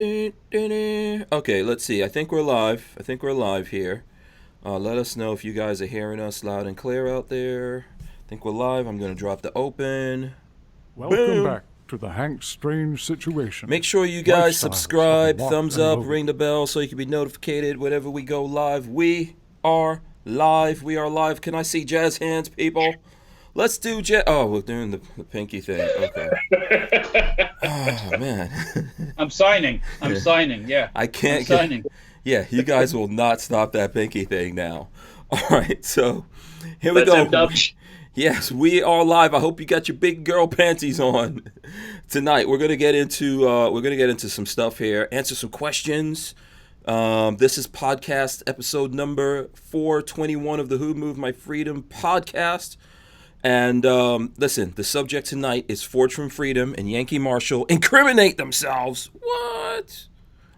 Okay, let's see. I think we're live. I think we're live here. Let us know if you guys are hearing us loud and clear out there. I think we're live. I'm going to drop the open. Welcome Boom. back to the Hank Strange Situation. Make sure you guys Lifestyles of subscribe, Walt thumbs and up, Lola. ring the bell so you can be notified whenever we go live. We are live. We are live. Can I see jazz hands, people? Let's do jazz. Oh, we're doing the pinky thing. Okay. Oh, man. I'm signing. I'm signing. Yeah. I I'm can't get. signing. Yeah, you guys will not stop that pinky thing now. All right, so here we Let's go. have Dutch. Yes, we are live. I hope you got your big girl panties on tonight. We're gonna get into some stuff here, answer some questions. This is podcast episode number 421 of the Who Moved My Freedom podcast. And listen, the subject tonight is Forge from Freedom and Yankee Marshall incriminate themselves. What?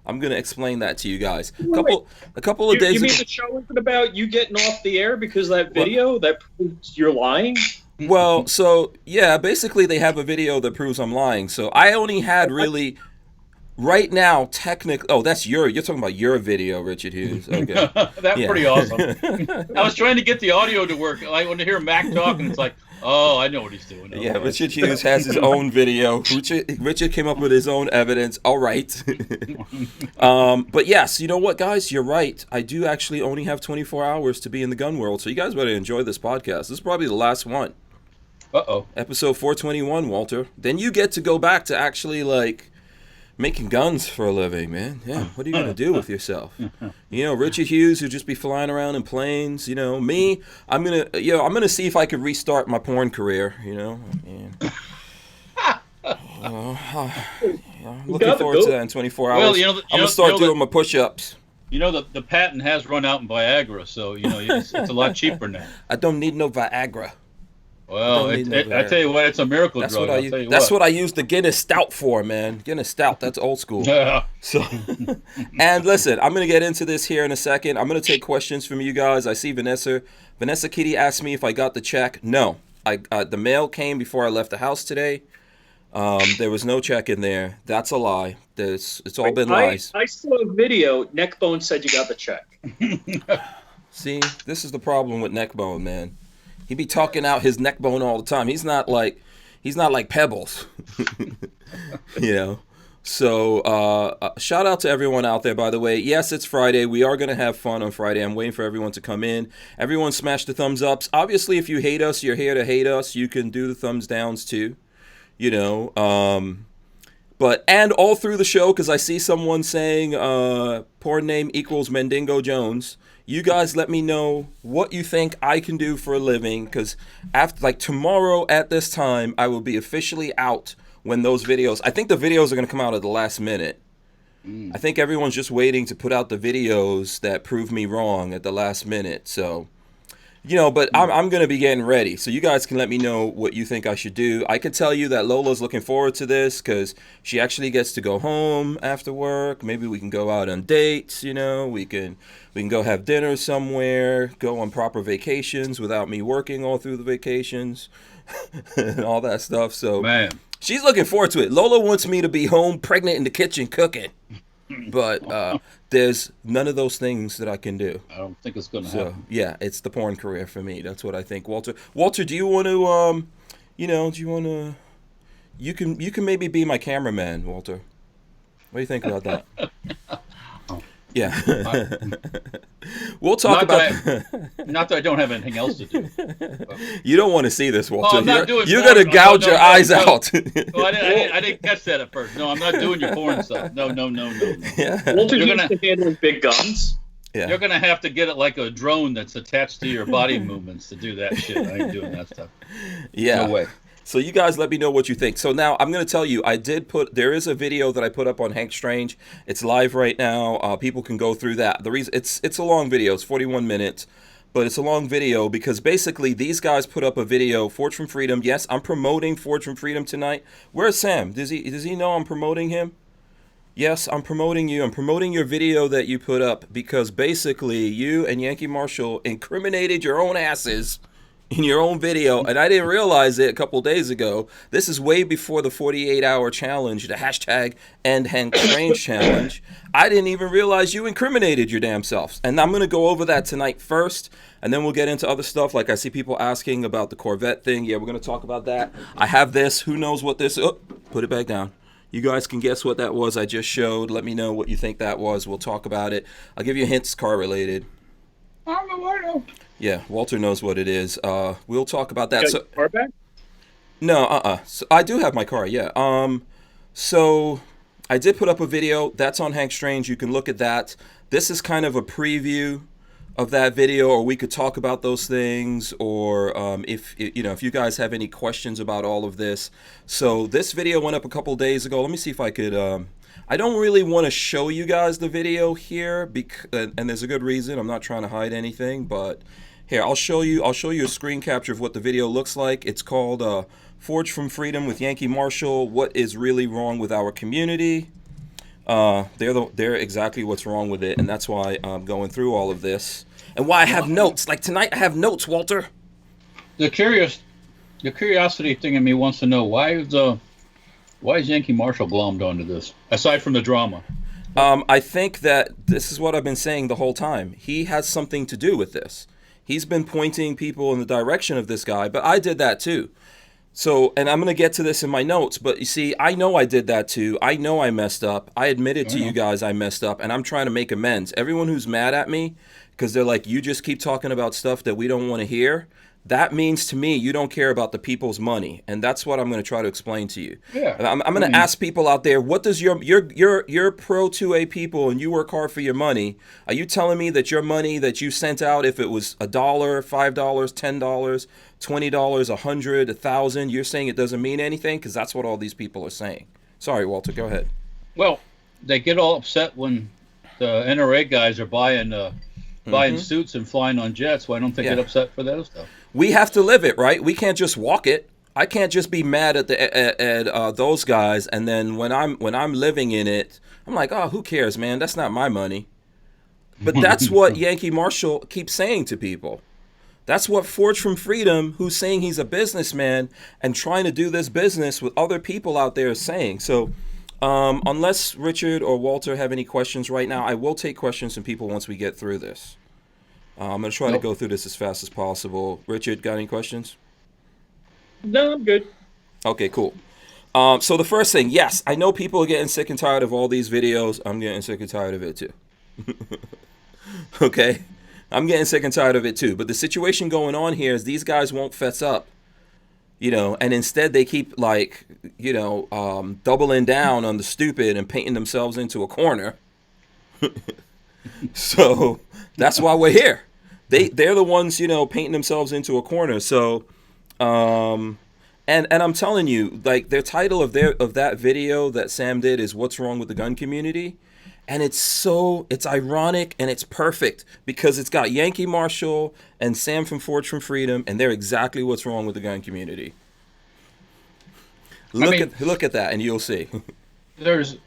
I'm gonna explain that to you guys. A couple of days You mean ago. the show isn't about you getting off the air because of that video that proves you're lying? Well, so yeah, basically they have a video that proves I'm lying. So I only had really right now technically. Oh, that's you're talking about your video, Richard Hughes. Okay. That's Yeah. pretty awesome. I was trying to get the audio to work. I want to hear Mac talk, and it's like, oh, I know what he's doing. Yeah, Okay. Richard Hughes has his own video. Richard came up with his own evidence. All right. But yes, you know what, guys? You're right. I do actually only have 24 hours to be in the gun world. So you guys better enjoy this podcast. This is probably the last one. Uh-oh. Episode 421, Walter. Then you get to go back to actually, like, making guns for a living, man. Yeah, what are you going to do with yourself? You know, Richard Hughes, who'd just be flying around in planes. You know, me, I'm going to see if I could restart my porn career, you know. And, I'm looking forward to that in 24 hours. Well, I'm going to start doing my push-ups. You know, the patent has run out in Viagra, so, it's a lot cheaper now. I don't need no Viagra. Well, I tell you what, it's a miracle That's drug. what I I'll use. tell you That's what I use the Guinness Stout for, man. Guinness Stout. That's old school. Yeah. So, and listen, I'm gonna get into this here in a second. I'm gonna take questions from you guys. I see Vanessa. Vanessa Kitty asked me if I got the check. No, the mail came before I left the house today. There was no check in there. That's a lie. It's all been lies. I saw a video. Neckbone said you got the check. See, this is the problem with Neckbone, man. He be talking out his neck bone all the time. He's not like Pebbles, you know. So shout out to everyone out there, by the way. Yes, it's Friday. We are gonna have fun on Friday. I'm waiting for everyone to come in. Everyone smash the thumbs ups. Obviously, if you hate us, you're here to hate us. You can do the thumbs downs too, you know. But and all through the show, because I see someone saying porn name equals Mendingo Jones. You guys let me know what you think I can do for a living, because after, like, tomorrow at this time, I will be officially out when those videos. I think the videos are going to come out at the last minute. I think everyone's just waiting to put out the videos that prove me wrong at the last minute. So, you know, but I'm going to be getting ready. So you guys can let me know what you think I should do. I can tell you that Lola's looking forward to this because she actually gets to go home after work. Maybe we can go out on dates, you know. We can go have dinner somewhere, go on proper vacations without me working all through the vacations and all that stuff. So Man. she's looking forward to it. Lola wants me to be home pregnant in the kitchen cooking. But there's none of those things that I can do. I don't think it's going to So happen. yeah, it's the porn career for me. That's what I think. Walter, do you want to you can maybe be my cameraman, Walter. What do you think about that? Yeah. We'll talk about Not that I don't have anything else to do. You don't want to see this, Walter. I'm not doing You're porn. going to gouge your eyes No. out. Oh, I didn't catch that at first. No, I'm not doing your porn stuff. No. Yeah. Walter You're used to handling big guns. Yeah. You're gonna have to get it like a drone that's attached to your body movements to do that shit. I ain't doing that stuff. Yeah. No way. So you guys let me know what you think. So now I'm going to tell you, there is a video that I put up on Hank Strange. It's live right now. People can go through that. The reason it's a long video. It's 41 minutes. But it's a long video because basically these guys put up a video, Forge from Freedom. Yes, I'm promoting Forge from Freedom tonight. Where's Sam? Does he know I'm promoting him? Yes, I'm promoting you. I'm promoting your video that you put up because basically you and Yankee Marshall incriminated your own asses in your own video, and I didn't realize it a couple days ago. This is way before the 48-hour challenge, the hashtag End Hank Strange challenge. I didn't even realize you incriminated your damn selves. And I'm going to go over that tonight first, and then we'll get into other stuff. Like I see people asking about the Corvette thing. Yeah, we're going to talk about that. I have this. Who knows what this is? Oh, put it back down. You guys can guess what that was I just showed. Let me know what you think that was. We'll talk about it. I'll give you hints, car related. I know. Yeah, Walter knows what it is. We'll talk about that. You got your car back? No, So I do have my car, yeah. So I did put up a video. That's on Hank Strange. You can look at that. This is kind of a preview of that video, or we could talk about those things, or if you guys have any questions about all of this. So this video went up a couple days ago. Let me see if I could. I don't really want to show you guys the video here, and there's a good reason. I'm not trying to hide anything, but here I'll show you a screen capture of what the video looks like. It's called "Forge from Freedom" with Yankee Marshall. What is really wrong with our community? They're exactly what's wrong with it, and that's why I'm going through all of this, and why I have notes. Like tonight, I have notes, Walter. The curiosity thing in me wants to know why is Yankee Marshall glommed onto this, aside from the drama? I think that this is what I've been saying the whole time. He has something to do with this. He's been pointing people in the direction of this guy, but I did that too. So, and I'm going to get to this in my notes, but you see, I know I did that too. I know I messed up. I admitted to you guys I messed up, and I'm trying to make amends. Everyone who's mad at me, because they're like, you just keep talking about stuff that we don't want to hear, that means to me you don't care about the people's money, and that's what I'm going to try to explain to you. Yeah. I'm going to ask people out there, what does you're pro 2A people, and you work hard for your money. Are you telling me that your money that you sent out, if it was $1, $5, $10, $20, $100, $1,000, you're saying it doesn't mean anything? Because that's what all these people are saying. Sorry, Walter, go ahead. Well, they get all upset when the NRA guys are buying suits and flying on jets. Why don't they get upset for that stuff? We have to live it, right? We can't just walk it. I can't just be mad at those guys, and then when I'm living in it, I'm like, oh, who cares, man? That's not my money. But that's what Yankee Marshall keeps saying to people. That's what Forge from Freedom, who's saying he's a businessman and trying to do this business with other people out there, is saying. So unless Richard or Walter have any questions right now, I will take questions from people once we get through this. I'm going to try to go through this as fast as possible. Richard, got any questions? No, I'm good. Okay, cool. So the first thing, yes, I know people are getting sick and tired of all these videos. I'm getting sick and tired of it too. Okay? I'm getting sick and tired of it too. But the situation going on here is these guys won't fess up, and instead they keep doubling down on the stupid and painting themselves into a corner. So that's why we're here. They're the ones, painting themselves into a corner. So, and I'm telling you, like, their title of that video that Sam did is "What's Wrong with the Gun Community," and it's ironic and it's perfect because it's got Yankee Marshall and Sam from Forge from Freedom, and they're exactly what's wrong with the gun community. Look at that, and you'll see. There's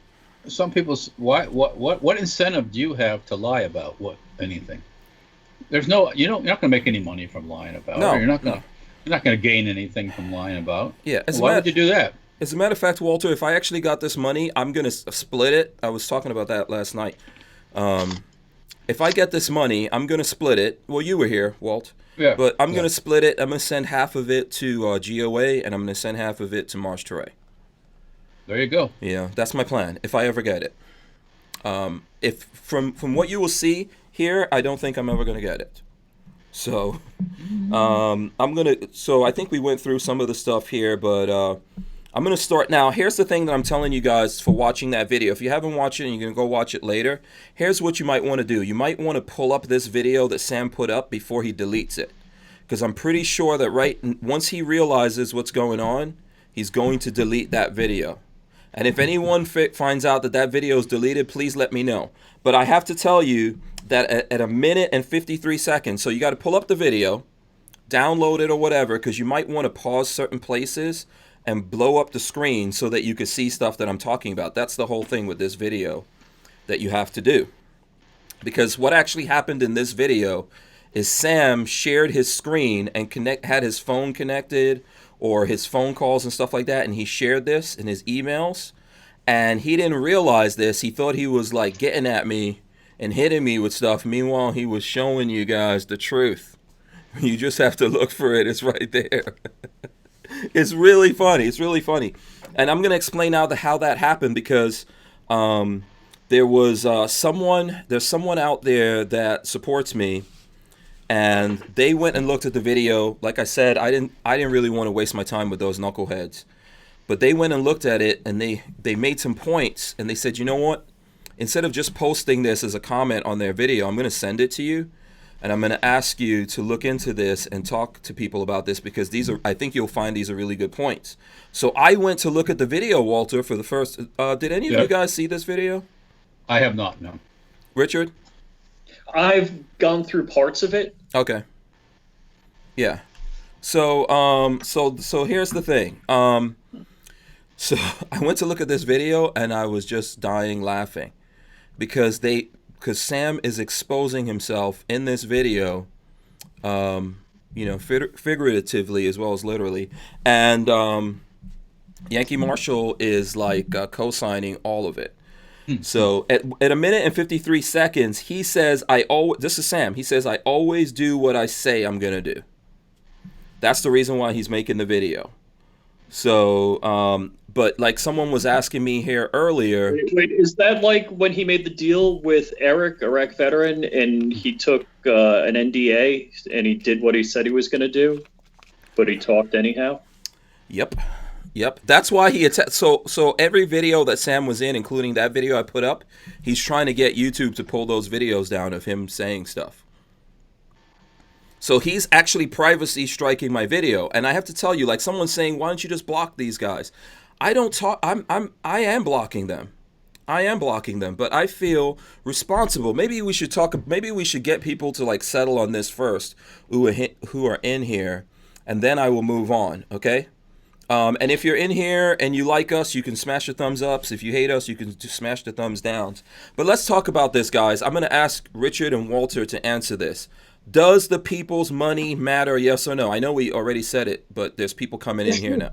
some people's what incentive do you have to lie about anything? There's no you're not going to make any money from lying about. No, it. You're not going to gain anything from lying about. Yeah, why would you do that? As a matter of fact, Walter, if I actually got this money, I'm going to split it. I was talking about that last night. If I get this money, I'm going to split it. Well, you were here, Walt. Yeah. But I'm going to split it. I'm going to send half of it to GOA, and I'm going to send half of it to Marsh Teray. There you go. Yeah, that's my plan, if I ever get it. If from what you will see here, I don't think I'm ever going to get it. So, So I think we went through some of the stuff here, but I'm going to start now. Here's the thing that I'm telling you guys for watching that video. If you haven't watched it and you're going to go watch it later, here's what you might want to do. You might want to pull up this video that Sam put up before he deletes it. Because I'm pretty sure that once he realizes what's going on, he's going to delete that video. And if anyone finds out that video is deleted, please let me know. But I have to tell you that at 1 minute and 53 seconds, so you got to pull up the video, download it or whatever, because you might want to pause certain places and blow up the screen so that you can see stuff that I'm talking about. That's the whole thing with this video that you have to do. Because what actually happened in this video is Sam shared his screen and had his phone connected or his phone calls and stuff like that, and he shared this in his emails, and he didn't realize this. He thought he was like getting at me and hitting me with stuff. Meanwhile, he was showing you guys the truth. You just have to look for it. It's right there. It's really funny. It's really funny. And I'm going to explain now how that happened, because there's someone out there that supports me, and they went and looked at the video. Like I said, I didn't really want to waste my time with those knuckleheads. But they went and looked at it, and they made some points, and they said, you know what? Instead of just posting this as a comment on their video, I'm going to send it to you, and I'm going to ask you to look into this and talk to people about this, because I think you'll find these are really good points. So I went to look at the video, Walter, for the first. Did any of you guys see this video? I have not, no. Richard? I've gone through parts of it. Okay. Yeah. So here's the thing. So I went to look at this video, and I was just dying laughing, because Sam is exposing himself in this video, figuratively as well as literally, and Yankee Marshall is like co-signing all of it. So at a minute and 53 seconds, he says, this is Sam. He says, I always do what I say I'm going to do. That's the reason why he's making the video. So, but like someone was asking me here earlier. Wait, is that like when he made the deal with Eric, Iraq veteran, and he took an NDA and he did what he said he was going to do, but he talked anyhow? Yep. That's why he so every video that Sam was in, including that video I put up, he's trying to get YouTube to pull those videos down of him saying stuff. So he's actually privacy striking my video, and I have to tell you, like someone's saying, why don't you just block these guys? I am blocking them. But I feel responsible. Maybe we should get people to like settle on this first, who are in here, and then I will move on, okay? And if you're in here and you like us, you can smash the thumbs ups. If you hate us, you can just smash the thumbs downs. But let's talk about this, guys. I'm going to ask Richard and Walter to answer this. Does the people's money matter, yes or no? I know we already said it, but there's people coming in here now.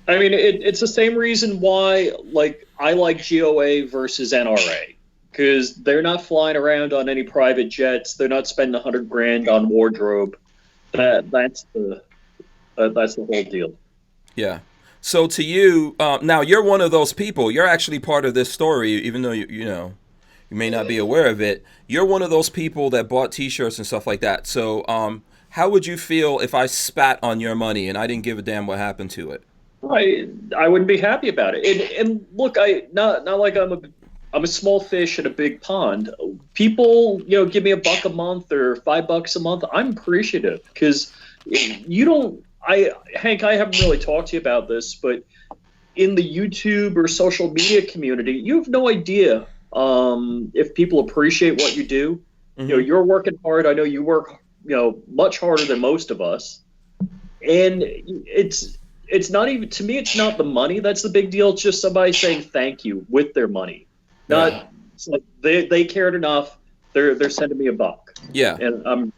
I mean, it's the same reason why, like, I like GOA versus NRA, because they're not flying around on any private jets. They're not spending $100,000 on wardrobe. That's the whole deal. Yeah. So to you, now you're one of those people. You're actually part of this story, even though you may not be aware of it. You're one of those people that bought T-shirts and stuff like that. So how would you feel if I spat on your money and I didn't give a damn what happened to it? I wouldn't be happy about it. And look, not like I'm a small fish in a big pond. People, give me $1 a month or $5 a month. I'm appreciative, because Hank, I haven't really talked to you about this, but in the YouTube or social media community, you have no idea if people appreciate what you do. Mm-hmm. You're working hard. I know you work, much harder than most of us. And it's not even, to me, it's not the money that's the big deal. It's just somebody saying thank you with their money. It's like they cared enough. They're sending me $1. Yeah. And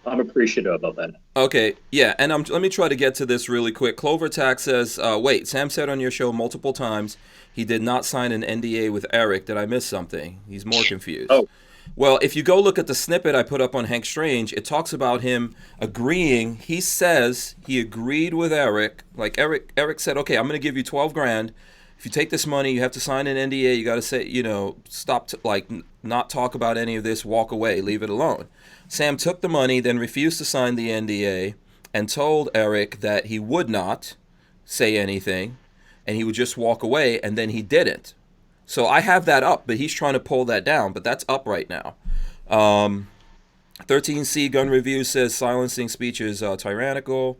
I'm appreciative about that. Okay, yeah, and let me try to get to this really quick. Clovertax says, wait, Sam said on your show multiple times he did not sign an NDA with Eric. Did I miss something? He's more confused. Oh. Well, if you go look at the snippet I put up on Hank Strange, it talks about him agreeing. He says he agreed with Eric. Like Eric said, okay, I'm going to give you $12,000. If you take this money, you have to sign an NDA. You got to say, stop, not talk about any of this, walk away, leave it alone. Sam took the money, then refused to sign the NDA, and told Eric that he would not say anything, and he would just walk away, and then he didn't. So I have that up, but he's trying to pull that down, but that's up right now. 13C Gun Review says silencing speech is tyrannical.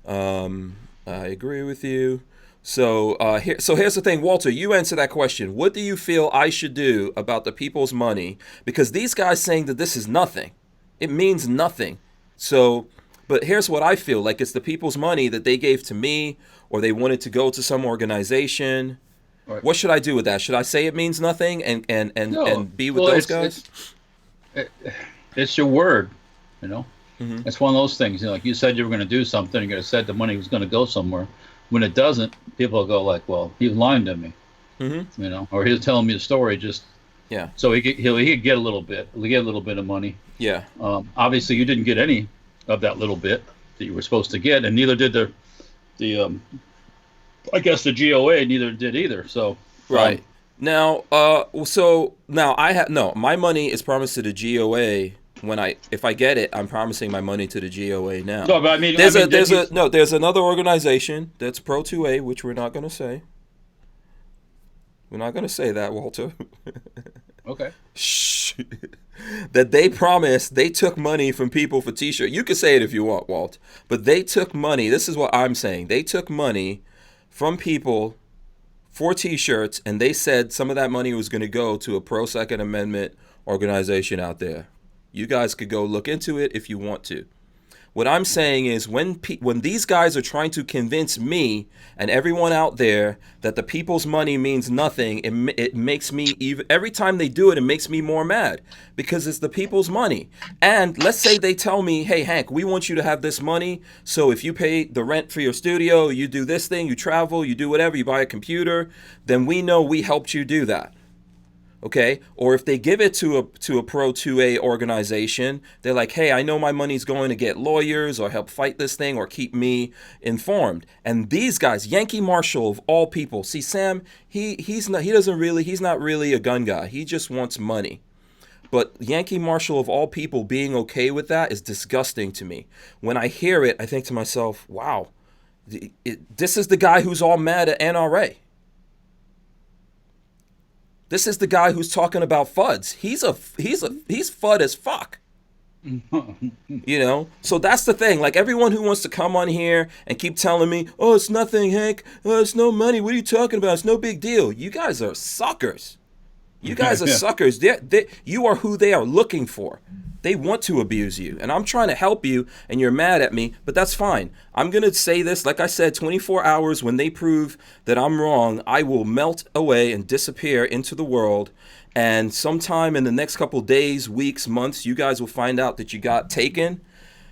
I agree with you. So here's the thing, Walter, you answer that question. What do you feel I should do about the people's money? Because these guys saying that this is nothing. It means nothing. So, but here's what I feel like. It's the people's money that they gave to me, or they wanted to go to some organization. Right. What should I do with that? Should I say it means nothing and be with those guys? it's your word, you know. Mm-hmm. It's one of those things. You know, like you said you were going to do something. You're going to said the money was going to go somewhere. When it doesn't, people go like, "Well, he's lying to me," Mm-hmm. you know, or he's telling me a story just Yeah. so he could get a little bit. He'll get a little bit of money. Yeah. Obviously, you didn't get any of that little bit that you were supposed to get, and neither did the I guess the GOA neither did either. So Right. Now, so now I have no. My money is promised to the GOA. If I get it, I'm promising my money to the GOA now. No, but I mean, there's another organization that's Pro 2A, which we're not going to say. We're not going to say that, Walter. Okay. Shh. That they promised, they took money from people for T-shirt. You can say it if you want, Walt. But they took money. This is what I'm saying. They took money from people for T-shirts, and they said some of that money was going to go to a pro-Second Amendment organization out there. You guys could go look into it if you want to. What I'm saying is when these guys are trying to convince me and everyone out there that the people's money means nothing, it makes me, even every time they do it, it makes me more mad because it's the people's money. And let's say they tell me, hey, Hank, we want you to have this money. So if you pay the rent for your studio, you do this thing, you travel, you do whatever, you buy a computer, then we know we helped you do that. Okay, or if they give it to a Pro 2A organization, they're like, hey, I know my money's going to get lawyers or help fight this thing or keep me informed. And these guys, Yankee Marshall of all people, see Sam, he's not really a gun guy. He just wants money. But Yankee Marshall of all people being okay with that is disgusting to me. When I hear it, I think to myself, wow, this is the guy who's all mad at NRA. This is the guy who's talking about FUDs. He's FUD as fuck. You know? So that's the thing. Like everyone who wants to come on here and keep telling me, oh, it's nothing, Hank. Oh, it's no money. What are you talking about? It's no big deal. You guys are suckers. You guys are suckers. You are who they are looking for. They want to abuse you. And I'm trying to help you and you're mad at me, but that's fine. I'm going to say this, like I said, 24 hours when they prove that I'm wrong, I will melt away and disappear into the world. And sometime in the next couple days, weeks, months, you guys will find out that you got taken.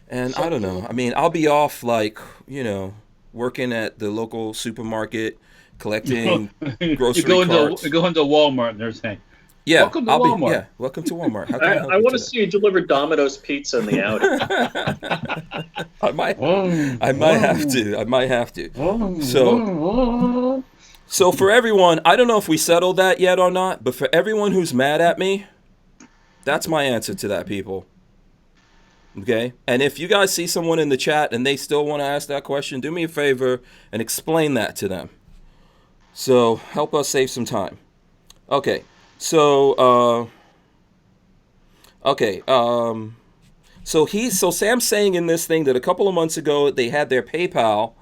And I don't know. I mean, I'll be off like, you know, working at the local supermarket, collecting grocery carts. You go into Walmart and there's Hank. Yeah, welcome to Walmart. Yeah, welcome to Walmart. How can I help I you want to today? see you deliver Domino's pizza in the Audi. I might have to. So for everyone, I don't know if we settled that yet or not, but for everyone who's mad at me, that's my answer to that, people. Okay? And if you guys see someone in the chat and they still want to ask that question, do me a favor and explain that to them. So help us save some time. Okay. So Sam's saying in this thing that a couple of months ago they had their PayPal,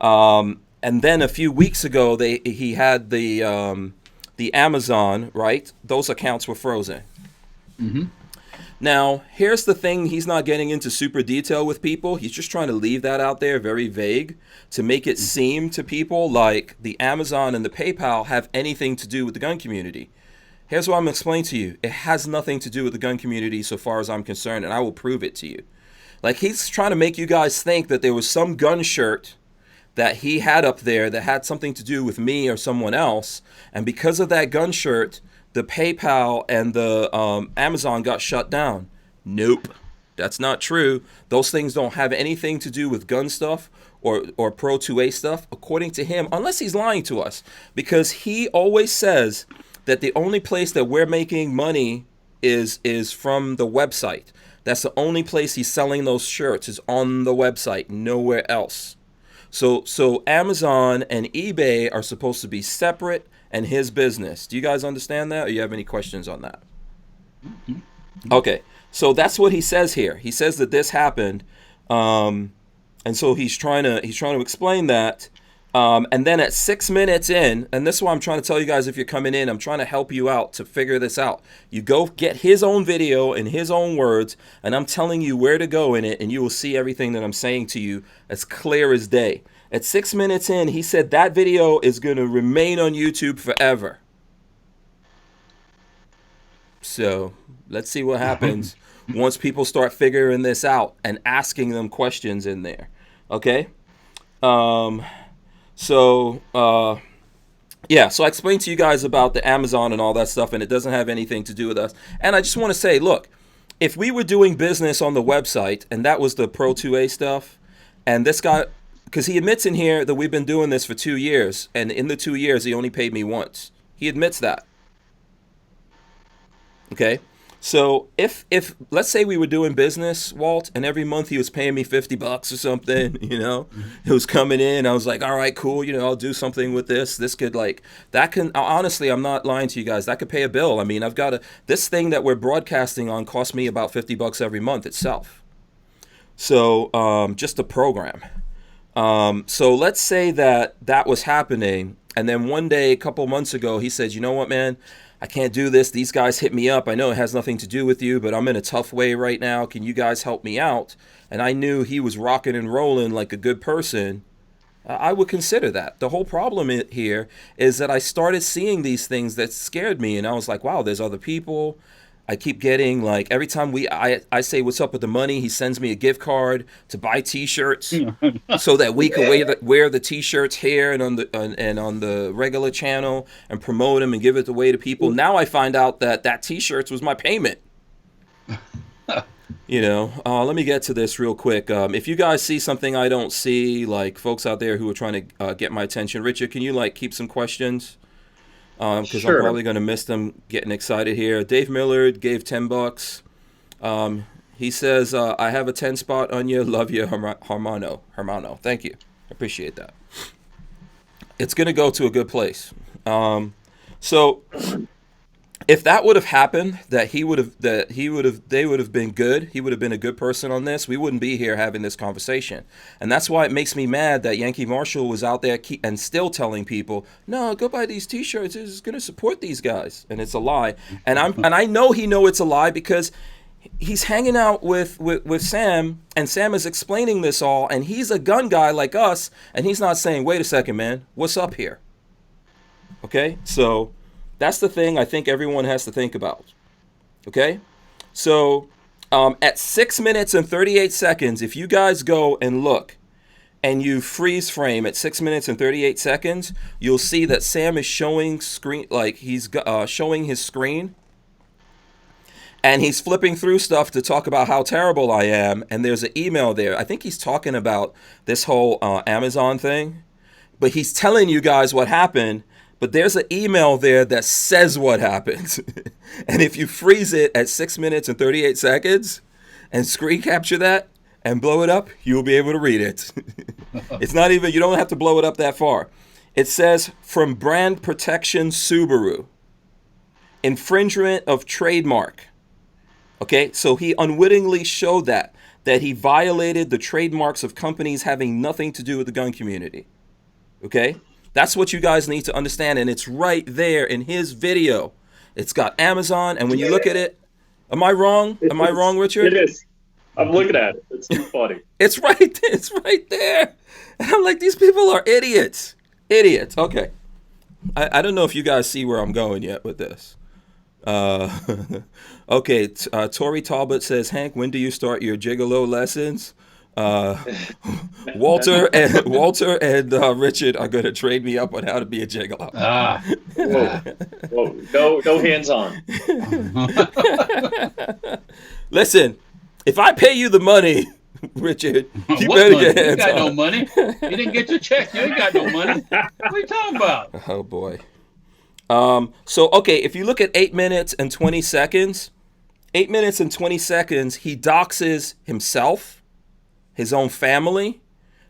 and then a few weeks ago he had the Amazon, right? Those accounts were frozen. Mm-hmm. Now, here's the thing. He's not getting into super detail with people. He's just trying to leave that out there very vague to make it seem to people like the Amazon and the PayPal have anything to do with the gun community. Here's what I'm going to explain to you. It has nothing to do with the gun community so far as I'm concerned, and I will prove it to you. Like, he's trying to make you guys think that there was some gun shirt that he had up there that had something to do with me or someone else, and because of that gun shirt, the PayPal and the Amazon got shut down. Nope. That's not true. Those things don't have anything to do with gun stuff or Pro 2A stuff, according to him, unless he's lying to us, because he always says that the only place that we're making money is from the website. That's the only place he's selling those shirts is on the website, nowhere else. So Amazon and eBay are supposed to be separate and his business. Do you guys understand that, or you have any questions on that? Okay, so that's what he says here. He says that this happened, and so he's trying to explain that. And then at 6 minutes in, and this is why I'm trying to tell you guys, if you're coming in, I'm trying to help you out to figure this out. You go get his own video in his own words, and I'm telling you where to go in it, and you will see everything that I'm saying to you as clear as day. At 6 minutes in, he said that video is going to remain on YouTube forever. So let's see what happens once people start figuring this out and asking them questions in there. Okay. So I explained to you guys about the Amazon and all that stuff, and it doesn't have anything to do with us. And I just want to say, look, if we were doing business on the website, and that was the Pro 2A stuff, and this guy, because he admits in here that we've been doing this for 2 years, and in the 2 years, he only paid me once. He admits that. Okay? So if let's say we were doing business, Walt, and every month he was paying me $50 or something, you know, it was coming in. I was like, all right, cool, you know, I'll do something with this. This could that can, honestly, I'm not lying to you guys, that could pay a bill. I mean, this thing that we're broadcasting on costs me about $50 every month itself. So just the program. So let's say that was happening, and then one day, a couple months ago, he said, you know what, man? I can't do this. These guys hit me up. I know it has nothing to do with you, but I'm in a tough way right now. Can you guys help me out? And I knew he was rocking and rolling like a good person. I would consider that. The whole problem here is that I started seeing these things that scared me, and I was like, wow, there's other people. I keep getting, like, every time I say what's up with the money, he sends me a gift card to buy T-shirts so that we could wear the T-shirts here and on the regular channel and promote them and give it away to people. Now I find out that T-shirts was my payment. You know, let me get to this real quick. If you guys see something I don't see, like folks out there who are trying to get my attention, Richard, can you keep some questions? Because sure. I'm probably going to miss them getting excited here. Dave Millard gave $10. He says, I have a 10 spot on you. Love you, Hermano. Thank you. I appreciate that. It's going to go to a good place. So if that would have happened, they would have been good. He would have been a good person on this. We wouldn't be here having this conversation. And that's why it makes me mad that Yankee Marshall was out there and still telling people, no, go buy these T-shirts. It's going to support these guys. And it's a lie. And I know he knows it's a lie because he's hanging out with Sam, and Sam is explaining this all, and he's a gun guy like us, and he's not saying, wait a second, man, what's up here? Okay? So that's the thing I think everyone has to think about. Okay? So at 6 minutes and 38 seconds, if you guys go and look and you freeze frame at 6 minutes and 38 seconds, you'll see that Sam is showing he's showing his screen. And he's flipping through stuff to talk about how terrible I am. And there's an email there. I think he's talking about this whole Amazon thing. But he's telling you guys what happened. But there's an email there that says what happened. And if you freeze it at 6 minutes and 38 seconds and screen capture that and blow it up, you'll be able to read it. It's not even, you don't have to blow it up that far. It says, from Brand Protection Subaru, infringement of trademark. Okay, so he unwittingly showed that he violated the trademarks of companies having nothing to do with the gun community. Okay? That's what you guys need to understand, and it's right there in his video. It's got Amazon, and when you look at it, am I wrong? Am I wrong, Richard? It is. I'm looking at it. It's too funny. It's right there. And I'm like, these people are idiots. Idiots. Okay. I don't know if you guys see where I'm going yet with this. Okay, Tori Talbot says, Hank, when do you start your gigolo lessons? Walter and Richard are going to trade me up on how to be a gigolo. Whoa. No hands on. Listen, if I pay you the money, Richard, you better get hands on. You got no money. You didn't get your check. You ain't got no money. What are you talking about? Oh, boy. So, okay, if you look at 8 minutes and 20 seconds, 8 minutes and 20 seconds, he doxes himself, his own family,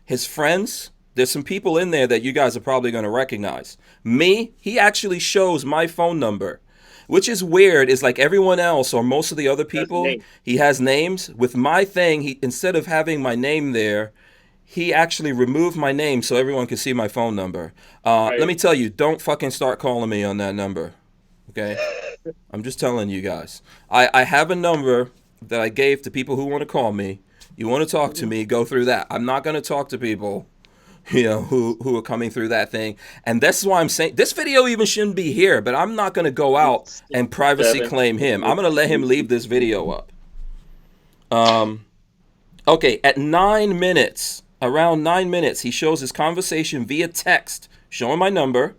his friends. There's some people in there that you guys are probably going to recognize. Me, he actually shows my phone number, which is weird. Is like everyone else or most of the other people, he has names. With my thing, he instead of having my name there, he actually removed my name so everyone could see my phone number. Right. Let me tell you, don't fucking start calling me on that number. Okay? I'm just telling you guys. I have a number that I gave to people who want to call me. You want to talk to me, go through that. I'm not going to talk to people who are coming through that thing. And that's why I'm saying this video even shouldn't be here, but I'm not going to go out and privacy claim him. I'm going to let him leave this video up. Okay, at 9 minutes, around 9 minutes, he shows his conversation via text, showing my number.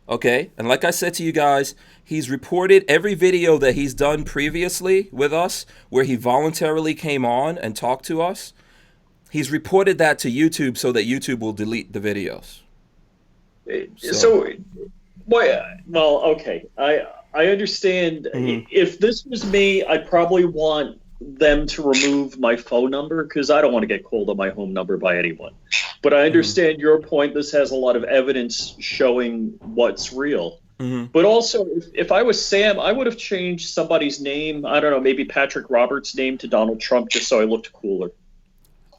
Okay, and like I said to you guys, he's reported every video that he's done previously with us where he voluntarily came on and talked to us. He's reported that to YouTube so that YouTube will delete the videos. Well, okay. I understand. If this was me, I'd probably want them to remove my phone number because I don't want to get called on my home number by anyone. But I understand your point. This has a lot of evidence showing what's real. But also, if I was Sam, I would have changed somebody's name. I don't know, maybe Patrick Roberts' name to Donald Trump just so I looked cooler.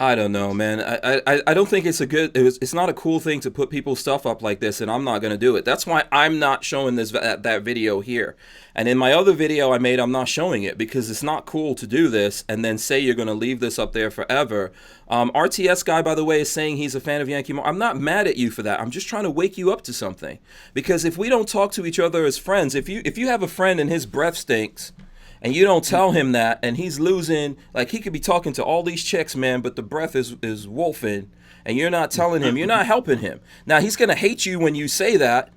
I don't know, man. I don't think it's it's not a cool thing to put people's stuff up like this, and I'm not going to do it. That's why I'm not showing that video here. And in my other video I made, I'm not showing it because it's not cool to do this and then say you're going to leave this up there forever. RTS guy, by the way, is saying he's a fan of Yankee. I'm not mad at you for that. I'm just trying to wake you up to something. Because if we don't talk to each other as friends, if you have a friend and his breath stinks, and you don't tell him that, and he's losing, like he could be talking to all these chicks, man, but the breath is wolfing, and you're not telling him, you're not helping him. Now, he's going to hate you when you say that,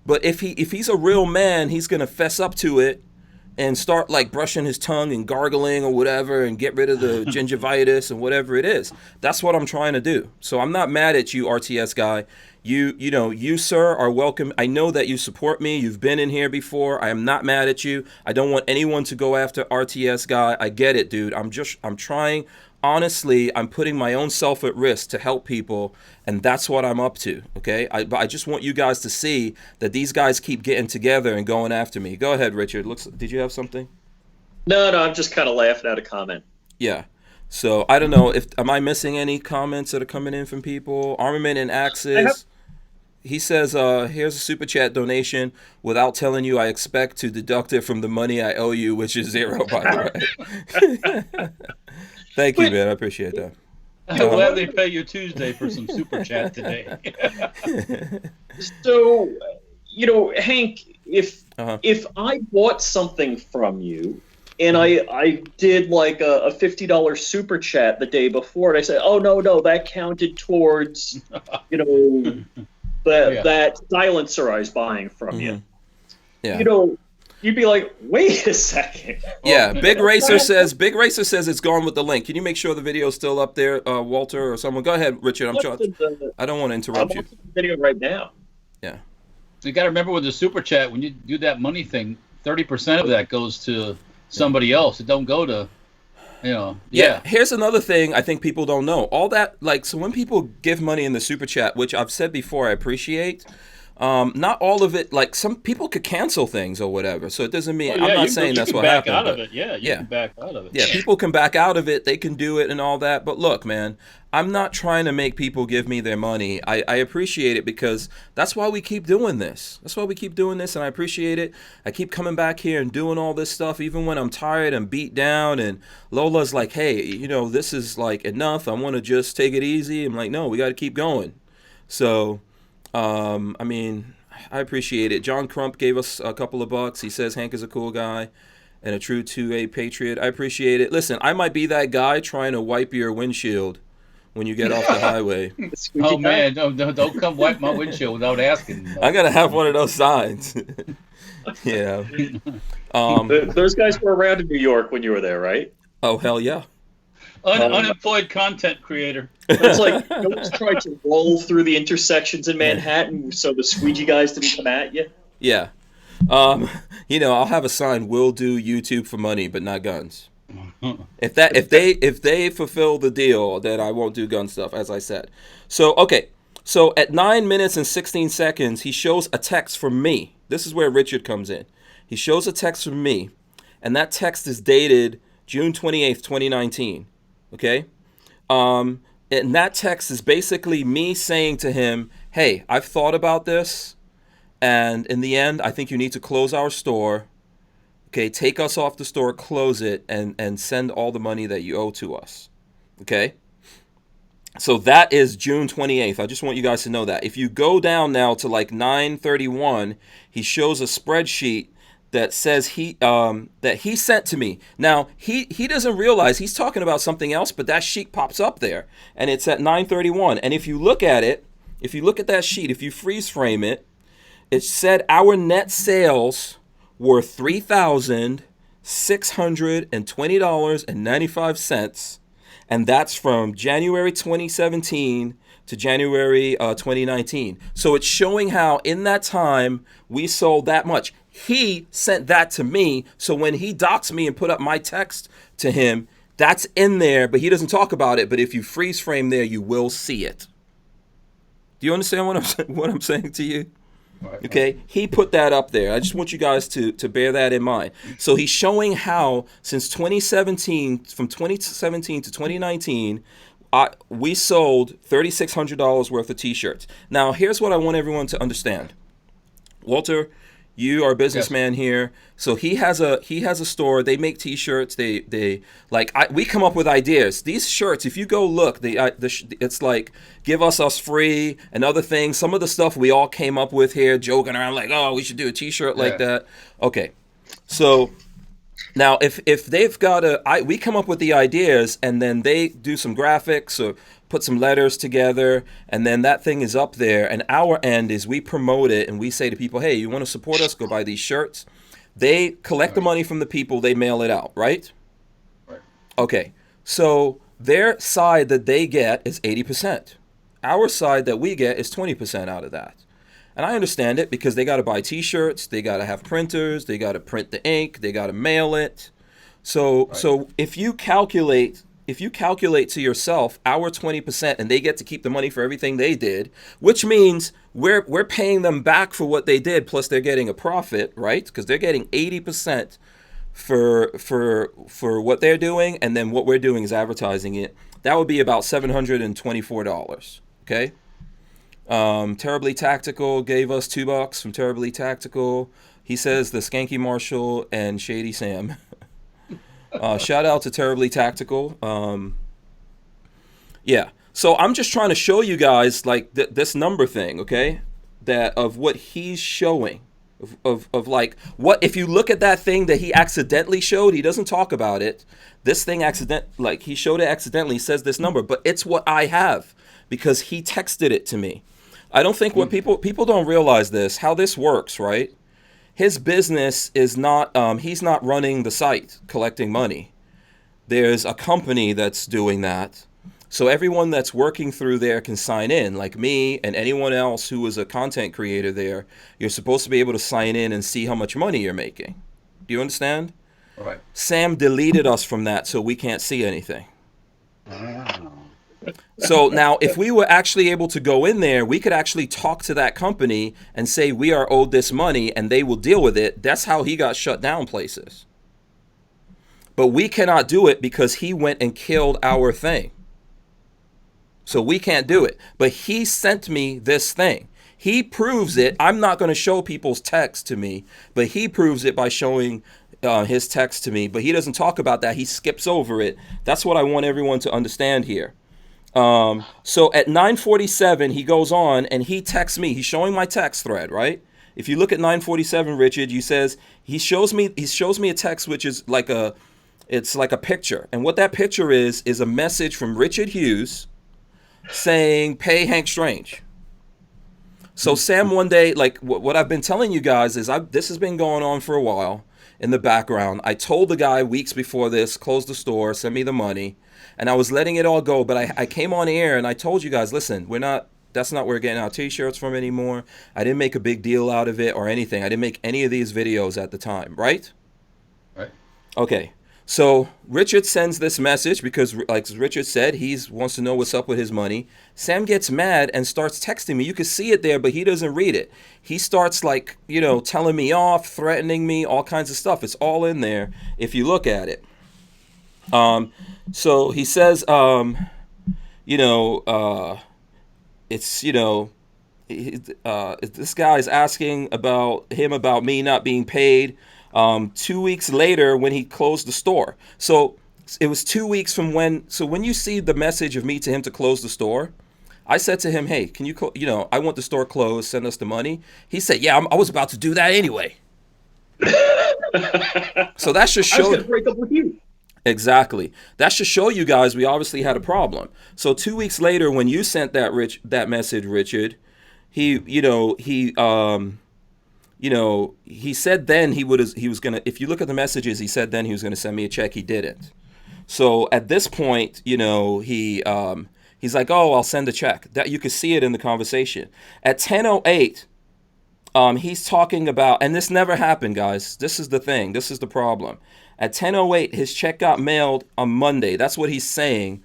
but if he's a real man, he's going to fess up to it and start like brushing his tongue and gargling or whatever and get rid of the gingivitis and whatever it is. That's what I'm trying to do. So I'm not mad at you, RTS guy. You, sir, are welcome. I know that you support me. You've been in here before. I am not mad at you. I don't want anyone to go after RTS guy. I get it, dude. I'm trying. Honestly, I'm putting my own self at risk to help people, and that's what I'm up to, okay? But I just want you guys to see that these guys keep getting together and going after me. Go ahead, Richard. Did you have something? No, I'm just kind of laughing at a comment. Yeah. So, I don't know. Am I missing any comments that are coming in from people? Armament and Axis. He says, here's a super chat donation. Without telling you, I expect to deduct it from the money I owe you, which is zero, by the way. Thank you, man. I appreciate that. I'll gladly pay you Tuesday for some super chat today. So, Hank, if I bought something from you and I did like a $50 super chat the day before, and I said, oh, no, that counted towards, that silencer I was buying from you. Yeah. You'd be like, wait a second. Yeah, Big Racer says it's gone with the link. Can you make sure the video's still up there, Walter or someone? Go ahead, Richard. I don't want to interrupt you. I'm watching the video right now. Yeah. You got to remember with the super chat, when you do that money thing, 30% of that goes to somebody else. It don't go to, Yeah. Here's another thing I think people don't know. All that, so when people give money in the super chat, which I've said before I appreciate, not all of it, some people could cancel things or whatever. So it doesn't mean, I'm not saying that's what happened. Out of it. Yeah, you can back out of it. Yeah, people can back out of it. They can do it and all that. But look, man, I'm not trying to make people give me their money. I appreciate it because that's why we keep doing this. And I appreciate it. I keep coming back here and doing all this stuff, even when I'm tired and beat down. And Lola's like, hey, this is enough. I want to just take it easy. I'm like, no, we got to keep going. So, I appreciate it. John Crump gave us a couple of bucks. He says Hank is a cool guy and a true 2A patriot. I appreciate it. Listen, I might be that guy trying to wipe your windshield when you get off the highway. Oh, man, don't come wipe my windshield without asking. I got to have one of those signs. Yeah. Those guys were around in New York when you were there, right? Oh, hell yeah. Unemployed content creator. It's like no one's tried to roll through the intersections in Manhattan so the squeegee guys didn't come at you. Yeah. I'll have a sign, we'll do YouTube for money, but not guns. If they fulfill the deal, then I won't do gun stuff, as I said. So, okay. So at 9 minutes and 16 seconds, he shows a text from me. This is where Richard comes in. He shows a text from me, and that text is dated June 28th, 2019. Okay? And that text is basically me saying to him, hey, I've thought about this, and in the end, I think you need to close our store. Okay, take us off the store, close it, and send all the money that you owe to us. Okay? So that is June 28th. I just want you guys to know that. If you go down now to like 9:31, he shows a spreadsheet that says that he sent to me. Now he doesn't realize he's talking about something else, but that sheet pops up there, and it's at 9:31. And if you look at it, if you look at that sheet, if you freeze frame it, it said our net sales were $3,620.95. And that's from January 2017 to January 2019. So it's showing how in that time we sold that much. He sent that to me. So when he docs me and put up my text to him, that's in there, but he doesn't talk about it. But if you freeze frame there, you will see it. Do you understand what I'm saying to you? Okay, he put that up there. I just want you guys to bear that in mind. So he's showing how since 2017, from 2017 to 2019, we sold $3,600 worth of T-shirts. Now, here's what I want everyone to understand. Walter, you are a businessman here. So he has a store. They make T-shirts. We come up with ideas. These shirts, if you go look, it's like give us free and other things. Some of the stuff we all came up with here, joking around like, oh, we should do a T-shirt like that. Okay, so now if they've got we come up with the ideas and then they do some graphics or put some letters together, and then that thing is up there, and our end is we promote it and we say to people, hey, you want to support us, go buy these shirts. They collect the money from the people, they mail it out, right? Okay, so their side that they get is 80%. Our side that we get is 20% out of that. And I understand it because they got to buy T-shirts, they got to have printers, they got to print the ink, they got to mail it. So if you calculate to yourself our 20% and they get to keep the money for everything they did, which means we're paying them back for what they did, plus they're getting a profit, right? Because they're getting 80% for what they're doing, and then what we're doing is advertising it. That would be about $724. Okay. Terribly Tactical gave us $2 from Terribly Tactical. He says the Skanky Marshall and Shady Sam. Shout out to Terribly Tactical. Yeah. So I'm just trying to show you guys like this number thing, okay? That of what he's showing. Of like what if you look at that thing that he accidentally showed, he doesn't talk about it. This thing he showed it accidentally, says this number, but it's what I have because he texted it to me. I don't think what people don't realize this, how this works, right? His business is not, he's not running the site collecting money. There's a company that's doing that. So everyone that's working through there can sign in, like me and anyone else who is a content creator there. You're supposed to be able to sign in and see how much money you're making. Do you understand? All right. Sam deleted us from that so we can't see anything. Wow. So now if we were actually able to go in there, we could actually talk to that company and say we are owed this money and they will deal with it. That's how he got shut down places. But we cannot do it because he went and killed our thing. So we can't do it. But he sent me this thing. He proves it. I'm not going to show people's text to me, but he proves it by showing his text to me. But he doesn't talk about that. He skips over it. That's what I want everyone to understand here. So at 9:47, he goes on and he texts me. He's showing my text thread, right? If you look at 9:47, Richard, he shows me a text which is it's like a picture. And what that picture is a message from Richard Hughes saying, pay Hank Strange. So Sam one day, like what I've been telling you guys is this has been going on for a while in the background. I told the guy weeks before this, close the store, send me the money. And I was letting it all go, but I came on air and I told you guys, listen, that's not where we're getting our T-shirts from anymore. I didn't make a big deal out of it or anything. I didn't make any of these videos at the time, right? Right. Okay. So Richard sends this message because, like Richard said, he wants to know what's up with his money. Sam gets mad and starts texting me. You can see it there, but he doesn't read it. He starts telling me off, threatening me, all kinds of stuff. It's all in there if you look at it. So he says, this guy is asking about me not being paid 2 weeks later when he closed the store. So It was 2 weeks from when. So when you see the message of me to him to close the store, I said to him, "Hey, can you, I want the store closed. Send us the money." He said, "Yeah, I was about to do that anyway." So that should show. I was going to break up with you. Exactly. That should show you guys we obviously had a problem. So 2 weeks later, when you sent that message, Richard, he said then he was gonna. If you look at the messages, he said then he was gonna send me a check. He didn't. So at this point, he's like, "Oh, I'll send a check." That you could see it in the conversation. At 10:08, he's talking about, and this never happened, guys. This is the thing. This is the problem. At 10:08, his check got mailed on Monday. That's what he's saying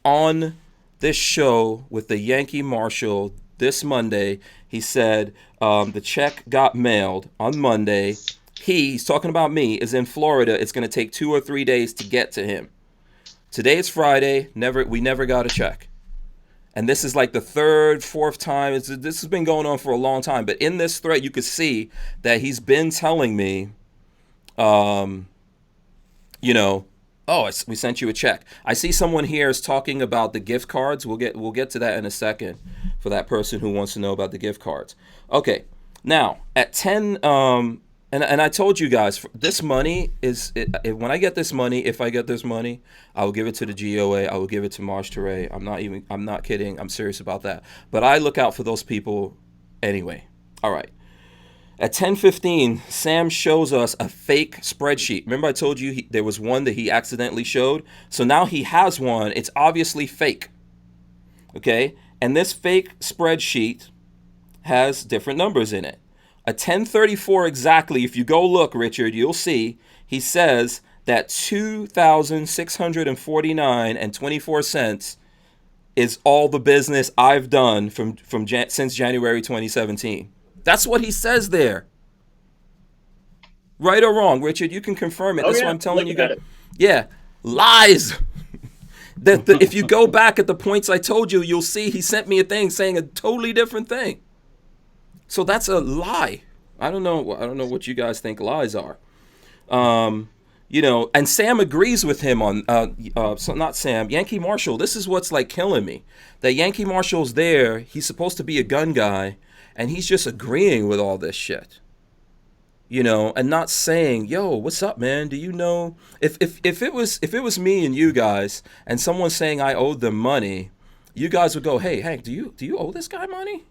on this show with the Yankee Marshal this Monday. He said the check got mailed on Monday. He's talking about me, is in Florida. It's going to take 2 or 3 days to get to him. Today is Friday. We never got a check. And this is like the third, fourth time. This has been going on for a long time. But in this thread, you could see that he's been telling me, we sent you a check. I see someone here is talking about the gift cards. We'll get to that in a second for that person who wants to know about the gift cards. Okay, now at 10, and I told you guys, this money when I get this money, if I get this money, I will give it to the GOA. I will give it to Marsh Teray. I'm not kidding. I'm serious about that. But I look out for those people anyway. All right. At 10:15, Sam shows us a fake spreadsheet. Remember I told you there was one that he accidentally showed? So now he has one. It's obviously fake. Okay? And this fake spreadsheet has different numbers in it. At 10:34 exactly, if you go look, Richard, you'll see he says that $2,649.24 is all the business I've done since January 2017. That's what he says there. Right or wrong, Richard? You can confirm it. That's what I'm telling you guys. Yeah, lies. If you go back at the points I told you, you'll see he sent me a thing saying a totally different thing. So that's a lie. I don't know what you guys think lies are. And Sam agrees with him on, so not Sam, Yankee Marshal. This is what's like killing me. That Yankee Marshal's there, he's supposed to be a gun guy, and he's just agreeing with all this shit. And not saying, "Yo, what's up, man? Do you know if it was me and you guys and someone saying I owed them money, you guys would go, "Hey, Hank, do you owe this guy money?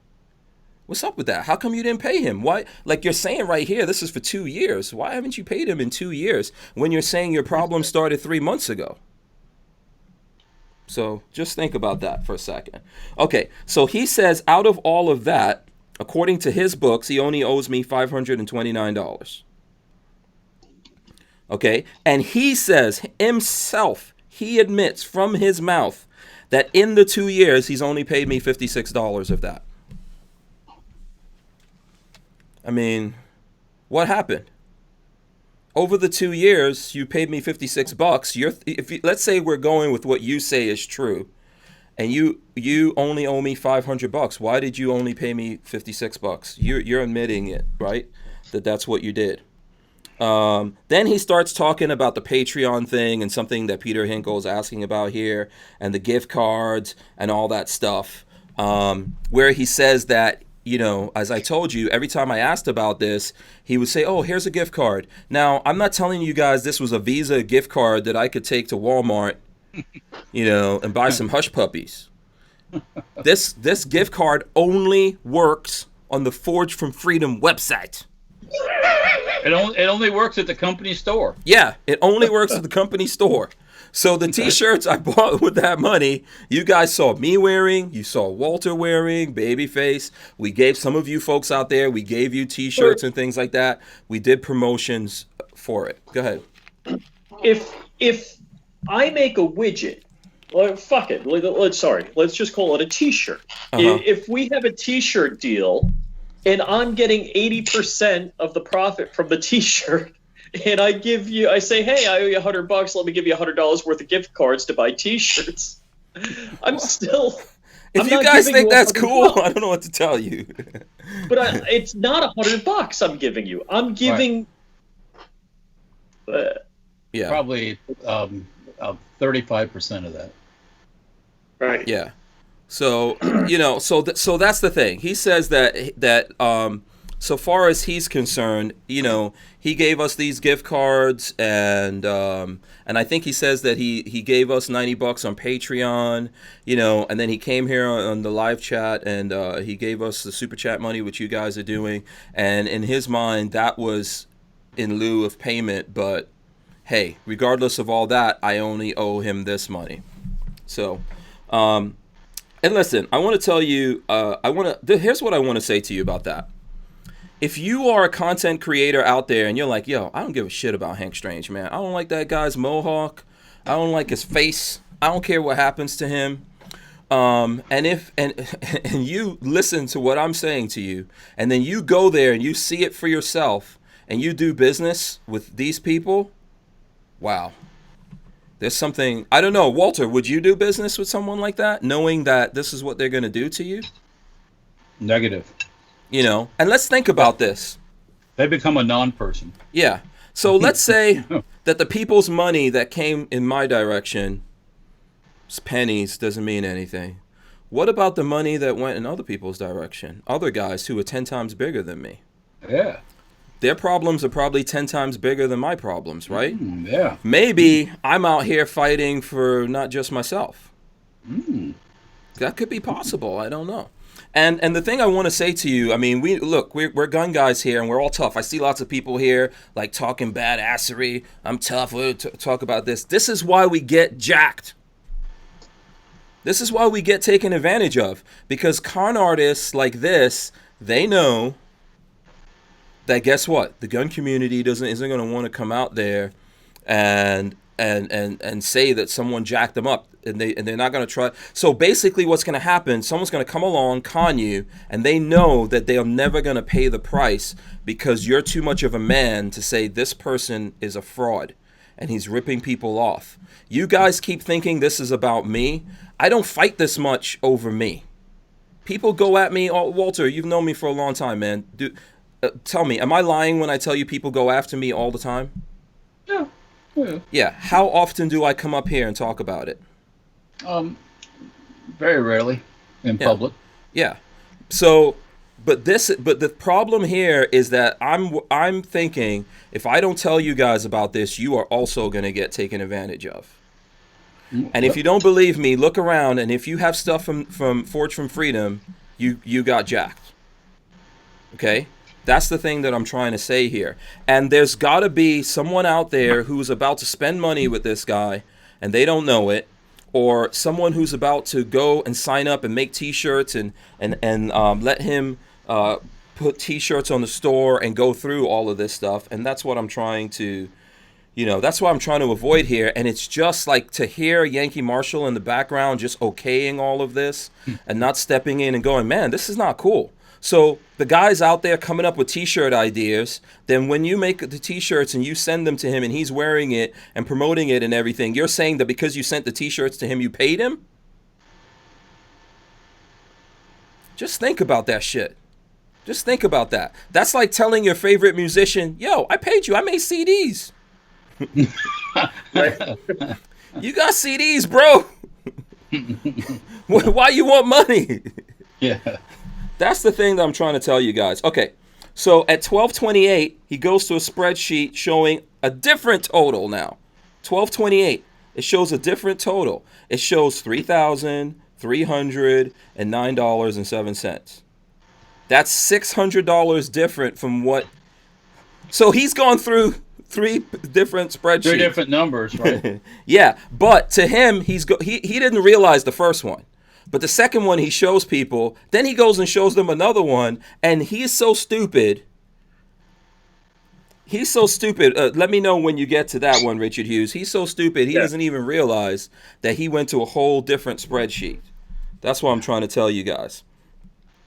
What's up with that? How come you didn't pay him? Why? Like you're saying right here, this is for 2 years. Why haven't you paid him in 2 years when you're saying your problem started 3 months ago?" So just think about that for a second. Okay, so he says out of all of that, according to his books, he only owes me $529. Okay, and he says himself, he admits from his mouth that in the 2 years, he's only paid me $56 of that. I mean, what happened? Over the 2 years, you paid me $56. Let's say we're going with what you say is true, and you only owe me $500. Why did you only pay me $56? You're admitting it, right? That's what you did. Then he starts talking about the Patreon thing and something that Peter Hinkle's asking about here, and the gift cards and all that stuff, where he says that, as I told you, every time I asked about this, he would say, "Oh, here's a gift card." Now, I'm not telling you guys this was a Visa gift card that I could take to Walmart, and buy some hush puppies. This gift card only works on the Forge from Freedom website. It only works at the company store. Yeah, it only works at the company store. So the T-shirts I bought with that money, you guys saw me wearing, you saw Walter wearing, Babyface. We gave some of you folks out there, we gave you T-shirts and things like that. We did promotions for it. Go ahead. If I make a widget, well, fuck it. Let's just call it a T-shirt. Uh-huh. If we have a T-shirt deal, and I'm getting 80% of the profit from the T-shirt, and I say, "Hey, I owe you $100. Let me give you $100 worth of gift cards to buy T-shirts." If you guys think that's cool, I don't know what to tell you. But it's not $100 I'm giving you. I'm giving. Probably 35% of that. Right. Yeah. So so that's the thing. He says that so far as he's concerned, he gave us these gift cards, and I think he says that he gave us $90 on Patreon, and then he came here on the live chat, and he gave us the super chat money, which you guys are doing, and in his mind that was in lieu of payment. But hey, regardless of all that, I only owe him this money. So, and listen, I want to tell you, here's what I want to say to you about that. If you are a content creator out there and you're like, yo, I don't give a shit about Hank Strange, man. I don't like that guy's mohawk. I don't like his face. I don't care what happens to him. And you listen to what I'm saying to you, and then you go there and you see it for yourself, and you do business with these people, wow. There's something, I don't know, Walter, would you do business with someone like that, knowing that this is what they're going to do to you? Negative. And let's think about this. They become a non-person. Yeah. So let's say that the people's money that came in my direction, pennies, doesn't mean anything. What about the money that went in other people's direction? Other guys who are 10 times bigger than me. Yeah. Their problems are probably 10 times bigger than my problems, right? Yeah. Maybe I'm out here fighting for not just myself. That could be possible. I don't know. And the thing I want to say to you, I mean, we're gun guys here, and we're all tough. I see lots of people here like talking badassery. I'm tough. We'll talk about this. This is why we get jacked. This is why we get taken advantage of, because con artists like this, they know that, guess what? The gun community isn't going to want to come out there and say that someone jacked them up, and they're not going to try. So basically what's going to happen, someone's going to come along, con you, and they know that they're never going to pay the price because you're too much of a man to say this person is a fraud and he's ripping people off. You guys keep thinking this is about me. I don't fight this much over me. People go at me. Oh, Walter, you've known me for a long time, man. Tell me, am I lying when I tell you people go after me all the time? Yeah. Yeah. How often do I come up here and talk about it? Very rarely in public. Yeah. So, but the problem here is that I'm thinking, if I don't tell you guys about this, you are also going to get taken advantage of. And if you don't believe me, look around, and if you have stuff from Forge from Freedom, you got jacked. Okay? That's the thing that I'm trying to say here. And there's got to be someone out there who's about to spend money with this guy, and they don't know it, or someone who's about to go and sign up and make T-shirts and let him put T-shirts on the store and go through all of this stuff. And that's what I'm trying to, that's what I'm trying to avoid here. And it's just like to hear Yankee Marshall in the background just okaying all of this and not stepping in and going, man, this is not cool. So the guys out there coming up with T-shirt ideas, then when you make the T-shirts and you send them to him and he's wearing it and promoting it and everything, you're saying that because you sent the T-shirts to him, you paid him? Just think about that shit. Just think about that. That's like telling your favorite musician, yo, I paid you. I made CDs. You got CDs, bro. Why you want money? Yeah. That's the thing that I'm trying to tell you guys. Okay, so at 12:28, he goes to a spreadsheet showing a different total now. 12:28, it shows a different total. It shows $3,309.07. That's $600 different from what. So he's gone through three different spreadsheets. Three different numbers, right? Yeah, but to him, he didn't realize the first one. But the second one he shows people, then he goes and shows them another one, and he's so stupid. He's so stupid. Let me know when you get to that one, Richard Hughes. He's so stupid, he doesn't even realize that he went to a whole different spreadsheet. That's what I'm trying to tell you guys.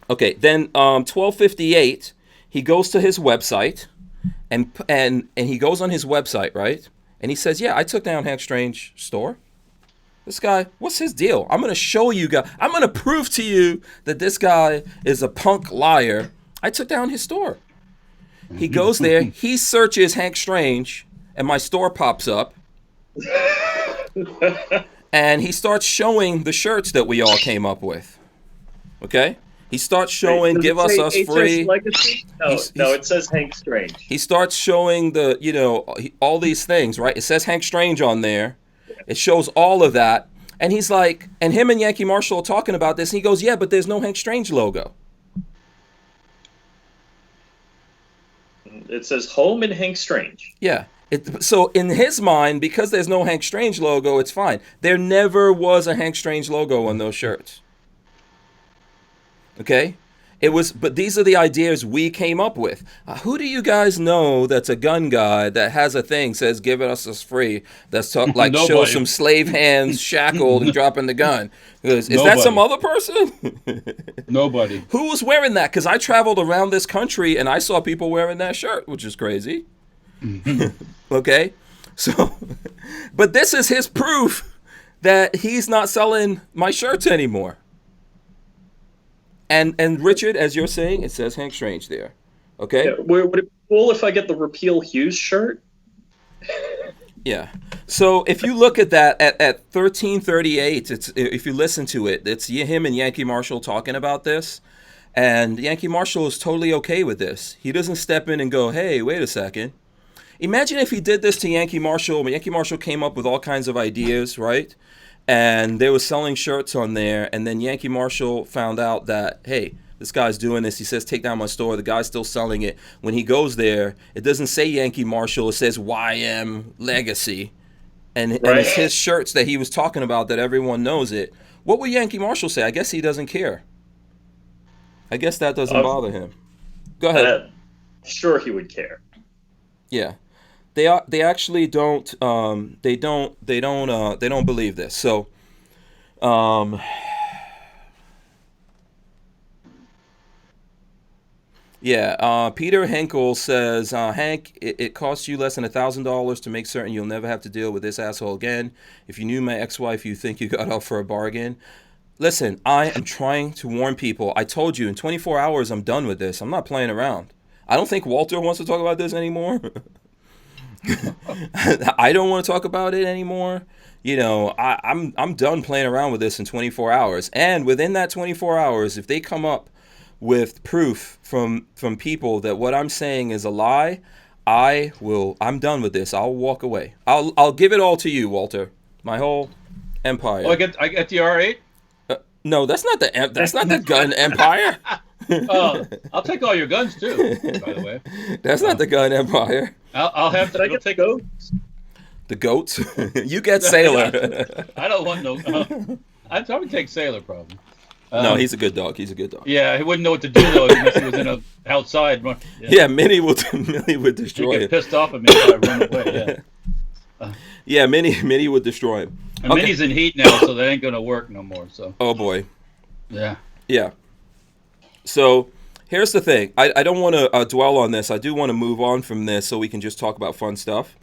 Okay, then 12:58, he goes to his website, and he goes on his website, right? And he says, yeah, I took down Hank Strange store. This guy, what's his deal? I'm going to show you guys. I'm going to prove to you that this guy is a punk liar. I took down his store. He goes there. He searches Hank Strange, and my store pops up. And he starts showing the shirts that we all came up with. Okay? He starts showing, give us free. Legacy? No, it says Hank Strange. He starts showing all these things, right? It says Hank Strange on there. It shows all of that. And he's like, and him and Yankee Marshall are talking about this. And he goes, yeah, but there's no Hank Strange logo. It says Home and Hank Strange. Yeah. So in his mind, because there's no Hank Strange logo, it's fine. There never was a Hank Strange logo on those shirts. Okay? But these are the ideas we came up with. Who do you guys know that's a gun guy that has a thing, says give it us free, that's shows some slave hands shackled and dropping the gun? Is that some other person? Nobody. Who was wearing that? Because I traveled around this country and I saw people wearing that shirt, which is crazy. Okay? So, but this is his proof that he's not selling my shirts anymore. And Richard, as you're saying, it says Hank Strange there. Okay? Yeah, would it be cool if I get the Repeal Hughes shirt? Yeah. So if you look at that at 1338, if you listen to it, it's him and Yankee Marshall talking about this. And Yankee Marshall is totally okay with this. He doesn't step in and go, hey, wait a second. Imagine if he did this to Yankee Marshall. Yankee Marshall came up with all kinds of ideas, right? And they were selling shirts on there. And then Yankee Marshall found out that, hey, this guy's doing this. He says, take down my store. The guy's still selling it. When he goes there, it doesn't say Yankee Marshall. It says YM Legacy. And it's his shirts that he was talking about that everyone knows it. What would Yankee Marshall say? I guess he doesn't care. I guess that doesn't bother him. Go ahead. Sure, he would care. Yeah. They actually don't they don't believe this. So Peter Henkel says, Hank, it costs you less than $1,000 to make certain you'll never have to deal with this asshole again. If you knew my ex-wife, you think you got out for a bargain. Listen, I am trying to warn people. I told you in 24 hours I'm done with this. I'm not playing around. I don't think Walter wants to talk about this anymore. I don't want to talk about it anymore. You know, I'm done playing around with this in 24 hours. And within that 24 hours, if they come up with proof from people that what I'm saying is a lie, I'm done with this. I'll walk away. I'll give it all to you, Walter. My whole empire. Oh, I get the R8? No, that's not the gun empire. I'll take all your guns too, by the way. That's not the gun empire. I'll have to. Did I get take goats? The goats? You get Sailor. I don't want no. I'd probably take Sailor, probably. No, he's a good dog. He's a good dog. Yeah, he wouldn't know what to do though unless he was outside. Yeah, Minnie would destroy He'd him. get pissed off at me if I run away. Yeah. Yeah, Minnie would destroy him. And Minnie's in heat now, so that ain't gonna work no more. So. Oh boy. Yeah. Yeah. So here's the thing. I don't want to dwell on this. I do want to move on from this so we can just talk about fun stuff.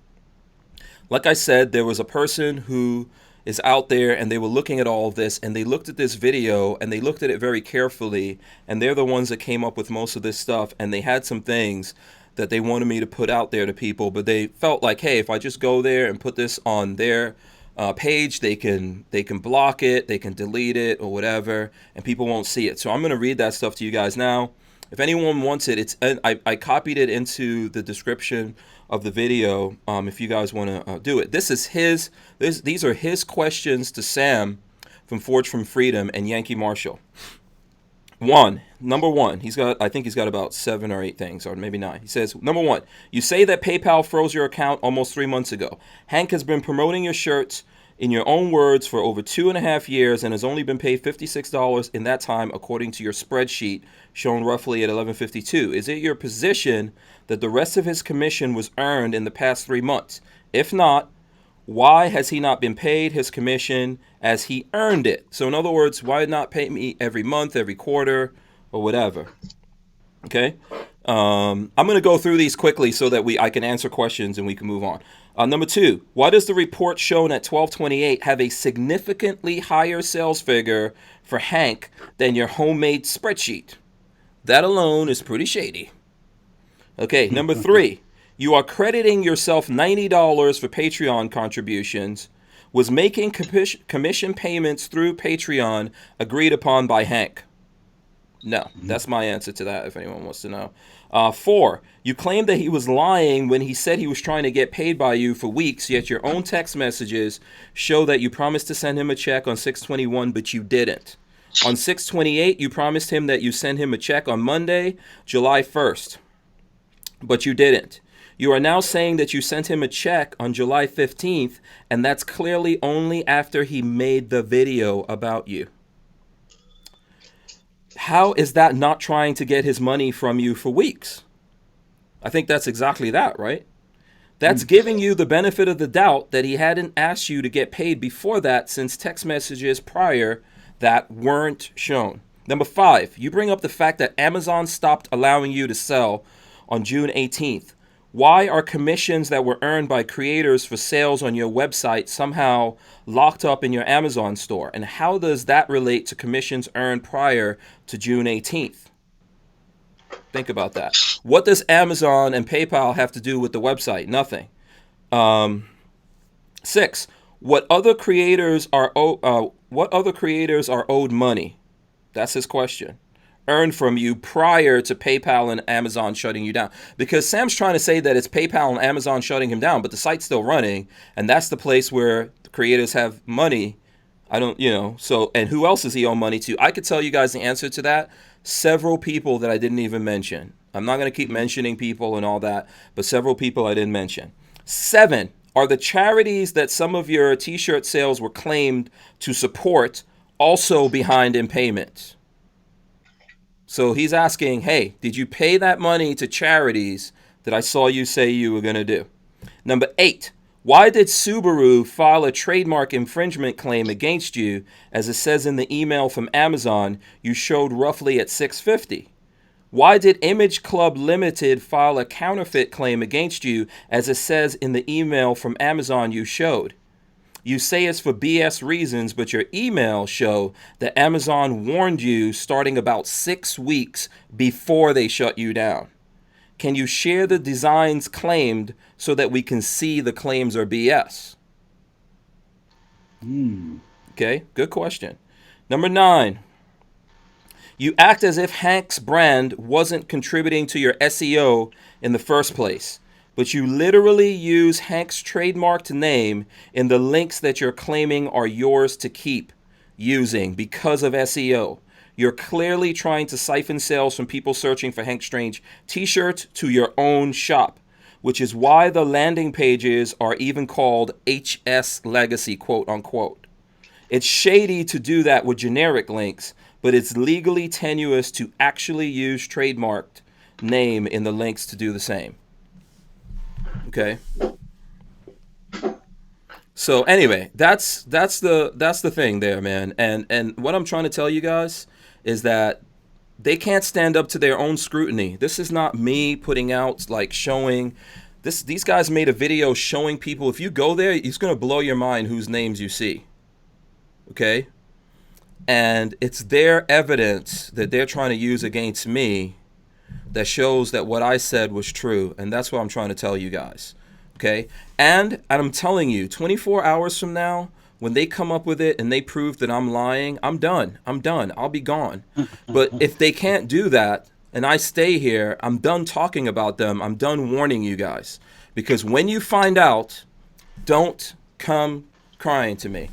Like I said, there was a person who is out there and they were looking at all of this and they looked at this video and they looked at it very carefully, and they're the ones that came up with most of this stuff, and they had some things that they wanted me to put out there to people, but they felt like, hey, if I just go there and put this on their page, they can block it, they can delete it or whatever, and people won't see it. So I'm going to read that stuff to you guys now. If anyone wants it, I copied it into the description of the video. If you guys want to do it, these are his questions to Sam from Forge from Freedom and Yankee Marshall. Number one, I think he's got about 7 or 8 things, or maybe 9. He says, number 1, you say that PayPal froze your account almost 3 months ago. Hank has been promoting your shirts, in your own words, for over 2.5 years and has only been paid $56 in that time, according to your spreadsheet, shown roughly at 11:52. Is it your position that the rest of his commission was earned in the past 3 months? If not, why has he not been paid his commission as he earned it? So in other words, why not pay me every month, every quarter, or whatever? Okay? I'm going to go through these quickly so that I can answer questions and we can move on. Number 2, why does the report shown at 12/28 have a significantly higher sales figure for Hank than your homemade spreadsheet? That alone is pretty shady. Okay, number 3. You are crediting yourself $90 for Patreon contributions Was making commission payments through Patreon agreed upon by Hank? No. That's my answer to that if anyone wants to know. 4, you claimed that he was lying when he said he was trying to get paid by you for weeks, yet your own text messages show that you promised to send him a check on 6/21, but you didn't. On 6/28, you promised him that you send him a check on Monday, July 1st, but you didn't. You are now saying that you sent him a check on July 15th, and that's clearly only after he made the video about you. How is that not trying to get his money from you for weeks? I think that's exactly that, right? That's giving you the benefit of the doubt that he hadn't asked you to get paid before that, since text messages prior that weren't shown. Number 5, you bring up the fact that Amazon stopped allowing you to sell on June 18th. Why are commissions that were earned by creators for sales on your website somehow locked up in your Amazon store? And how does that relate to commissions earned prior to June 18th? Think about that. What does Amazon and PayPal have to do with the website? Nothing. 6, what other creators are owed money? That's his question. Earned from you prior to PayPal and Amazon shutting you down. Because Sam's trying to say that it's PayPal and Amazon shutting him down, but the site's still running, and that's the place where the creators have money. So, and who else does he owe money to? I could tell you guys the answer to that. Several people that I didn't even mention. I'm not going to keep mentioning people and all that, but several people I didn't mention. 7, are the charities that some of your t-shirt sales were claimed to support also behind in payment? So he's asking, hey, did you pay that money to charities that I saw you say you were going to do? Number 8, why did Subaru file a trademark infringement claim against you? As it says in the email from Amazon, you showed roughly at 650. Why did Image Club Limited file a counterfeit claim against you? As it says in the email from Amazon you showed. You say it's for BS reasons, but your emails show that Amazon warned you starting about 6 weeks before they shut you down. Can you share the designs claimed so that we can see the claims are BS? Okay, good question. Number 9, you act as if Hank's brand wasn't contributing to your SEO in the first place, but you literally use Hank's trademarked name in the links that you're claiming are yours to keep using because of SEO. You're clearly trying to siphon sales from people searching for Hank Strange t-shirts to your own shop, which is why the landing pages are even called HS Legacy, quote unquote. It's shady to do that with generic links, but it's legally tenuous to actually use trademarked name in the links to do the same. Okay. So anyway, that's the thing there, man. And what I'm trying to tell you guys is that they can't stand up to their own scrutiny. This is not me putting out, like, showing this. These guys made a video showing people. If you go there, it's going to blow your mind whose names you see. Okay. And it's their evidence that they're trying to use against me that shows that what I said was true. And that's what I'm trying to tell you guys. Okay. And I'm telling you, 24 hours from now, when they come up with it and they prove that I'm lying, I'm done. I'll be gone. But if they can't do that and I stay here, I'm done talking about them. I'm done warning you guys. Because when you find out, don't come crying to me.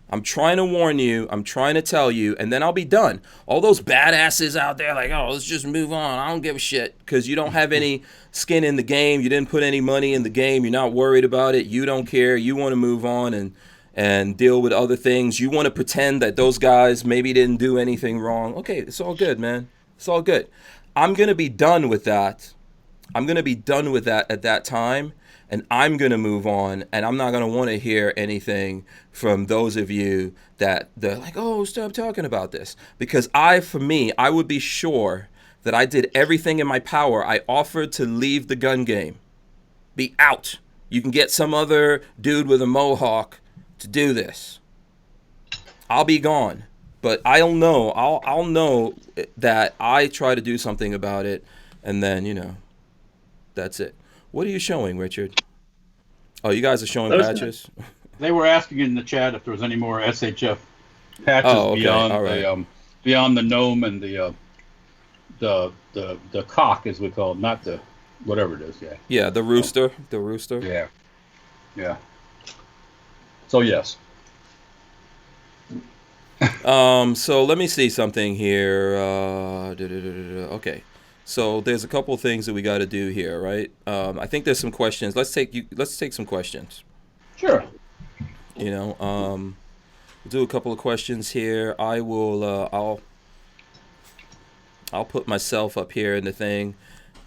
I'm trying to warn you. I'm trying to tell you, and then I'll be done. All those badasses out there like, oh, let's just move on. I don't give a shit, because you don't have any skin in the game. You didn't put any money in the game. You're not worried about it. You don't care. You want to move on and deal with other things. You want to pretend that those guys maybe didn't do anything wrong. Okay, it's all good, man. It's all good. I'm going to be done with that. I'm going to be done with that at that time. And I'm going to move on, and I'm not going to want to hear anything from those of you that they're like, oh, stop talking about this. Because I would be sure that I did everything in my power. I offered to leave the gun game. Be out. You can get some other dude with a mohawk to do this. I'll be gone. But I'll know that I try to do something about it, and then, that's it. What are you showing, Richard? Oh, you guys are showing patches? They were asking in the chat if there was any more SHF patches Oh, okay. beyond All right. beyond the gnome and the cock, as we call it, not the whatever it is. Yeah. Yeah, the rooster. The rooster. Yeah. Yeah. So yes. So let me see something here. Okay. So there's a couple things that we got to do here, right? I think there's some questions. Let's take some questions. Sure. You know, we'll do a couple of questions here. I will. I'll put myself up here in the thing.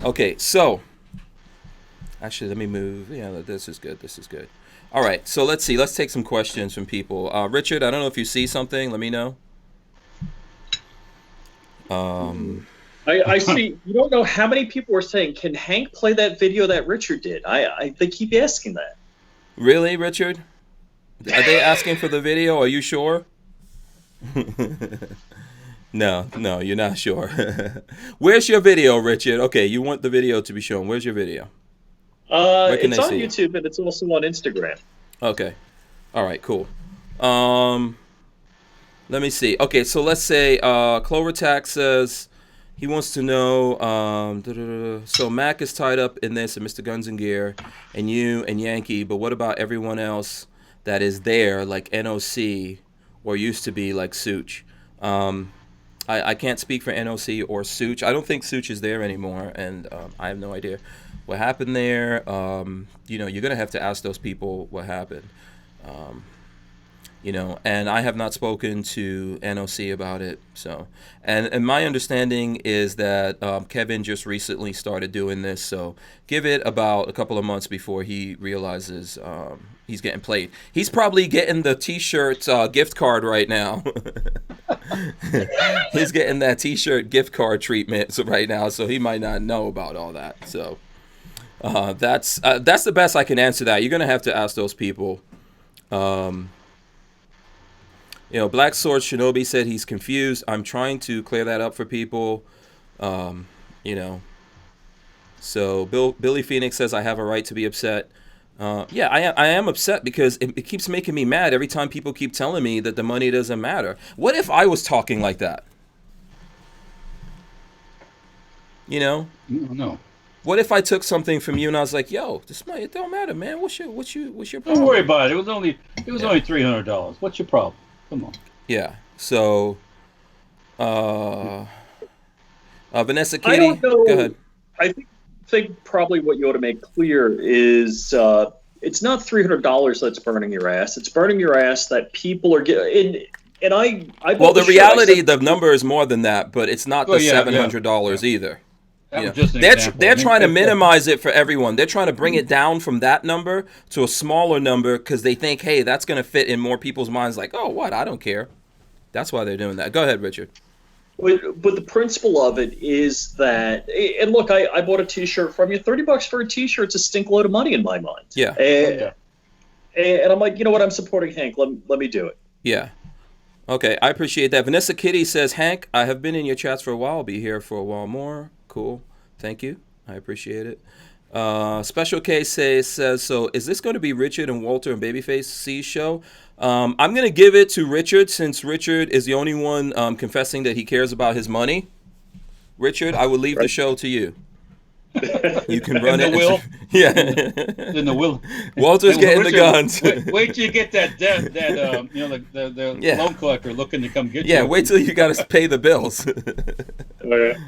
Okay. So actually, let me move. Yeah, this is good. This is good. All right. So let's see. Let's take some questions from people. Richard, I don't know if you see something. Let me know. I see. You don't know how many people were saying, "Can Hank play that video that Richard did?" They keep asking that. Really, Richard? Are they asking for the video? Are you sure? No, you're not sure. Where's your video, Richard? Okay, you want the video to be shown. Where's your video? It's on YouTube and it's also on Instagram. Okay. All right, cool. Let me see. Okay, so let's say Clovertax says he wants to know, so Mac is tied up in this and Mr. Guns and Gear and you and Yankee, but what about everyone else that is there, like NOC or used to be like Such? I can't speak for NOC or Such. I don't think Such is there anymore, and I have no idea what happened there. You're going to have to ask those people what happened. And I have not spoken to NOC about it. So, and my understanding is that Kevin just recently started doing this. So give it about a couple of months before he realizes he's getting played. He's probably getting the T-shirt gift card right now. He's getting that T-shirt gift card treatment right now, so he might not know about all that. So that's the best I can answer that. You're gonna have to ask those people. Black Sword Shinobi said he's confused. I'm trying to clear that up for people. So Billy Phoenix says I have a right to be upset. I am upset because it keeps making me mad every time people keep telling me that the money doesn't matter. What if I was talking like that? No. What if I took something from you and I was like, "Yo, this money, it don't matter, man. What's your problem?" Don't worry about it. It was only $300. What's your problem? Come on. Yeah. So, Vanessa Katie, I don't know. go ahead. I think probably what you ought to make clear is it's not $300 that's burning your ass. It's burning your ass that people are getting. And I well, the reality, the number is more than that, but it's not the $700 either. They're trying to minimize it for everyone. They're trying to bring it down from that number to a smaller number because they think, hey, that's going to fit in more people's minds. Like, oh, what? I don't care. That's why they're doing that. Go ahead, Richard. But the principle of it is that, and look, I bought a T-shirt from you. $30 for a T-shirt's a stink load of money in my mind. Yeah. And I'm like, you know what? I'm supporting Hank. Let me do it. Yeah. Okay, I appreciate that. Vanessa Kitty says, Hank, I have been in your chats for a while. I'll be here for a while more. Cool. Thank you. I appreciate it. Special K says, so is this going to be Richard and Walter and Babyface C's show? I'm going to give it to Richard since Richard is the only one confessing that he cares about his money. Richard, I will leave the show to you. You can run it. Will. Yeah. In the will. Walter's getting the guns. Wait till you get that the loan collector looking to come get you. Yeah, wait till you got to pay the bills.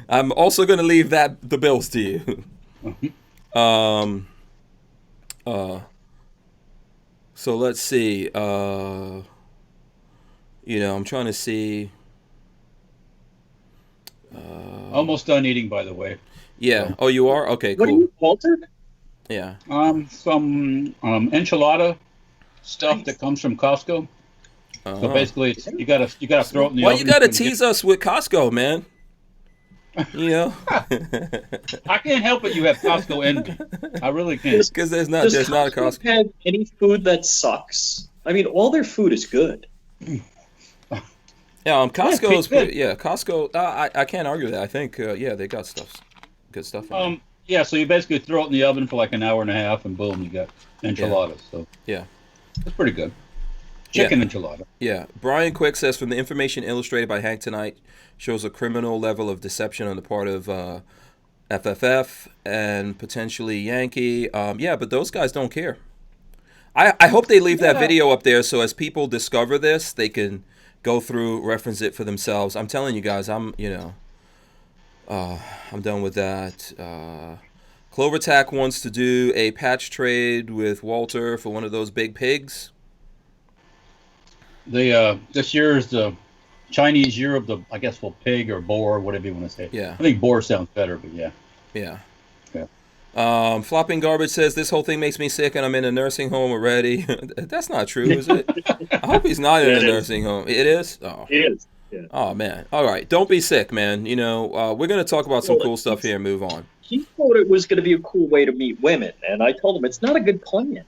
I'm also going to leave the bills to you. So let's see. I'm trying to see. Almost done eating, by the way. Yeah. Oh, you are? Okay, cool. What are you, Walter? Yeah. Some enchilada stuff that comes from Costco. So basically, you gotta throw it in the oven. Well, you gotta tease us with Costco, man. I can't help it. You have Costco envy. I really can't. Because there's not a Costco. Have any food that sucks? I mean, all their food is good. Yeah, Costco's Costco. I can't argue that. I think they got good stuff. In yeah. So you basically throw it in the oven for like an hour and a half, and boom, you got enchiladas. So yeah. That's pretty good. Chicken enchilada. Yeah. Brian Quick says, from the information illustrated by Hank tonight, shows a criminal level of deception on the part of FFF and potentially Yankee. Yeah, but those guys don't care. I hope they leave that video up there so as people discover this, they can go through, reference it for themselves. I'm telling you guys, I'm done with that. Clovertac wants to do a patch trade with Walter for one of those big pigs. This year is the Chinese year of the, I guess, pig or boar, whatever you want to say. Yeah. I think boar sounds better, but yeah. Yeah. Yeah. Flopping Garbage says, this whole thing makes me sick and I'm in a nursing home already. That's not true, is it? I hope he's not in a nursing home. It is? Oh. It is. Yeah. Oh, man. All right. Don't be sick, man. You know, we're going to talk about some cool stuff here and move on. He thought it was going to be a cool way to meet women, and I told him it's not a good plan.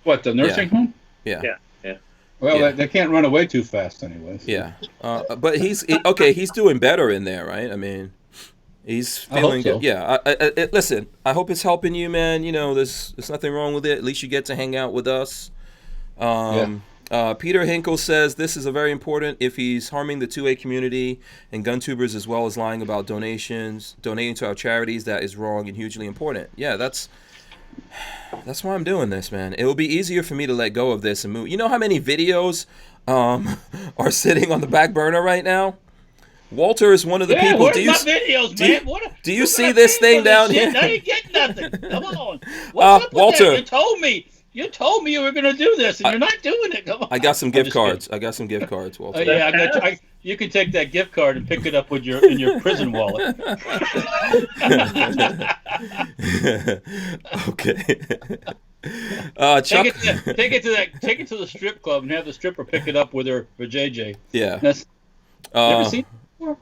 What, the nursing home? Yeah. Well, they can't run away too fast anyways. Yeah. But he's doing better in there, right? I mean, he's feeling good. Yeah. Listen, I hope it's helping you, man. You know, there's nothing wrong with it. At least you get to hang out with us. Peter Hinkle says, this is a very important if he's harming the 2A community and gun tubers as well as lying about donating to our charities. That is wrong and hugely important. Yeah, that's why I'm doing this, man. It will be easier for me to let go of this and move. You know how many videos are sitting on the back burner right now? Walter is one of the people. What are my videos, man? Do you see this thing down here? I ain't getting nothing. Come on. What's up with Walter. That? You told me you were going to do this, and you're not doing it. Come on. I got some gift cards. Walter. Yeah, you can take that gift card and pick it up with in your prison wallet. Okay. Chuck, take it to the strip club and have the stripper pick it up with her for JJ. Yeah. You ever seen it before?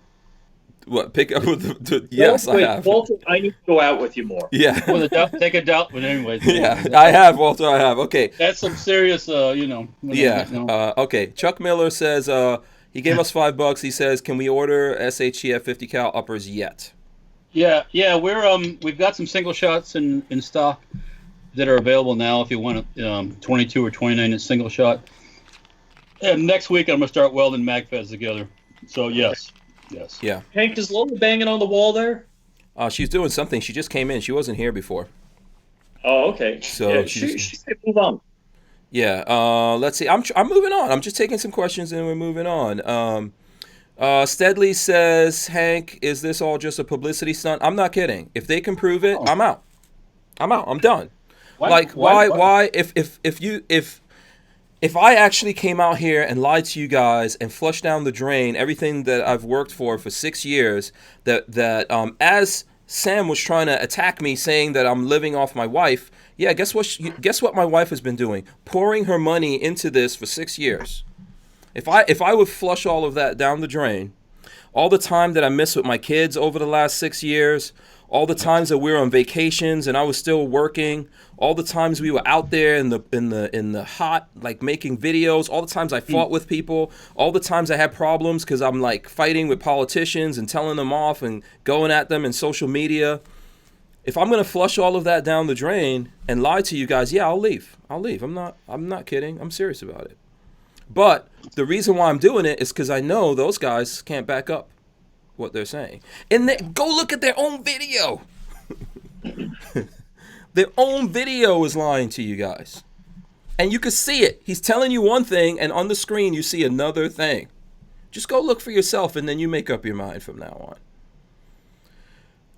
What, pick up with the yes, I have. Walter, I need to go out with you more. Yeah. Take a doubt, but anyways. Yeah, I have, Walter, I have. Okay. That's some serious, Yeah. Okay. Chuck Miller says he gave us $5. He says, can we order SHTF 50 cal uppers yet? Yeah. We've got some single shots in stock that are available now if you want 22 or 29 inch single shot. And next week I'm gonna start welding MagFeds together. So yes. Yeah. Hank, is Lola banging on the wall there? She's doing something. She just came in. She wasn't here before. Oh, okay. So yeah, she can move on. Yeah. Let's see. I'm moving on. I'm just taking some questions and we're moving on. Steadley says, Hank, is this all just a publicity stunt? I'm not kidding. If they can prove it, I'm out. I'm done. Why? If I actually came out here and lied to you guys and flushed down the drain everything that I've worked for 6 years, that as Sam was trying to attack me saying that I'm living off my wife, yeah, guess what my wife has been doing? Pouring her money into this for 6 years. If I would flush all of that down the drain, all the time that I missed with my kids over the last 6 years, all the times that we were on vacations and I was still working, all the times we were out there in the hot, like making videos, all the times I fought with people, all the times I had problems because I'm like fighting with politicians and telling them off and going at them in social media. If I'm gonna flush all of that down the drain and lie to you guys, yeah, I'll leave. I'm not kidding. I'm serious about it. But the reason why I'm doing it is because I know those guys can't back up what they're saying. And go look at their own video. Their own video is lying to you guys. And you can see it. He's telling you one thing, and on the screen you see another thing. Just go look for yourself, and then you make up your mind from now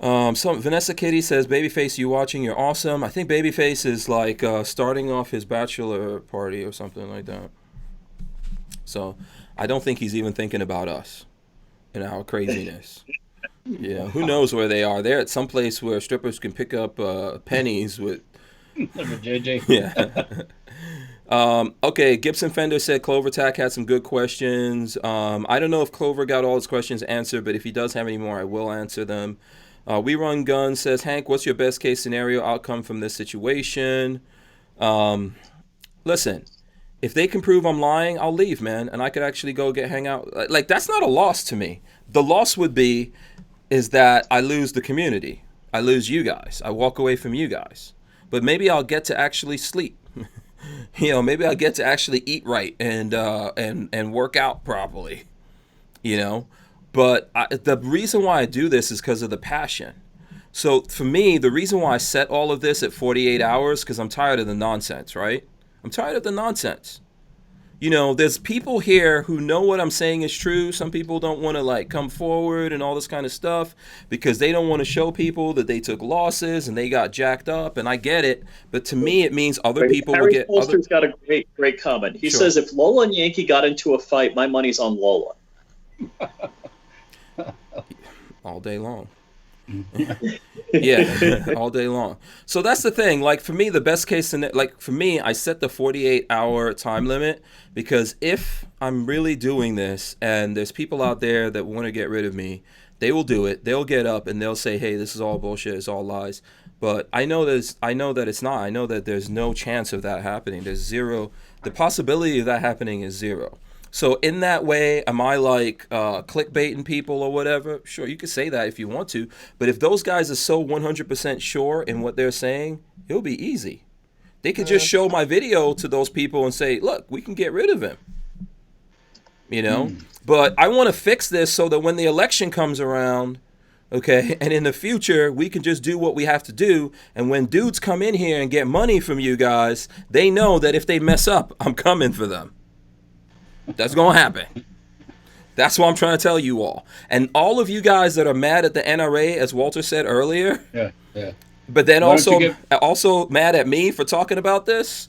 on. Vanessa Kitty says, Babyface, you watching? You're awesome. I think Babyface is like starting off his bachelor party or something like that. So I don't think he's even thinking about us and our craziness. Yeah, who knows where they are? They're at some place where strippers can pick up pennies with JJ. Yeah. Okay, Gibson Fender said Clover Tack had some good questions. I don't know if Clover got all his questions answered, but if he does have any more, I will answer them. We Run Gun says, Hank, what's your best case scenario outcome from this situation? Listen, if they can prove I'm lying, I'll leave, man, and I could actually go hang out. Like, that's not a loss to me. The loss would be is that I lose the community. I lose you guys. I walk away from you guys. But maybe I'll get to actually sleep. maybe I'll get to actually eat right and work out properly, But the reason why I do this is because of the passion. So for me, the reason why I set all of this at 48 hours, because I'm tired of the nonsense, right? I'm tired of the nonsense. There's people here who know what I'm saying is true. Some people don't want to come forward and all this kind of stuff because they don't want to show people that they took losses and they got jacked up. And I get it. But to me, it means other people will get. Holster's got a great comment. He says, if Lola and Yankee got into a fight, my money's on Lola. All day long. Yeah, all day long. So that's the thing. For me, the best case for me, I set the 48-hour time limit because if I'm really doing this and there's people out there that want to get rid of me, they will do it. They'll get up and they'll say, "Hey, this is all bullshit. It's all lies." But I know that it's not. I know that there's no chance of that happening. There's zero. The possibility of that happening is zero. So in that way, am I clickbaiting people or whatever? Sure, you could say that if you want to. But if those guys are so 100% sure in what they're saying, it'll be easy. They could just show my video to those people and say, look, we can get rid of him. But I want to fix this so that when the election comes around, okay, and in the future, we can just do what we have to do. And when dudes come in here and get money from you guys, they know that if they mess up, I'm coming for them. That's going to happen. That's what I'm trying to tell you all. And all of you guys that are mad at the NRA, as Walter said earlier, yeah. But then also mad at me for talking about this,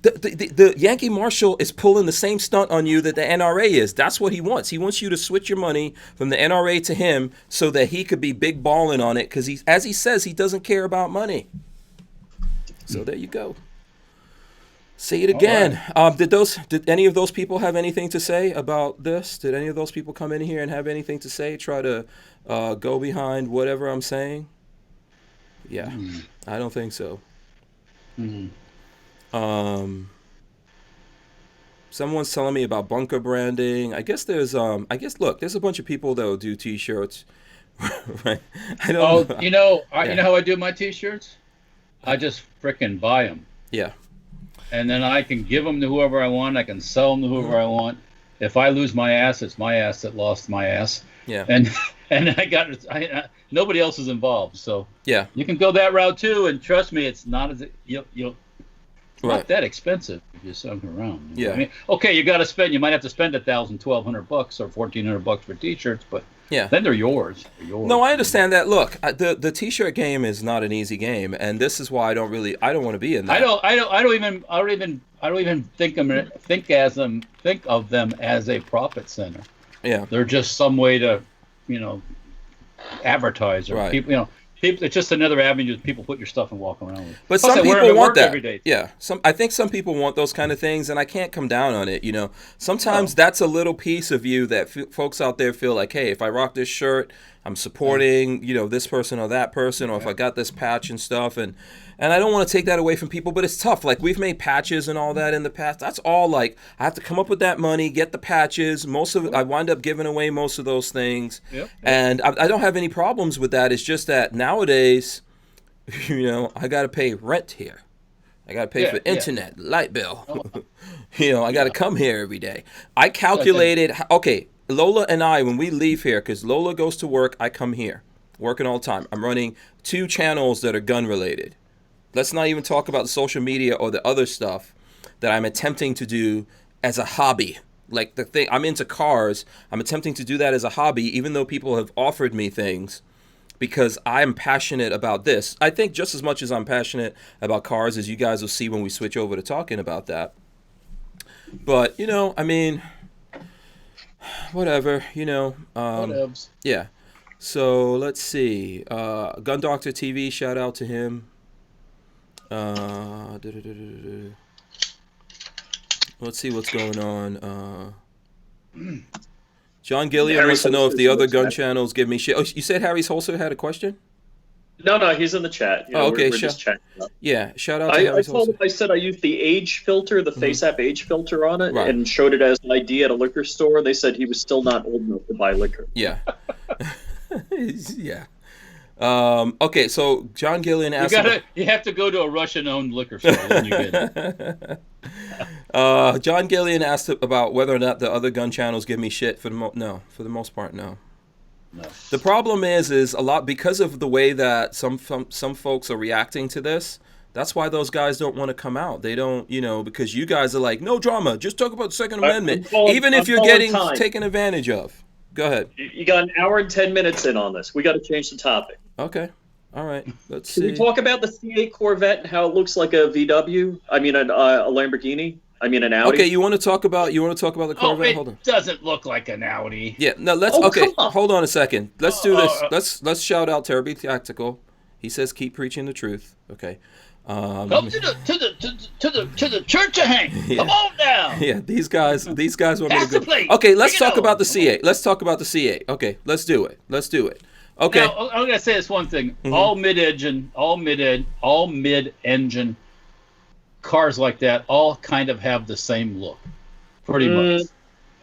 the Yankee Marshal is pulling the same stunt on you that the NRA is. That's what he wants. He wants you to switch your money from the NRA to him so that he could be big balling on it because, as he says, he doesn't care about money. So there you go. Say it again. Right. Did any of those people have anything to say about this? Did any of those people come in here and have anything to say? Try to go behind whatever I'm saying? Yeah, I don't think so. Someone's telling me about bunker branding. I guess there's there's a bunch of people that will do T-shirts. Right? I don't know. You know how I do my T-shirts? I just frickin' buy them. Yeah. And then I can give them to whoever I want. I can sell them to whoever I want. If I lose my ass, it's my ass that lost my ass. Yeah. And nobody else is involved. So yeah, you can go that route too. And trust me, it's not not that expensive if you're selling around. Yeah. I mean, okay, you got to spend. You might have to spend $1,000, $1,200 or $1,400 for T-shirts, but then they're yours. No, I understand that. Look, the T-shirt game is not an easy game, and this is why I don't want to be in that. I don't even think of them as a profit center. Yeah. They're just some way to, advertise or people, it's just another avenue that people put your stuff and walk around with. But some people want that. Every day. Yeah. I think some people want those kind of things, and I can't come down on it. Sometimes that's a little piece of you that folks out there feel like, hey, if I rock this shirt, I'm supporting, this person or that person, or if I got this patch and stuff, and I don't want to take that away from people, but it's tough. We've made patches and all that in the past. That's all I have to come up with that money, get the patches. Most of it, I wind up giving away most of those things. Yep. And I don't have any problems with that. It's just that nowadays, I got to pay rent here. I got to pay for internet, light bill. I got to come here every day. I calculated, Lola and I, when we leave here, because Lola goes to work, I come here, working all the time. I'm running 2 channels that are gun related. Let's not even talk about the social media or the other stuff that I'm attempting to do as a hobby. I'm into cars. I'm attempting to do that as a hobby, even though people have offered me things, because I'm passionate about this. I think just as much as I'm passionate about cars, as you guys will see when we switch over to talking about that. But, whatever, Whatevs. Yeah. So let's see. Gun Doctor TV, shout out to him. Let's see what's going on. John Gilliam wants to know if the other gun channels give me shit. Oh, you said Harry's Holster had a question? No, he's in the chat. Okay, we're just chatting. Yeah, shout out to Harry's Holster. I said I used the age filter, the Face App age filter on it, and showed it as an ID at a liquor store. They said he was still not old enough to buy liquor. Yeah. Yeah. Okay, so John Gillian asked. You have to go to a Russian-owned liquor store. Then you get it. John Gillian asked about whether or not the other gun channels give me shit. For the most part, no. No. The problem is a lot because of the way that some folks are reacting to this. That's why those guys don't want to come out. They don't, because you guys are like, no drama, just talk about the Second Amendment, even if you're getting taken advantage of. Go ahead. You got an hour and 10 minutes in on this. We got to change the topic. Okay. All right. Let's see. Can we talk about the C8 Corvette and how it looks like a VW? I mean, a Lamborghini. I mean, an Audi. Okay, you want to talk about the Corvette? Hold on. Doesn't look like an Audi. Yeah, no, hold on a second. Let's do this. Let's shout out Terribly Tactical. He says keep preaching the truth. Okay. Come to the church of Hank. Yeah. Come on down. Yeah, these guys want me to go. Plate. Okay, let's talk about the C8. Let's talk about the C8. Okay, let's do it. Okay. Now, I'm gonna say this one thing. Mm-hmm. All mid-engine cars like that all kind of have the same look, pretty much.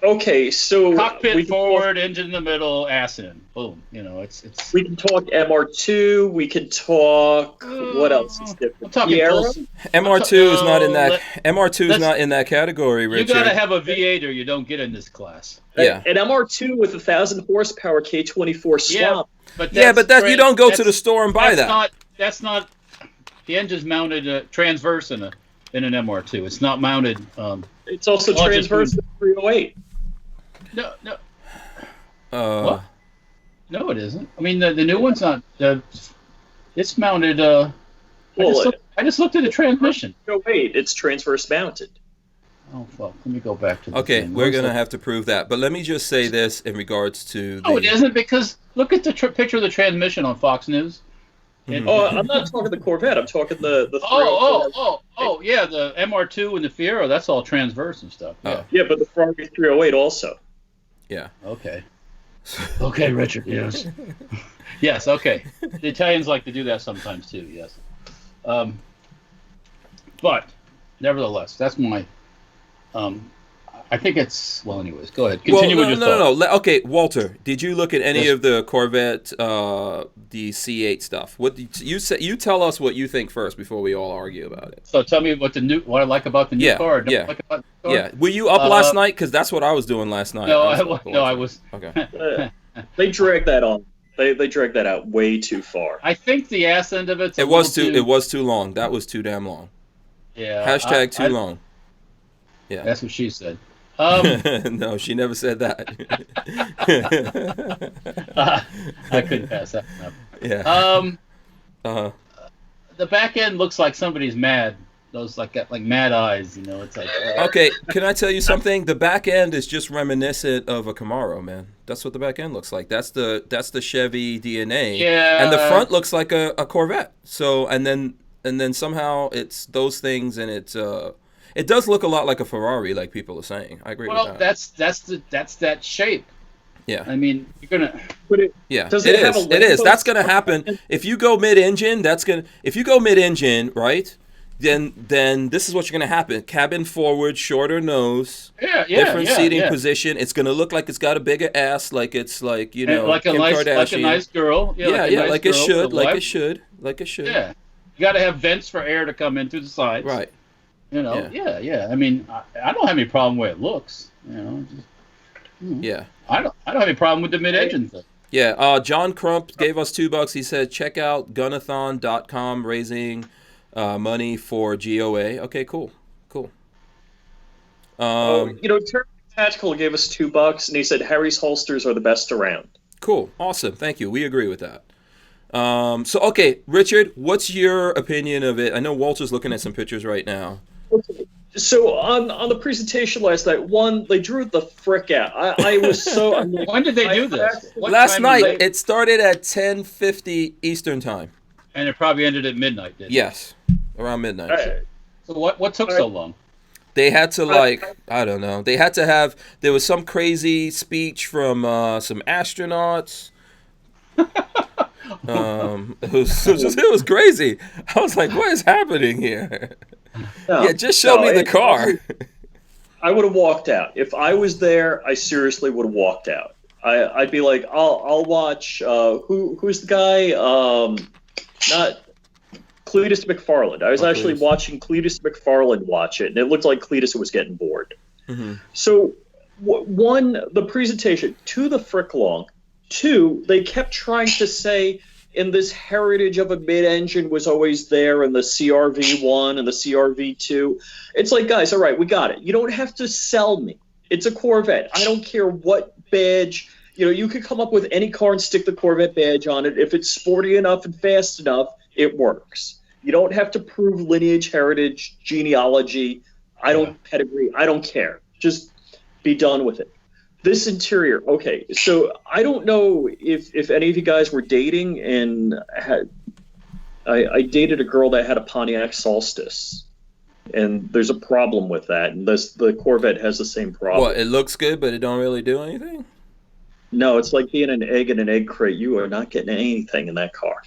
Okay, so cockpit forward, engine in the middle, ass in, boom. It's. We can talk MR2. We can talk. What else is different? MR2 is not in that. MR2 is not in that category, Richard. You gotta have a V8 or you don't get in this class. Yeah. An MR2 with 1,000 horsepower K24 swap. But you don't go to the store and buy that. That's not. The engine's mounted transverse in an MR2. It's not mounted. It's also transverse in 308. No. What? No, it isn't. I mean, the new one's not. It's mounted. I just looked at the transmission. 308. It's transverse mounted. Oh fuck! Let me go back to. Okay, we're gonna have to prove that. But let me just say this in regards to. No, it isn't, because look at the picture of the transmission on Fox News. I'm not talking the Corvette. I'm talking the 304. Yeah, the MR2 and the Fiero. That's all transverse and stuff. Yeah. Yeah, but the Ferrari 308 also. Yeah. Okay. Okay, Richard. Yes. Yes. Okay. The Italians like to do that sometimes too. Yes. But nevertheless, that's my. I think it's anyways. Go ahead. Continue with your thought. No. Okay, Walter, did you look at any of the Corvette, the C8 stuff? What you say? You tell us what you think first before we all argue about it. So tell me what I like about the new car. Like about the car. Yeah. Were you up last night? Because that's what I was doing last night. No, I was. Okay. They dragged that on. They dragged that out way too far. I think the ass end of it. It was too long. That was too damn long. Yeah. Hashtag too long. Yeah. That's what she said. No, she never said that. I couldn't pass that one up. Yeah. The back end looks like somebody's mad. Those like mad eyes, It's like. Okay, can I tell you something? The back end is just reminiscent of a Camaro, man. That's what the back end looks like. That's the Chevy DNA. Yeah. And the front looks like a Corvette. So and then somehow it's those things, and it's it does look a lot like a Ferrari, like people are saying. I agree with that. Well, that's that shape. Yeah. I mean, you're gonna. Yeah. It is. That's gonna happen if you go mid-engine. If you go mid-engine, right? Then this is what's gonna happen. Cabin forward, shorter nose. Different seating position. It's gonna look like it's got a bigger ass, like it's like Kim Kardashian. Like a nice girl. Like it should. Yeah. You got to have vents for air to come in through the sides. Right. Yeah. I mean, I don't have any problem with it looks. Yeah. I don't have any problem with the mid-engine thing. Yeah. John Crump gave us $2. He said, check out gunathon.com raising money for GOA. Okay, cool. Turn Tactical gave us $2, and he said Harry's holsters are the best around. Cool. Awesome. Thank you. We agree with that. Okay, Richard, what's your opinion of it? I know Walter's looking at some pictures right now. Okay. So on the presentation last night, they drew the frick out. I was so. When did they do this? Last night. It started at 10:50 Eastern time. And it probably ended at midnight, didn't it? Yes, around midnight. So what took so long? They had to I don't know. They had to have. There was some crazy speech from some astronauts. It was crazy. I was like, what is happening here? Just show me the car. I would have walked out. If I was there, I seriously would have walked out. I'd be like, I'll watch. Who's the guy? Not Cletus McFarland. I was actually watching Cletus McFarland watch it, and it looked like Cletus was getting bored. Mm-hmm. So, one, the presentation. Two, the frick long. Two, they kept trying to say, and this heritage of a mid-engine was always there, and the CRV1 and the CRV2. It's like, guys, all right, we got it. You don't have to sell me. It's a Corvette. I don't care what badge. You could come up with any car and stick the Corvette badge on it. If it's sporty enough and fast enough, it works. You don't have to prove lineage, heritage, genealogy. Pedigree. I don't care. Just be done with it. This interior, okay. So I don't know if any of you guys were dating, and I dated a girl that had a Pontiac Solstice, and there's a problem with that. And the Corvette has the same problem. What? It looks good, but it don't really do anything. No, it's like being an egg in an egg crate. You are not getting anything in that car.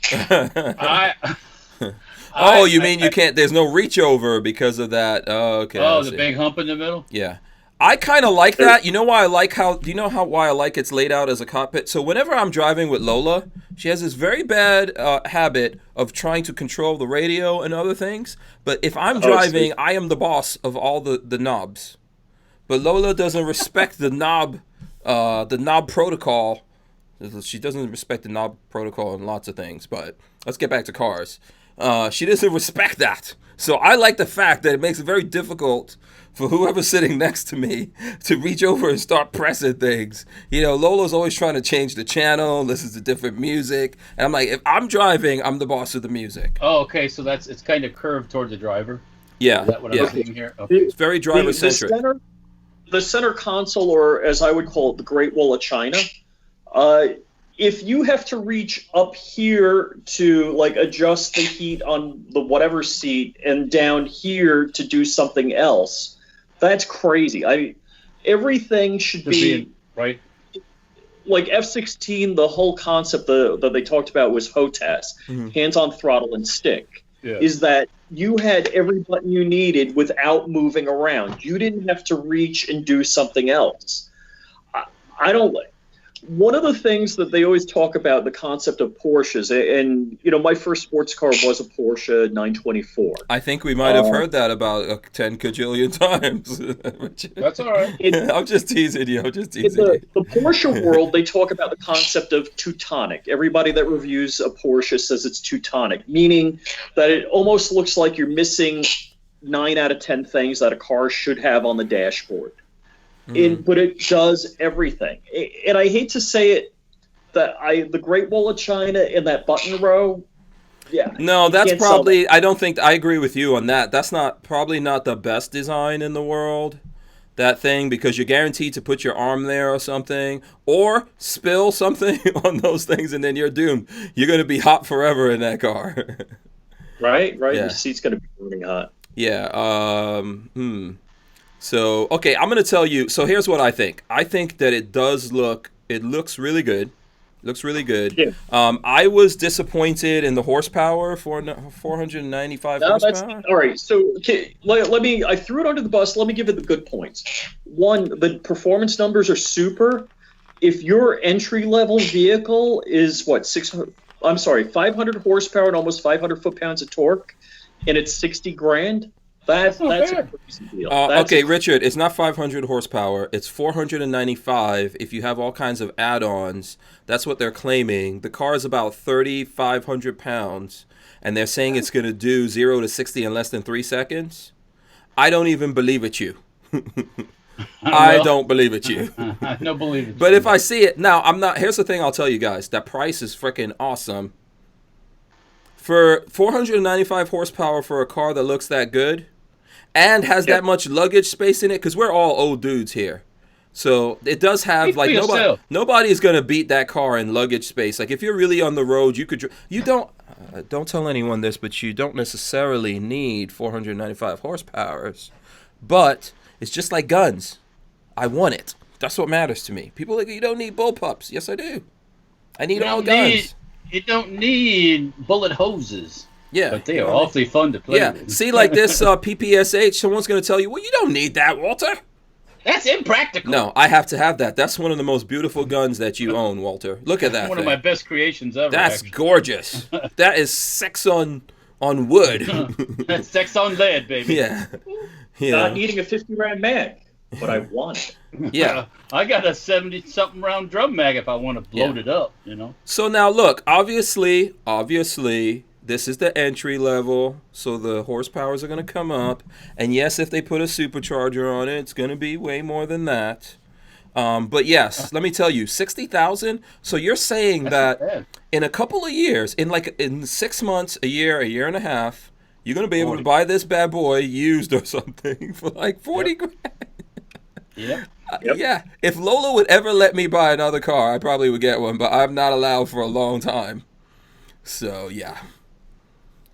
You mean you can't? There's no reach over because of that. Oh, okay. Oh, the big hump in the middle. Yeah, I kind of like that. You know why I like how? Do you know why I like it's laid out as a cockpit? So whenever I'm driving with Lola, she has this very bad habit of trying to control the radio and other things. But if I'm driving, I am the boss of all the knobs. But Lola doesn't respect the knob protocol. She doesn't respect the knob protocol in lots of things. But let's get back to cars. She doesn't respect that. So I like the fact that it makes it very difficult for whoever's sitting next to me to reach over and start pressing things. Lola's always trying to change the channel, listen to different music. And I'm like, if I'm driving, I'm the boss of the music. Oh, okay. So it's kind of curved toward the driver. Yeah. Is that what I'm seeing here? Okay. It's very driver-centric. The center console, or as I would call it, the Great Wall of China, if you have to reach up here to adjust the heat on the whatever seat and down here to do something else, that's crazy. Everything should be right. Like F-16, the whole concept that they talked about was HOTAS, hands on throttle and stick. Yeah. Is that you had every button you needed without moving around. You didn't have to reach and do something else. I don't like. One of the things that they always talk about, the concept of Porsches, and my first sports car was a Porsche 924. I think we might have heard that about 10 cajillion times. That's all right. I'm just teasing you. In the Porsche world, they talk about the concept of Teutonic. Everybody that reviews a Porsche says it's Teutonic, meaning that it almost looks like you're missing 9 out of 10 things that a car should have on the dashboard. But it does everything. And I hate to say it, the Great Wall of China and that button row, yeah. No, that's probably, I don't think, I agree with you on that. That's probably not the best design in the world, that thing, because you're guaranteed to put your arm there or something, or spill something on those things, and then you're doomed. You're going to be hot forever in that car. Right? Yeah. Your seat's going to be burning hot. Yeah. So, okay, I'm going to tell you. So here's what I think. I think that it looks really good. Looks really good. Yeah. I was disappointed in the horsepower for 495 horsepower. All right. So let me. I threw it under the bus. Let me give it the good points. One, the performance numbers are super. If your entry level vehicle is 500 horsepower and almost 500 foot-pounds of torque, and it's $60,000. That's a crazy deal. Okay, Richard, it's not 500 horsepower. It's 495 if you have all kinds of add-ons. That's what they're claiming. The car is about 3,500 pounds, and they're saying it's going to do 0 to 60 in less than 3 seconds. I don't even believe it, you. I don't believe it, you. I don't believe it. But if I see it, now, I'm not. Here's the thing I'll tell you guys. That price is freaking awesome. For 495 horsepower for a car that looks that good, and has that much luggage space in it, because we're all old dudes here. So it does have, nobody is going to beat that car in luggage space. Like, if you're really on the road, you don't tell anyone this, but you don't necessarily need 495 horsepower. But it's just like guns. I want it. That's what matters to me. People are like, you don't need bullpups. Yes, I do. I need all guns. You don't need bullet hoses. Yeah. But they are awfully fun to play with. See, like this PPSH, someone's going to tell you, well, you don't need that, Walter. That's impractical. No, I have to have that. That's one of the most beautiful guns that you own, Walter. Look at that One thing. of my best creations ever. That's actually. gorgeous. That is sex on wood. That's sex on lead, baby. Yeah. Yeah. Not needing a 50-round mag, but I want it. Yeah. I got a 70-something round drum mag if I want to load it up, you know. So now look, obviously, this is the entry level, so the horsepowers are going to come up. And yes, if they put a supercharger on it, it's going to be way more than that. But yes, let me tell you, 60,000. So you're saying that in a couple of years, in 6 months, a year and a half, you're going to be able to buy this bad boy used or something for like 40 grand. Yep. Yeah. If Lola would ever let me buy another car, I probably would get one, but I'm not allowed for a long time. So yeah.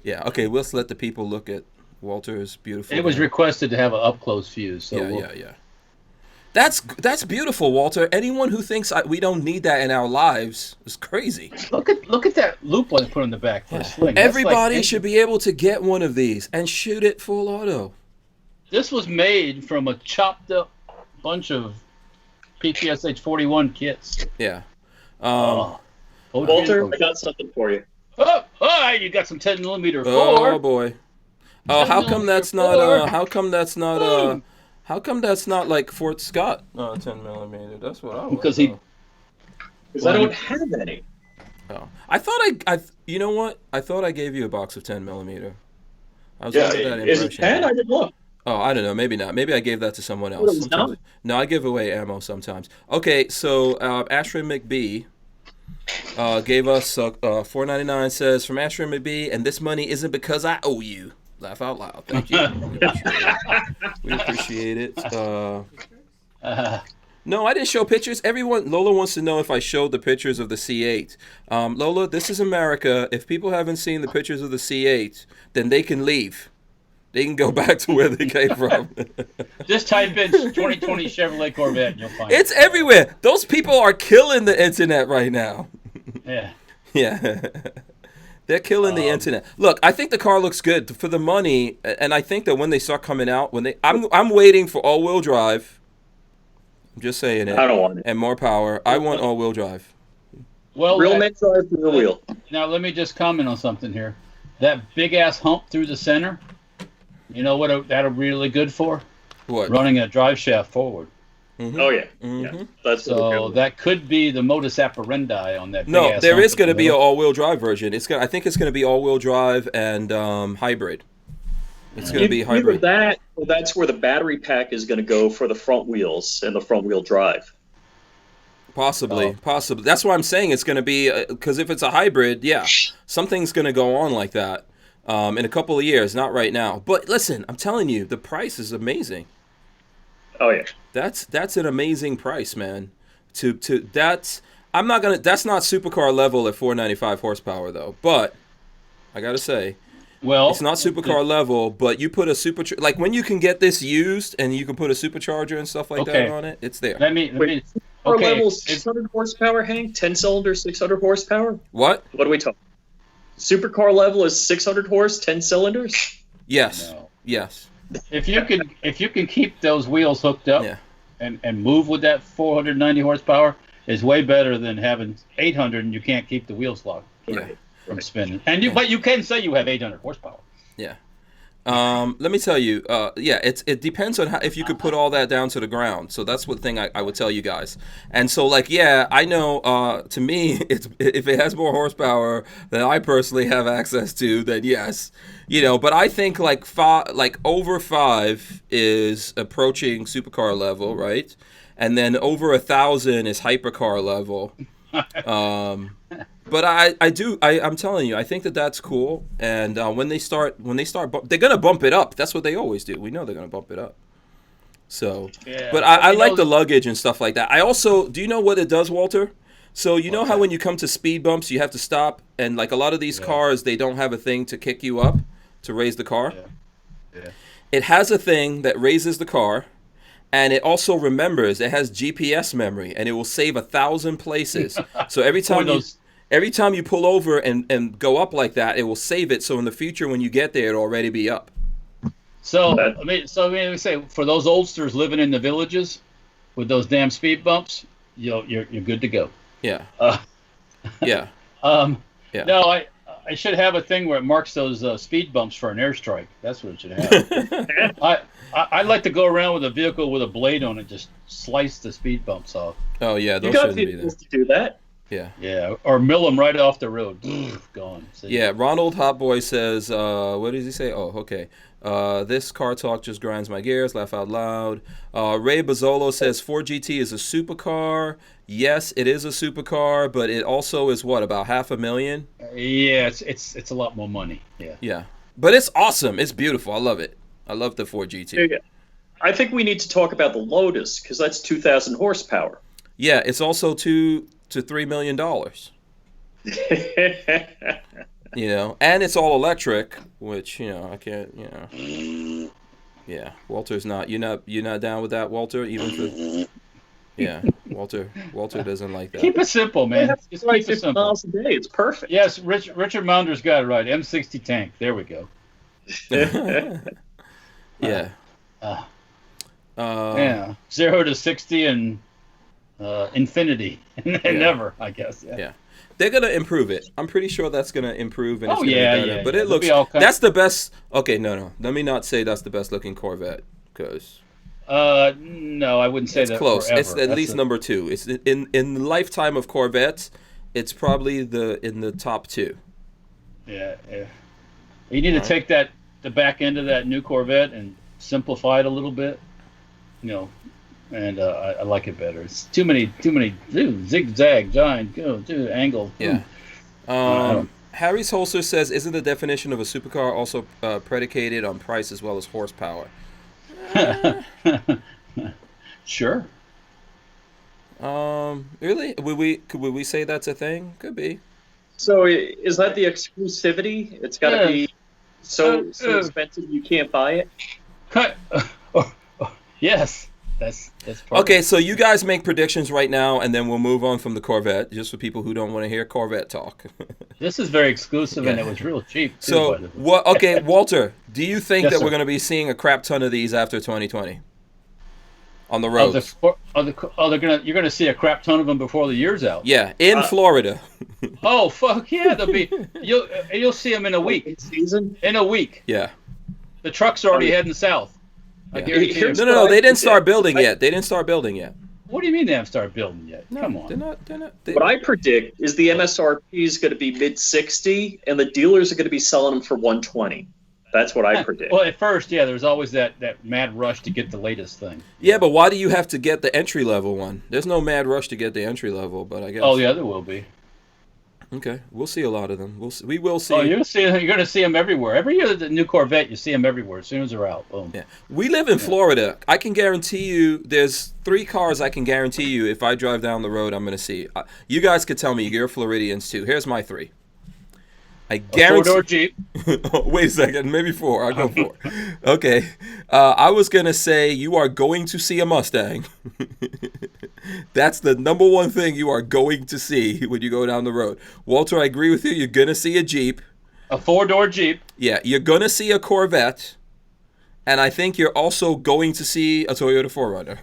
Yeah, okay, let's let the people look at Walter's beautiful. It was requested to have an up-close fuse. So yeah. That's beautiful, Walter. Anyone who thinks we don't need that in our lives is crazy. Look at that loop I put in the back for a sling. Everybody should be able to get one of these and shoot it full auto. This was made from a chopped up bunch of PPSH 41 kits. Yeah. Walter, I got something for you. Oh, you got some 10mm Oh four. boy. Oh, how come that's not? How come that's not like Fort Scott? 10mm. That's what I want. Because I don't have any. Oh, I thought you know what? I thought I gave you a box of 10mm. I was Yeah, under that is it impression. 10? I didn't look. Oh, I don't know. Maybe not. Maybe I gave that to someone What else. was Sometimes- that? No, I give away ammo sometimes. Okay, so Ashley McBee gave us $4.99. Says from Ashley McBee, and this money isn't because I owe you. Laugh out loud. Thank you. We appreciate it. No, I didn't show pictures. Lola wants to know if I showed the pictures of the C8. Lola, this is America. If people haven't seen the pictures of the C8, then they can leave. They can go back to where they came from. Just type in 2020 Chevrolet Corvette and you'll find It's everywhere. Those people are killing the internet right now. it. Yeah. Yeah. They're killing the internet. Look, I think the car looks good for the money, and I think that when they start coming out, I'm waiting for all-wheel drive. I'm just saying it. I don't want it. And more power. I want all-wheel drive. Well, Real men drive rear wheel. now let me just comment on something here. That big ass hump through the center, you know what that'll be really good for? What? Running a drive shaft forward. Mm-hmm. Oh, yeah. Mm-hmm. Yeah. That's So that could be the modus operandi on that. No, big-ass there hump is going to in the be an middle. all-wheel drive version. I think it's going to be all-wheel drive and hybrid. It's going to be Either hybrid. that, or that's where the battery pack is going to go for the front wheels and the front wheel drive. Possibly. That's why I'm saying it's going to be, because if it's a hybrid, yeah, something's going to go on like that in a couple of years, not right now. But listen, I'm telling you, the price is amazing. Oh, yeah. That's an amazing price, man. That's not supercar level at 495 horsepower though. But I got to say, Well, it's not supercar level, but you put a like when you can get this used and you can put a supercharger and stuff like that on it, it's there. let me. Our Okay, level it's- 600 horsepower, Hank? 10 cylinder, 600 horsepower? What? What are we talking? Supercar level is 600 horse, 10 cylinders? Yes. No. Yes. If you can keep those wheels hooked up Yeah. and move with that 490 horsepower, is way better than having 800 and you can't keep the wheels locked Yeah. from spinning. But you can say you have 800 horsepower. Yeah. Let me tell you, it depends on if you could put all that down to the ground. So that's one thing I would tell you guys. And so, like, yeah, I know, to me, if it has more horsepower than I personally have access to, then yes, but I think like over 5 is approaching supercar level, right? And then over 1,000 is hypercar level. But I'm telling you, I think that's cool. And when they start, they're gonna bump it up. That's what they always do. We know they're gonna bump it up. So, Yeah. but I like the luggage and stuff like that. I also, do you know what it does, Walter? So you know how when you come to speed bumps, you have to stop, and like a lot of these cars, they don't have a thing to kick you up to raise the car. Yeah. It has a thing that raises the car. And it also remembers, it has GPS memory, and it will save 1,000 places. So every time you pull over and go up like that, it will save it. So in the future, when you get there, it'll already be up. So we say for those oldsters living in the villages with those damn speed bumps, you're good to go. Yeah. Yeah. Yeah. No, I should have a thing where it marks those speed bumps for an airstrike. That's what it should have. I'd like to go around with a vehicle with a blade on it, just slice the speed bumps off. Oh yeah, those you got shouldn't be there. vehicles to do that. Yeah. Yeah, or mill them right off the road. Gone. See? Yeah, Ronald Hotboy says, what does he say? Oh, okay. This car talk just grinds my gears, laugh out loud. Ray Bazzolo says 4GT is a supercar. Yes, it is a supercar, but it also is what, about $500,000? Yeah, it's a lot more money. Yeah. Yeah. But it's awesome. It's beautiful. I love it. I love the 4GT. I think we need to talk about the Lotus because that's 2,000 horsepower. Yeah, it's also $2 to $3 million. You know, and it's all electric, which, you know, I can't, you know. Yeah, Walter's not. You're not down with that, Walter? Even for, yeah, Walter doesn't like that. Keep it simple, man. Just keep it simple. Miles a day. It's perfect. Yes, Richard Mounder's got it right. M60 tank. There we go. Yeah. Yeah. 0 to 60 and infinity. And never, I guess. Yeah. They're going to improve it. I'm pretty sure that's going to improve. And it's gonna be better. But it looks, that's the best. Okay, no. Let me not say that's the best looking Corvette. Because. No, I wouldn't say it's that. Close. Forever. It's at least number 2. It's in the lifetime of Corvettes, it's probably in the top 2. Yeah. You need to take the back end of that new Corvette and simplify it a little bit. You know. And I like it better. It's too many zigzag, giant, angle. Yeah. Harry's Holster says, "Isn't the definition of a supercar also predicated on price as well as horsepower?" Sure. Really? Would we say that's a thing? Could be. So is that the exclusivity? It's got to be so expensive you can't buy it. Yes. That's part okay, so you guys make predictions right now, and then we'll move on from the Corvette, just for people who don't want to hear Corvette talk. This is very exclusive, and it was real cheap, too. So, what? Okay, Walter, do you think that sir. we're going to be seeing a crap ton of these after 2020 on the roads? You're going to see a crap ton of them before the year's out. Yeah, in Florida. Oh, fuck yeah, you'll see them in a week. Season? In a week. Yeah. The truck's already heading south. I guarantee you. No, they didn't start building yet. They didn't start building yet. What do you mean they haven't started building yet? No, Come on. They're not. What I predict is the MSRP is going to be mid-60, and the dealers are going to be selling them for 120. That's what I predict. Well, at first, there's always that mad rush to get the latest thing. Yeah, but why do you have to get the entry-level one? There's no mad rush to get the entry-level, but I guess. Oh, yeah, there will be. Okay, we'll see a lot of them. We will see. Oh, you're going to see them everywhere. Every year, the new Corvette, you see them everywhere as soon as they're out. Boom. Yeah, we live in Florida. I can guarantee you, there's 3 cars I can guarantee you if I drive down the road, I'm going to see. You guys could tell me you're Floridians too. Here's my 3. I guarantee. 4-door Jeep. Wait a second, maybe 4. I'll go 4. Okay, I was going to say you are going to see a Mustang. That's the number one thing you are going to see when you go down the road. Walter, I agree with you. You're going to see a Jeep. A 4-door Jeep. Yeah, you're going to see a Corvette. And I think you're also going to see a Toyota 4Runner.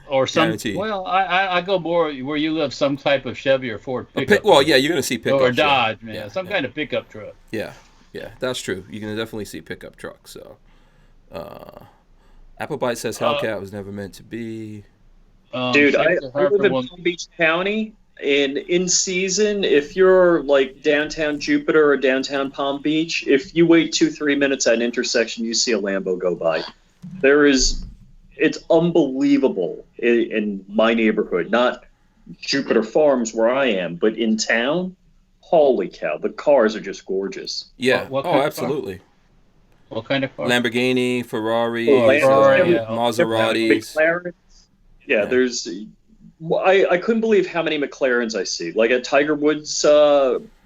Or some. Guaranteed. Well, I go more where you live, some type of Chevy or Ford pickup. Well, yeah, you're going to see pickup or Dodge, truck. man. Yeah, some kind of pickup truck. Yeah, that's true. You can definitely see pickup trucks. So, Applebite says Hellcat was never meant to be. Dude, I live in Palm Beach County, and in season, if you're like downtown Jupiter or downtown Palm Beach, if you wait 2-3 minutes at an intersection, you see a Lambo go by. It's unbelievable in my neighborhood, not Jupiter Farms where I am, but in town. Holy cow, the cars are just gorgeous. Yeah, absolutely. What kind of car? Lamborghini, Ferrari, Maseratis. McLarens. Yeah, there's. I couldn't believe how many McLarens I see. Like at Tiger Woods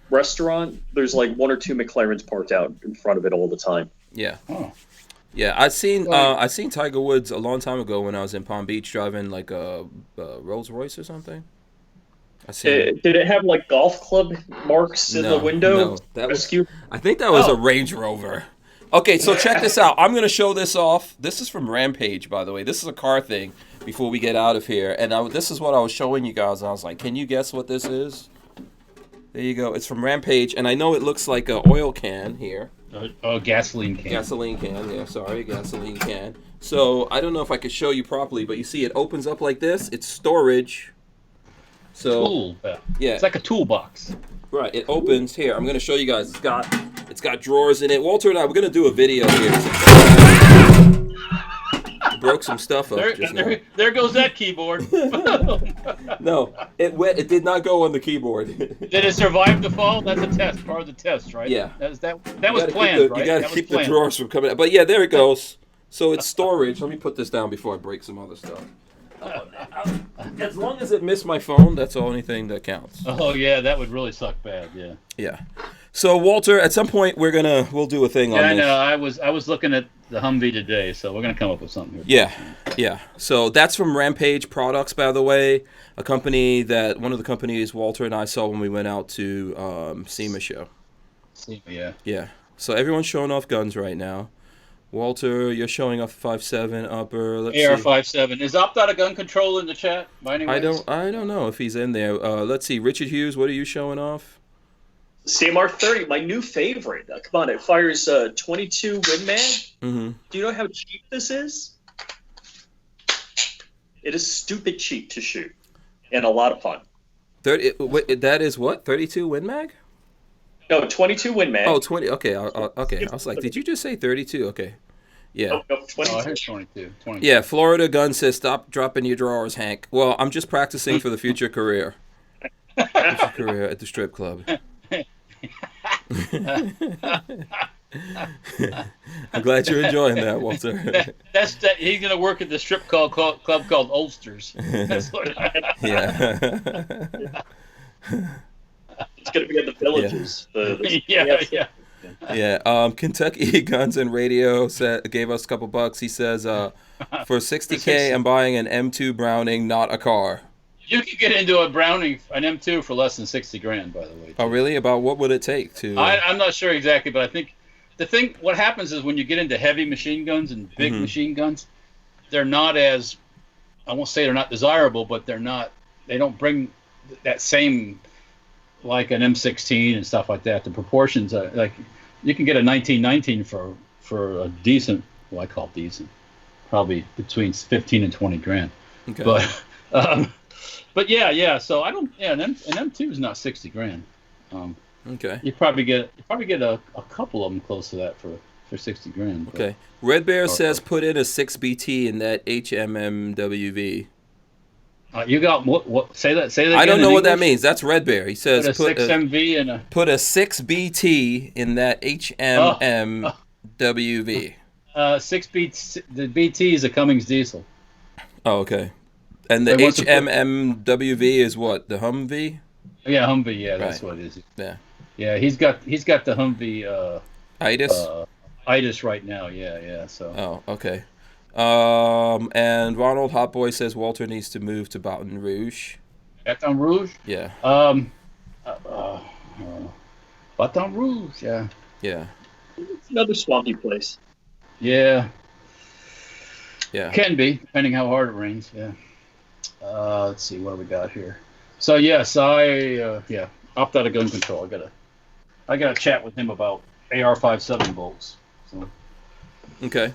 restaurant, there's like 1 or 2 McLarens parked out in front of it all the time. Yeah. Oh. Yeah, I seen Tiger Woods a long time ago when I was in Palm Beach driving like a Rolls Royce or something. Did it have like golf club marks in the window? No, I think that was a Range Rover. Okay, so check this out. I'm going to show this off. This is from Rampage, by the way. This is a car thing before we get out of here. And this is what I was showing you guys. I was like, can you guess what this is? There you go. It's from Rampage. And I know it looks like an oil can here. Gasoline can. Gasoline can, yeah, sorry. Gasoline can. So I don't know if I could show you properly, but you see it opens up like this. It's storage. So Tool. yeah. It's like a toolbox. Right, it opens here. I'm gonna show you guys. It's got drawers in it. Walter and I, we're gonna do a video here. Broke some stuff up. There goes that keyboard. No, it did not go on the keyboard. Did it survive the fall? That's a test, part of the test, right? Yeah. That was planned, right? You gotta keep the drawers from coming out. But yeah, there it goes. So it's storage. Let me put this down before I break some other stuff. As long as it missed my phone, that's the only thing that counts. Oh yeah, that would really suck bad. Yeah. Yeah. So Walter, at some point we'll do a thing on this. Yeah, I know. I was looking at the Humvee today, so we're gonna come up with something here. Yeah. So that's from Rampage Products, by the way, a company that one of the companies Walter and I saw when we went out to SEMA show. Yeah. Yeah. So everyone's showing off guns right now. Walter, you're showing off 5.7 upper. Let's AR-57. Is Opt Out of Gun Control in the chat? By any ways? I don't know if he's in there. Let's see. Richard Hughes, what are you showing off? CMR-30, my new favorite. Come on, it fires 22 Win Mag. Mm-hmm. Do you know how cheap this is? It is stupid cheap to shoot, and a lot of fun. That is what? 32 Win Mag? No, 22 Win Mag. Oh, 20. Okay, okay. I was like, did you just say 32? Okay. Yeah. No, 22. Oh, here's 22. Yeah, Florida Gun says, stop dropping your drawers, Hank. Well, I'm just practicing for the future career. Future career at the strip club. I'm glad you're enjoying that, Walter. He's going to work at the strip club called Ulsters. That's what Yeah. It's going to be at the villages. Yeah. Kentucky Guns and Radio gave us a couple bucks. He says, for $60K, I'm buying an M2 Browning, not a car. You can get into an M2 for less than $60,000, by the way. Oh, really? About what would it take to? I'm not sure exactly, but I think what happens is when you get into heavy machine guns and big machine guns, they're not as, I won't say they're not desirable, but they don't bring that same, like an M16 and stuff like that. The proportions are like, you can get a 1919 for a decent, well, I call decent, probably between 15 and 20 grand. Okay. But yeah. So an M2 is not 60 grand. Okay. You probably get a couple of them close to that for 60 grand. Okay. Red Bear says put in a 6BT in that HMMWV. You got what? Say that. I don't know what that means. That's Red Bear. He says put a 6MV and put a 6BT in that HMMWV. 6BT. The BT is a Cummins diesel. Oh, okay. And the HMMWV is what? The Humvee? Yeah, Humvee. Yeah, that's what it is. Yeah. Yeah, he's got the Humvee. Itis. Itis right now. Yeah. So. Oh, okay. And Ronald Hotboy says Walter needs to move to Baton Rouge. Baton Rouge? Yeah. Baton Rouge, yeah. Yeah. It's another swampy place. Yeah. Yeah. Can be, depending how hard it rains, yeah. Let's see, what do we got here? So yes, I opt out of gun control. I gotta chat with him about AR-57 bolts. So. Okay.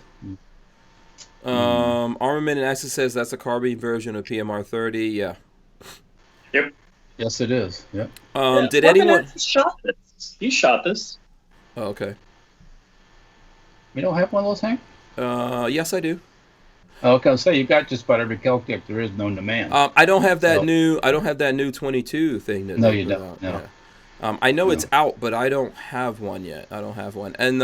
Armament and Access says that's a carbine version of PMR-30. Yeah. Yep. Yes, it is. Yep. Did anyone shot this? He shot this. Oh, okay. You don't have one of those, Hank? Yes, I do. Okay, I'll say you got just about every Celtic there is known to man. I don't have that new. I don't have that new 22 thing. No, you don't. No. Yeah. I know it's out, but I don't have one yet. I don't have one. And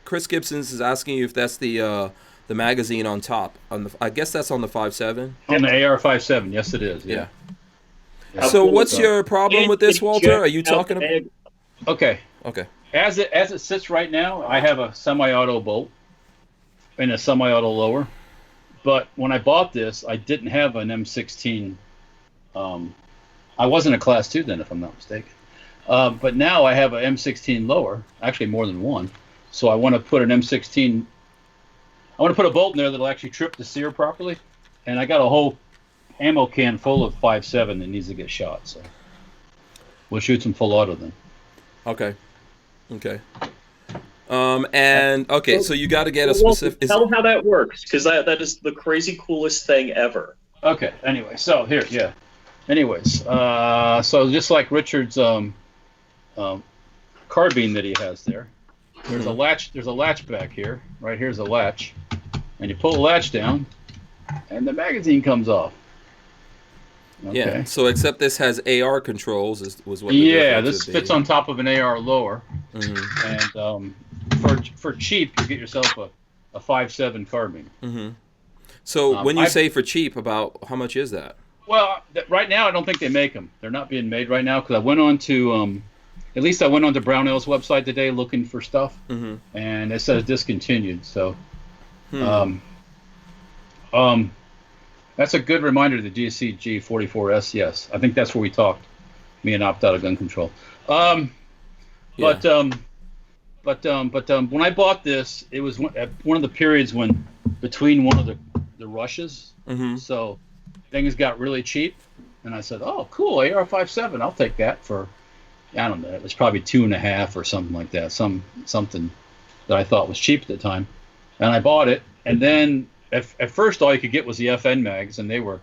Chris Gibson's is asking you if that's the magazine on top. I guess that's on the 5.7. On the AR-57, yes, it is. Yeah. So what's your problem with this, Walter? Are you talking about? Okay. As it sits right now, I have a semi-auto bolt and a semi-auto lower. But when I bought this, I didn't have an M16. I wasn't a Class 2 then, if I'm not mistaken. But now I have an M16 lower, actually more than one. So I want to put an M16. I want to put a bolt in there that'll actually trip the sear properly. And I got a whole ammo can full of 5.7 that needs to get shot. So we'll shoot some full auto then. Okay. So you got to get a specific. Tell them how that works, because that is the crazy coolest thing ever. Okay. Anyway, so here, yeah. Anyways, so just like Richard's carbine that he has there, there's a latch. There's a latch back here. Right here's a latch, and you pull the latch down, and the magazine comes off. Okay. Yeah. So except this has AR controls, was what. Yeah, this fits on top of an AR lower, Mm-hmm. and for cheap, you get yourself a 5.7 carbine. Mm-hmm. So when you say for cheap, about how much is that? Well, right now I don't think they make them. They're not being made right now because I went on to, at least I went on to Barnauls' website today looking for stuff, and it says discontinued. So, that's a good reminder to the GCG 44S. Yes, I think that's where we talked. Me and Opt Out of Gun Control. But when I bought this, it was at one of the periods when between one of the rushes. So things got really cheap, and I said, "Oh, cool, AR-57. I'll take that for." I don't know. It was probably 2.5 or something like that. Something that I thought was cheap at the time, and I bought it. And then at first, all you could get was the FN mags, and they were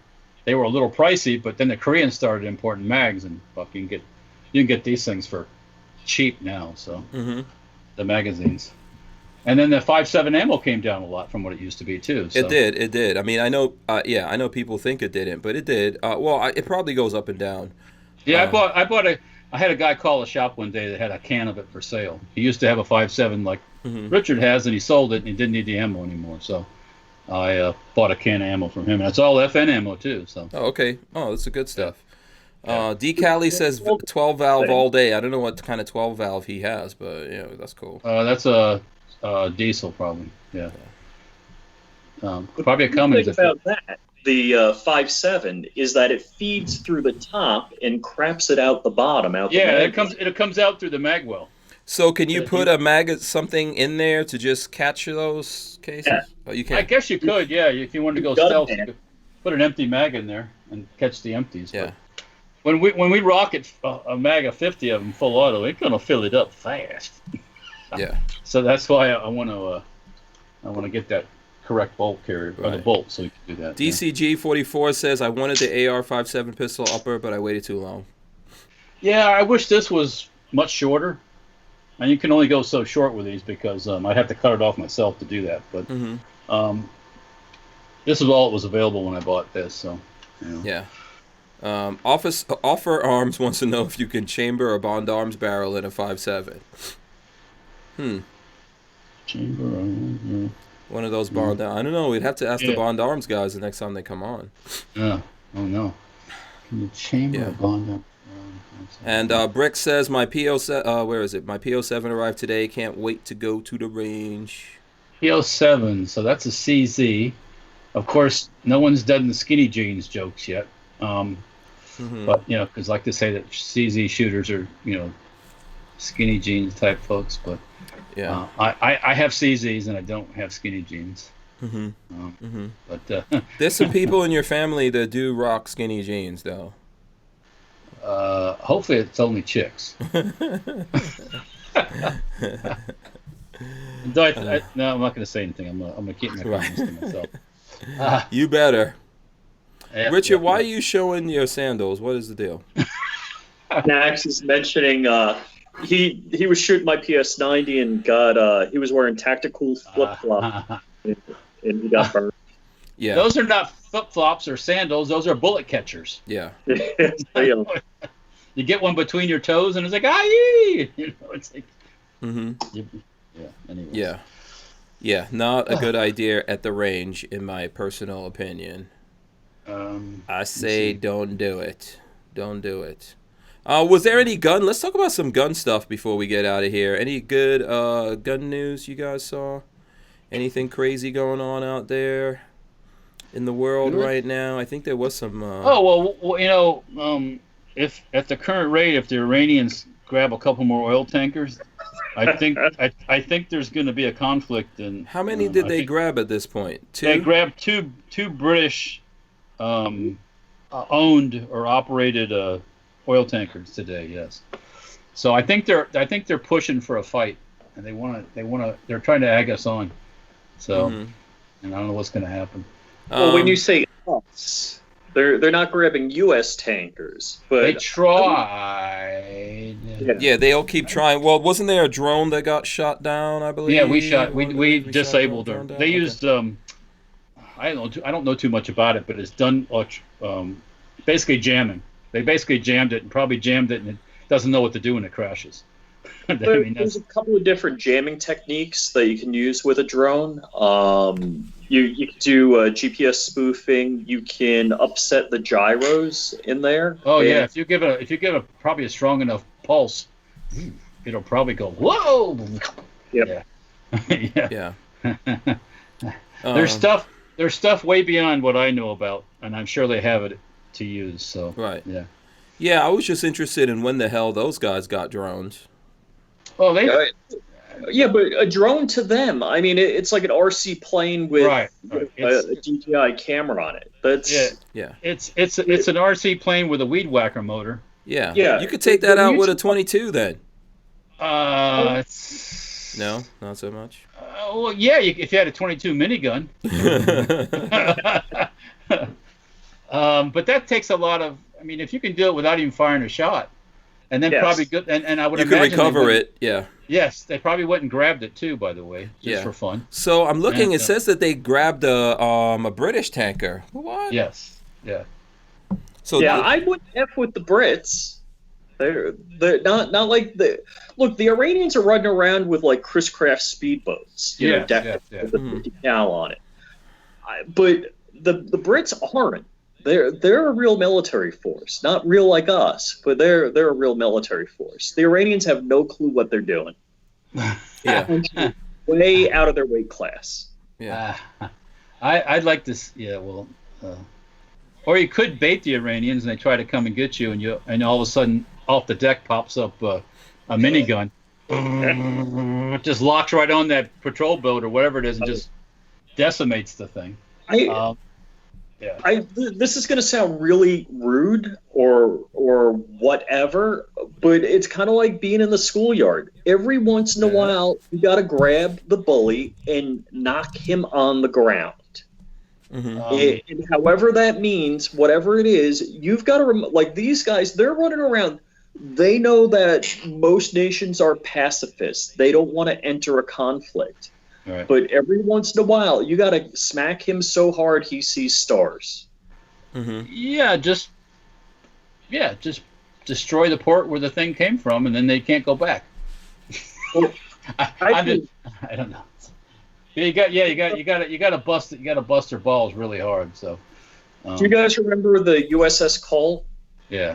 a little pricey. But then the Koreans started importing mags, and you can get these things for cheap now. So the magazines, and then the 5.7 ammo came down a lot from what it used to be too. So. It did. I mean, I know people think it didn't, but it did. It probably goes up and down. Yeah, I had a guy call the shop one day that had a can of it for sale. He used to have a 5.7 like Richard has, and he sold it, and he didn't need the ammo anymore. So I bought a can of ammo from him, and it's all FN ammo too. So. Oh, okay. Oh, that's the good stuff. D. Cali says 12 valve all day. I don't know what kind of 12 valve he has, but that's cool. That's a diesel probably. Yeah. Probably a Cummins. About that. The 5.7 is that it feeds through the top and craps it out the bottom. It comes out through the mag well. So can you put something in there to just catch those cases? Yeah. Oh, you can. I guess you could. Yeah, if you wanted to go stealth, you could put an empty mag in there and catch the empties. Yeah. But when we rocket a mag of 50 of them full auto, it's gonna fill it up fast. Yeah. So that's why I want to get that correct bolt carrier or the bolt so we can do that. DCG 44 says I wanted the AR-57 pistol upper, but I waited too long. Yeah, I wish this was much shorter, and you can only go so short with these because I'd have to cut it off myself to do that. But this is all that was available when I bought this. So yeah. Offer Arms wants to know if you can chamber a Bond Arms barrel in a 5.7. Chamber. One of those Bond. I don't know. We'd have to ask the Bond Arms guys the next time they come on. Yeah. Oh no. Can you chamber a Bond Arms? And Brick says my PO7. Where is it? My PO7 arrived today. Can't wait to go to the range. PO7. So that's a CZ. Of course, no one's done the skinny jeans jokes yet. But because like to say that CZ shooters are skinny jeans type folks, but yeah, I have CZs and I don't have skinny jeans. But there's some people in your family that do rock skinny jeans, though. Hopefully, it's only chicks. No, I'm not going to say anything. I'm going to keep my comments to myself. You better. Richard, why are you showing your sandals? What is the deal? Max is mentioning he was shooting my PS90 and he was wearing tactical flip-flops and he got burned. Yeah. Those are not flip-flops or sandals. Those are bullet catchers. Yeah. You get one between your toes and it's like, aye! It's like... Yeah, anyways. Yeah, not a good idea at the range, in my personal opinion. I say don't do it. Don't do it. Was there any gun? Let's talk about some gun stuff before we get out of here. Any good gun news you guys saw? Anything crazy going on out there in the world right now? I think there was some... if at the current rate, if the Iranians grab a couple more oil tankers, I think there's going to be a conflict. And how many did they grab at this point? 2? They grabbed two British owned or operated oil tankers today. Yes. So I think they're pushing for a fight, and they're trying to egg us on. So, and I don't know what's going to happen. Well, when you say us, they're not grabbing U.S. tankers, but they tried. Yeah, they all keep trying. Well, wasn't there a drone that got shot down? I believe. Yeah, we disabled her. They used I don't know too much about it, but it's done basically jamming. They basically jammed it and probably jammed it, and it doesn't know what to do when it crashes. There's a couple of different jamming techniques that you can use with a drone. You can do GPS spoofing. You can upset the gyros in there. Oh yeah, if you give it probably a strong enough pulse, it'll probably go whoa. Yep. Yeah. There's stuff way beyond what I know about, and I'm sure they have it to use. So right. Yeah. Yeah, I was just interested in when the hell those guys got drones. Oh, yeah, but a drone to them, I mean, it's like an RC plane with a DJI camera on it. That's yeah. It's an RC plane with a weed whacker motor. Yeah. You could take that out with a 22 then. No, not so much. Well, yeah, if you had a 22 minigun. But that takes a lot of. I mean, if you can do it without even firing a shot, and then probably good, and I would you imagine could recover it. Yeah. Yes, they probably went and grabbed it too. By the way, just for fun. So I'm looking. It says that they grabbed a British tanker. What? Yes. Yeah. So I wouldn't F with the Brits. They're not like the look. The Iranians are running around with like Chris Craft speedboats. With a 50 cal on it. But the Brits aren't. They're a real military force, not real like us, but they're a real military force. The Iranians have no clue what they're doing. Way out of their weight class. Yeah, I'd like to. Yeah, well, or you could bait the Iranians and they try to come and get you, and all of a sudden off the deck pops up a minigun, it just locks right on that patrol boat or whatever it is and just decimates the thing. This is going to sound really rude or whatever, but it's kind of like being in the schoolyard. Every once in a while, you got to grab the bully and knock him on the ground. And however that means, whatever it is, you've got to like these guys. They're running around. They know that most nations are pacifists. They don't want to enter a conflict. Right. But every once in a while, you got to smack him so hard he sees stars. Yeah, just destroy the port where the thing came from, and then they can't go back. Well, I don't know. You got to bust their balls really hard. So, do you guys remember the USS Cole? Yeah.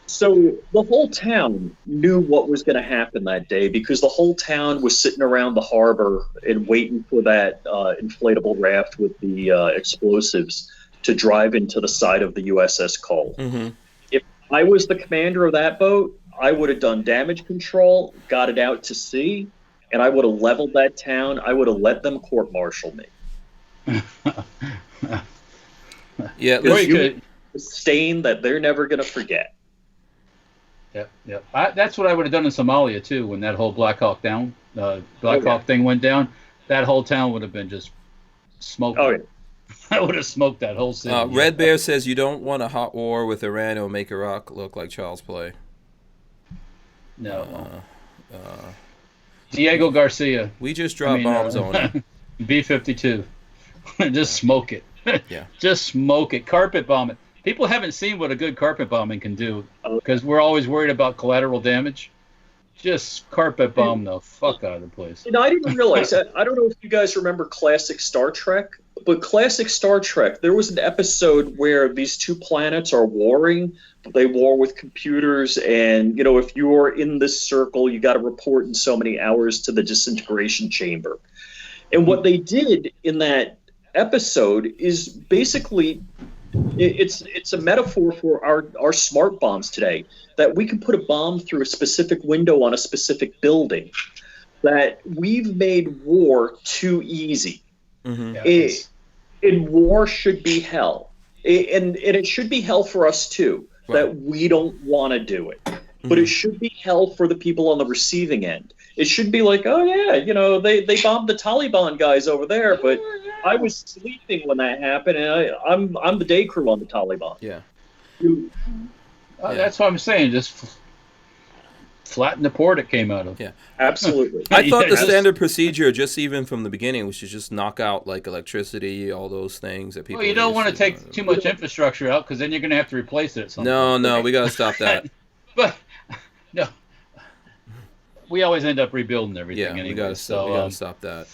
So the whole town knew what was going to happen that day because the whole town was sitting around the harbor and waiting for that inflatable raft with the explosives to drive into the side of the USS Cole. If I was the commander of that boat, I would have done damage control, got it out to sea, and I would have leveled that town. I would have let them court-martial me. Yeah, A stain that they're never going to forget. Yep. That's what I would have done in Somalia too. When that whole Black Hawk thing went down, that whole town would have been just smoked. Oh yeah. I would have smoked that whole city. Red Bear says you don't want a hot war with Iran. It'll make Iraq look like child's play. No. Diego Garcia. We just dropped bombs on it. B-52. Just smoke it. Yeah. Just smoke it. Carpet bomb it. People haven't seen what a good carpet bombing can do because we're always worried about collateral damage. Just carpet bomb the fuck out of the place. I didn't realize that. I don't know if you guys remember classic Star Trek, but classic Star Trek, there was an episode where these two planets are warring. They war with computers, and if you are in this circle, you got to report in so many hours to the disintegration chamber. And what they did in that episode is basically It's a metaphor for our smart bombs today, that we can put a bomb through a specific window on a specific building, that we've made war too easy. And war should be hell. And it should be hell for us too, that we don't want to do it. But it should be hell for the people on the receiving end. It should be like, oh yeah, they bombed the Taliban guys over there, but I was sleeping when that happened, and I'm the day crew on the Taliban. Yeah. That's what I'm saying. Just flatten the port it came out of. Yeah. Absolutely. I thought the standard procedure, just even from the beginning, was to just knock out like electricity, all those things that people. Well, you don't want to take too much infrastructure out, because then you're going to have to replace it at some point. No, we got to stop that. But no, we always end up rebuilding everything. Yeah, anyway, we got to stop that.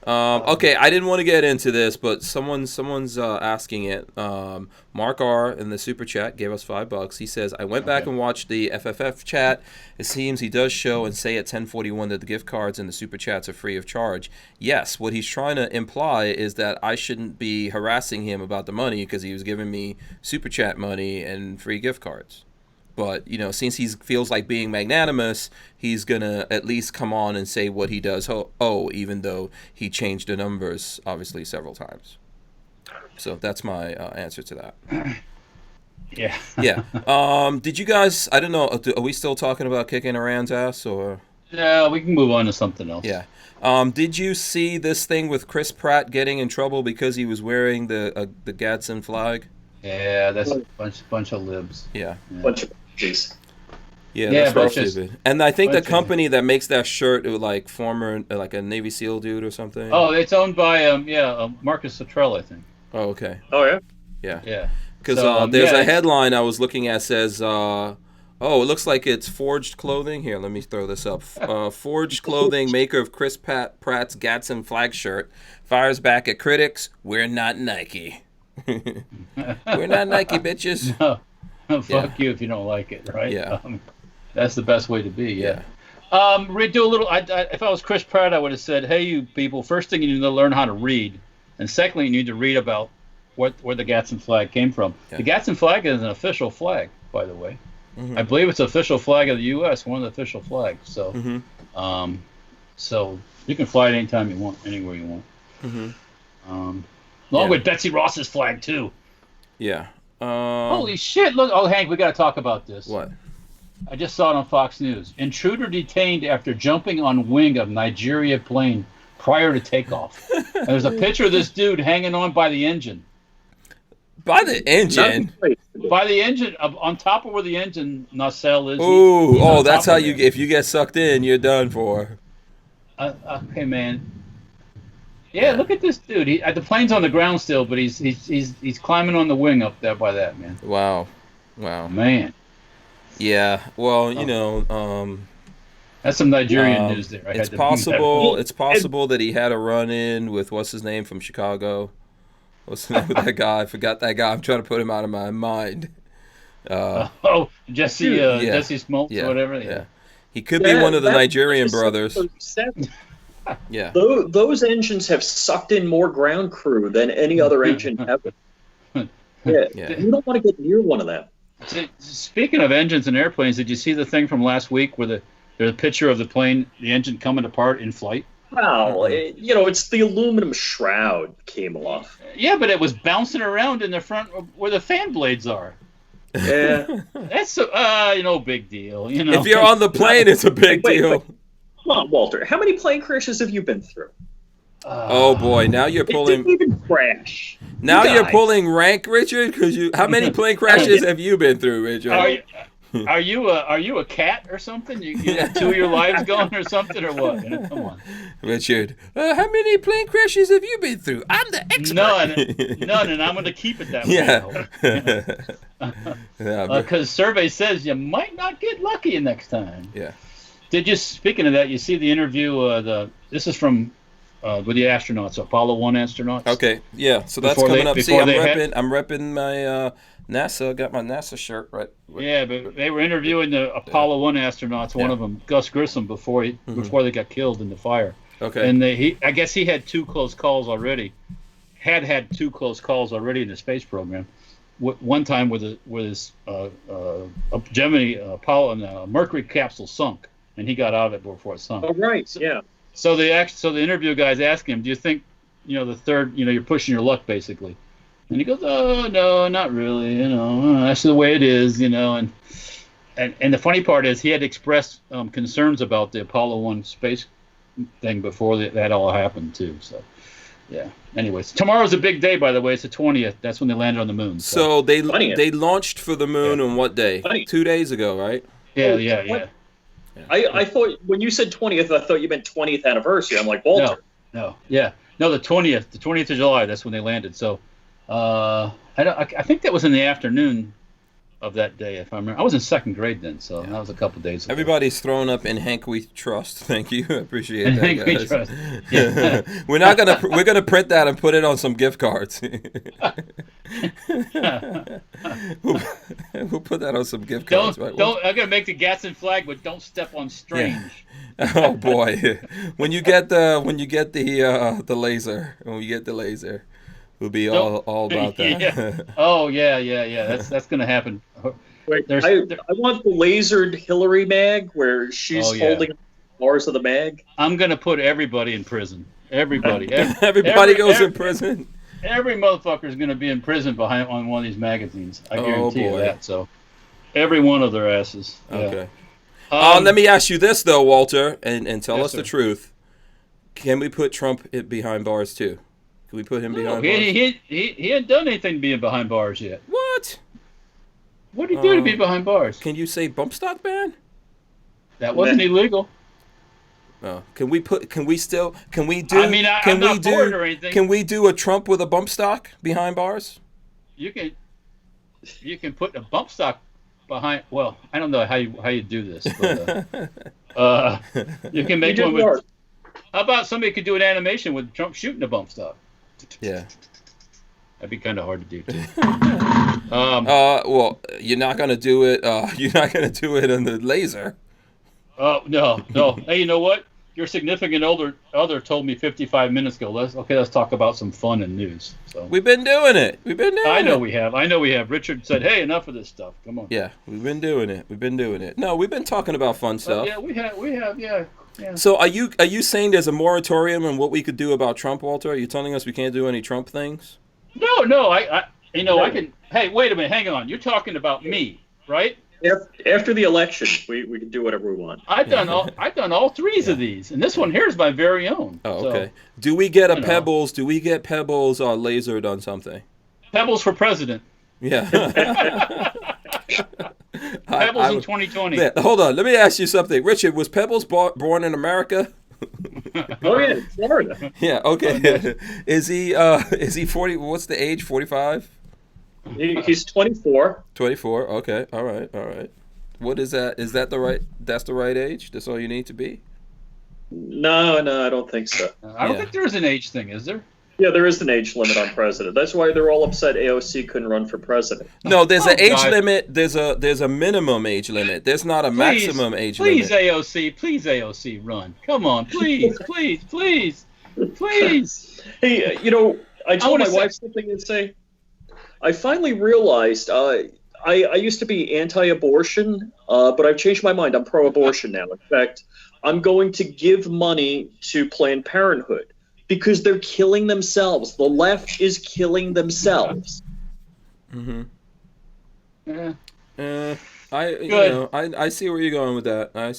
Oh. Okay, I didn't want to get into this, but someone's asking it. Mark R in the super chat gave us $5. He says, I went back and watched the FFF chat. It seems he does show and say at 10:41 that the gift cards and the super chats are free of charge. Yes, what he's trying to imply is that I shouldn't be harassing him about the money because he was giving me super chat money and free gift cards. But, since he feels like being magnanimous, he's going to at least come on and say what he does owe, even though he changed the numbers, obviously, several times. So that's my answer to that. Yeah. Yeah. Did you guys, I don't know, are we still talking about kicking Iran's ass? Or? Yeah, we can move on to something else. Yeah. Did you see this thing with Chris Pratt getting in trouble because he was wearing the Gadsden flag? Yeah, that's a bunch of libs. Yeah. Bunch of Yeah, that's real stupid. And I think the company that makes that shirt, it was like like a Navy SEAL dude or something. Oh, it's owned by Marcus Luttrell, I think. Oh, okay. Oh yeah. Yeah. Because there's a headline I was looking at says, it looks like it's Forged Clothing. Here, let me throw this up. Forged Clothing, maker of Chris Pratt's Gadsden flag shirt, fires back at critics. We're not Nike. We're not Nike, bitches. No. Fuck you if you don't like it, right? Yeah. That's the best way to be, yeah. Do a little. If I was Chris Pratt, I would have said, hey, you people, first thing you need to learn how to read. And secondly, you need to read about where the Gadsden flag came from. Yeah. The Gadsden flag is an official flag, by the way. Mm-hmm. I believe it's an official flag of the U.S., one of the official flags. So, so you can fly it anytime you want, anywhere you want. Mm-hmm. Along with Betsy Ross's flag, too. Yeah. Holy shit! Look, Hank, we got to talk about this. What? I just saw it on Fox News. Intruder detained after jumping on wing of Nigeria plane prior to takeoff. And there's a picture of this dude hanging on by the engine. By the engine? By the engine, on top of where the engine nacelle is. Ooh, that's how you. If you get sucked in, you're done for. Okay, man. Yeah, look at this dude. The plane's on the ground still, but he's climbing on the wing up there by that, man. Wow. Man. Yeah. Well, that's some Nigerian news there. It's possible that he had a run-in with what's his name from Chicago. What's the name of that guy? I forgot that guy. I'm trying to put him out of my mind. Jesse Smoltz or whatever. Yeah. He could be one of the Nigerian brothers. Yeah. Those engines have sucked in more ground crew than any other engine ever. Yeah. You don't want to get near one of them. Speaking of engines and airplanes, did you see the thing from last week where there's a picture of the plane, the engine coming apart in flight? Wow, it's the aluminum shroud came off. Yeah, but it was bouncing around in the front where the fan blades are. Yeah. That's big deal. If you're on the plane, it's a big deal. Come on, Walter. How many plane crashes have you been through? Oh boy, now you're pulling. It didn't even crash. Now you're pulling rank, Richard. How many plane crashes have you been through, Richard? Are you a cat or something? You have two of your lives going or something or what? Come on, Richard. How many plane crashes have you been through? I'm the expert. None, and I'm going to keep it that way. Yeah. Because survey says you might not get lucky next time. Yeah. Speaking of that, you see the interview? This is from with the astronauts, Apollo 1 astronauts. Okay, yeah. So that's coming up. See, I'm repping my NASA. Got my NASA shirt right. Yeah, but they were interviewing the Apollo 1 astronauts. One of them, Gus Grissom, before they got killed in the fire. Okay. And I guess he had 2 close calls already, had 2 close calls already in the space program. One time with his Gemini Apollo Mercury capsule sunk, and he got out of it before it sunk. Oh, right. So, yeah. So the interview guys asking him, "Do you think, the third, you're pushing your luck basically?" And he goes, "Oh no, not really. That's the way it is. And the funny part is he had expressed concerns about the Apollo 1 space thing before that all happened too. So, yeah. Anyways, tomorrow's a big day, by the way. It's the 20th. That's when they landed on the moon. So they launched for the moon on what day? 2 days ago, right? Yeah. I thought when you said 20th, I thought you meant 20th anniversary. I'm like, Walter. No, the 20th of July. That's when they landed. So, I think that was in the afternoon of that day, if I remember. I was in 2nd grade then, so that was a couple days ago. Everybody's throwing up in Hank We Trust. Thank you, I appreciate that. Hank We Guys. Trust. Yeah. We're gonna print that and put it on some gift cards. We'll put that on some gift cards. Right? I'm gonna make the Gatson flag, but don't step on strange. Yeah. Oh boy, when you get the laser, we'll be all about that. Yeah. Oh yeah. That's gonna happen. Wait, I want the lasered Hillary mag where she's holding bars of the mag. I'm gonna put everybody in prison. Everybody. Everybody goes in prison. Every motherfucker is gonna be in prison on one of these magazines. I guarantee you that. So, every one of their asses. Yeah. Okay. Let me ask you this though, Walter, and tell us the truth. Can we put Trump behind bars too? Can we put him behind bars? He hadn't done anything being behind bars yet. What? What did he do to be behind bars? Can you say bump stock ban? That wasn't illegal. Oh, can we do? I'm not for it or anything. Can we do a Trump with a bump stock behind bars? You can put a bump stock behind. Well, I don't know how you do this, but you can make one with. How about somebody could do an animation with Trump shooting a bump stock? Yeah. That'd be kind of hard to do too. Well, you're not gonna do it. You're not gonna do it on the laser. Oh no. Hey, you know what? Your significant other told me 55 minutes ago. Let's talk about some fun and news. So we've been doing it. I know we have. Richard said, "Hey, enough of this stuff. Come on." Yeah, we've been doing it. No, we've been talking about fun stuff. Yeah, we have. Yeah. So are you saying there's a moratorium on what we could do about Trump, Walter? Are you telling us we can't do any Trump things? No. I can. Hey, wait a minute. Hang on. You're talking about me, right? After the election, we can do whatever we want. I've done all 3 of these, and this one here is my very own. Oh, okay. So, do we get Pebbles? Do we get Pebbles lasered on something? Pebbles for president. Yeah. Pebbles in 2020. Yeah, hold on. Let me ask you something. Richard, was Pebbles born in America? Oh yeah, Florida. Yeah. Okay. Is he 40? What's the age? 45. He's 24. 24. Okay. All right. What is that? Is that the right? That's the right age. That's all you need to be. No, I don't think so. I don't think there's an age thing, is there? Yeah, there is an age limit on president. That's why they're all upset AOC couldn't run for president. No, there's an age limit. There's a minimum age limit. There's not a maximum age limit. Please AOC, run. Come on, please. Hey, I told my wife something to say. I finally realized I used to be anti-abortion, but I've changed my mind. I'm pro-abortion now. In fact, I'm going to give money to Planned Parenthood because they're killing themselves. The left is killing themselves. Mm-hmm. Yeah. I see where you're going with that. I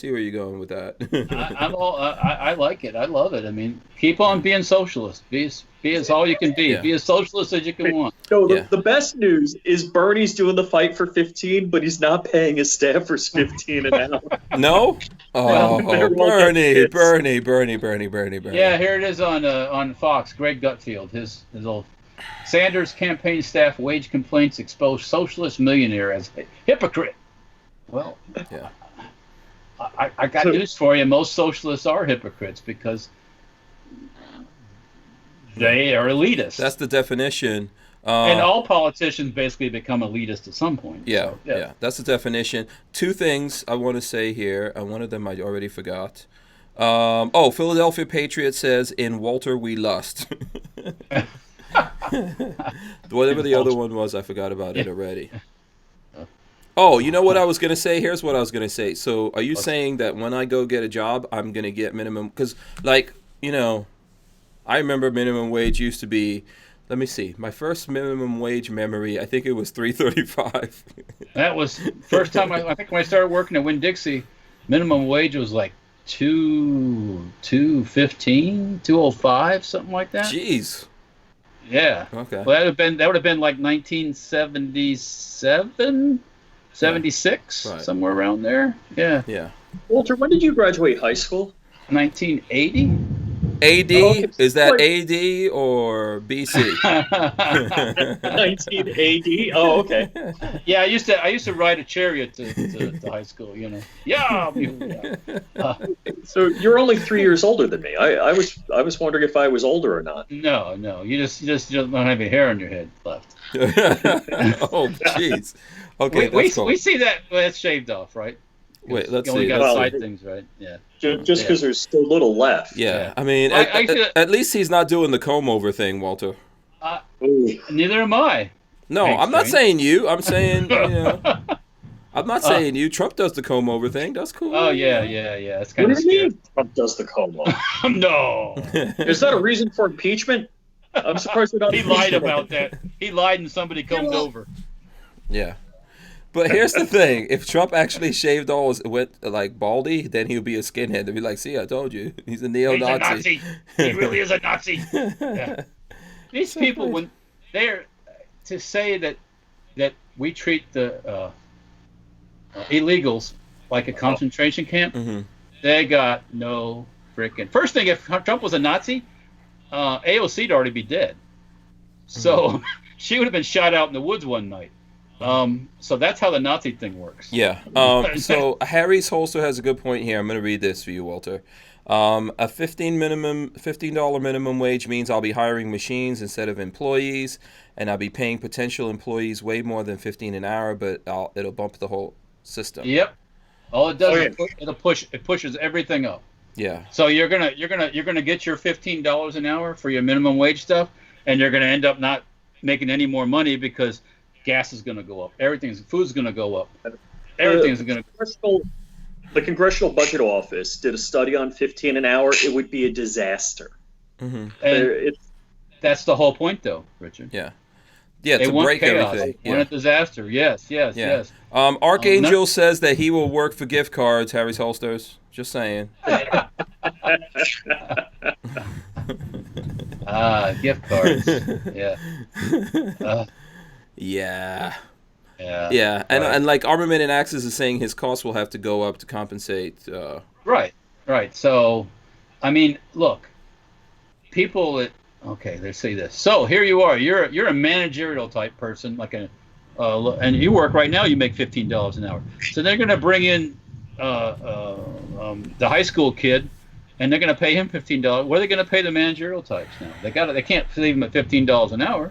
like it. I love it. I mean, keep on being socialist. Be as all you can be. Yeah. Be as socialist as you can want. No, the best news is Bernie's doing the fight for 15, but he's not paying his staffers 15 an hour. No? Oh, Bernie. Yeah, here it is on Fox. Greg Gutfield, his old Sanders campaign staff wage complaints expose socialist millionaire as a hypocrite. Well, yeah. I got news for you. Most socialists are hypocrites because they are elitist. That's the definition. And all politicians basically become elitist at some point. Yeah. That's the definition. 2 things I want to say here. One of them I already forgot. Philadelphia Patriot says, "In Walter we lust." Whatever the other one was, I forgot about it already. Oh, you know what I was going to say? Here's what I was going to say. So are you saying that when I go get a job, I'm going to get minimum? Because, like, you know, I remember minimum wage used to be, let me see, my first minimum wage memory, I think it was $3.35. That was first time I think when I started working at Winn-Dixie, minimum wage was like $2.15, $2.05, something like that. Jeez. Yeah. Okay. Well, that would have been like 1977, 76, Right. somewhere around there. Yeah. Yeah. Walter, when did you graduate high school? 1980. AD? Oh, okay. Is that AD or BC? 1980. Oh, okay. Yeah, I used to ride a chariot to high school. You know. Yeah. So you're only 3 years older than me. I was wondering if I was older or not. No. You just don't have any hair on your head left. Oh, jeez. Okay, that's cool. We see that. Well, it's shaved off, right? Wait, let's you only see. got Well, side things, right? Yeah. Just because there's still little left. Yeah, I mean, I at least he's not doing the comb over thing, Walter. Ooh. Neither am I. No, Thanks, I'm not Frank. saying you. I'm saying, I'm not saying you. Trump does the comb over thing. That's cool. Oh yeah. It's kind What of do you scary. mean Trump does the Como? No. Is that a reason for impeachment? I'm surprised they're not. He lied about that. He lied and somebody combed over. Yeah. But here's the thing: if Trump actually shaved all went like baldy, then he would be a skinhead. They'd be like, "See, I told you, he's a neo-Nazi." He's a Nazi. He really is a Nazi. Yeah. These people, when they're to say that we treat the illegals like a concentration camp, they got no freaking. First thing, if Trump was a Nazi, AOC'd already be dead. So she would have been shot out in the woods one night. So that's how the Nazi thing works. Yeah. So Harry's Holster has a good point here. I'm going to read this for you, Walter. A $15 minimum wage means I'll be hiring machines instead of employees, and I'll be paying potential employees way more than $15 an hour, but it'll bump the whole system. Yep. All it does Okay. is it pushes everything up. Yeah. So you're gonna get your $15 an hour for your minimum wage stuff, and you're gonna end up not making any more money because gas is gonna go up. Food's gonna go up. Everything's gonna. The Congressional Budget Office did a study on 15 an hour. It would be a disaster. And It's, that's the whole point, though, Richard. Yeah. Yeah, They to want break chaos. everything. They want a disaster. Yes. Archangel says that he will work for gift cards, Harry's Holsters. Just saying. Gift cards. Yeah. Yeah. Yeah. Yeah, and Right. and like Armament and Axis is saying his costs will have to go up to compensate. Right. So, I mean, look, people that they say this. So here you are. You're a managerial type person, like and you work right now. You make $15 an hour. So they're going to bring in the high school kid, and they're going to pay him $15. What are they going to pay the managerial types now? They can't leave him at $15 an hour.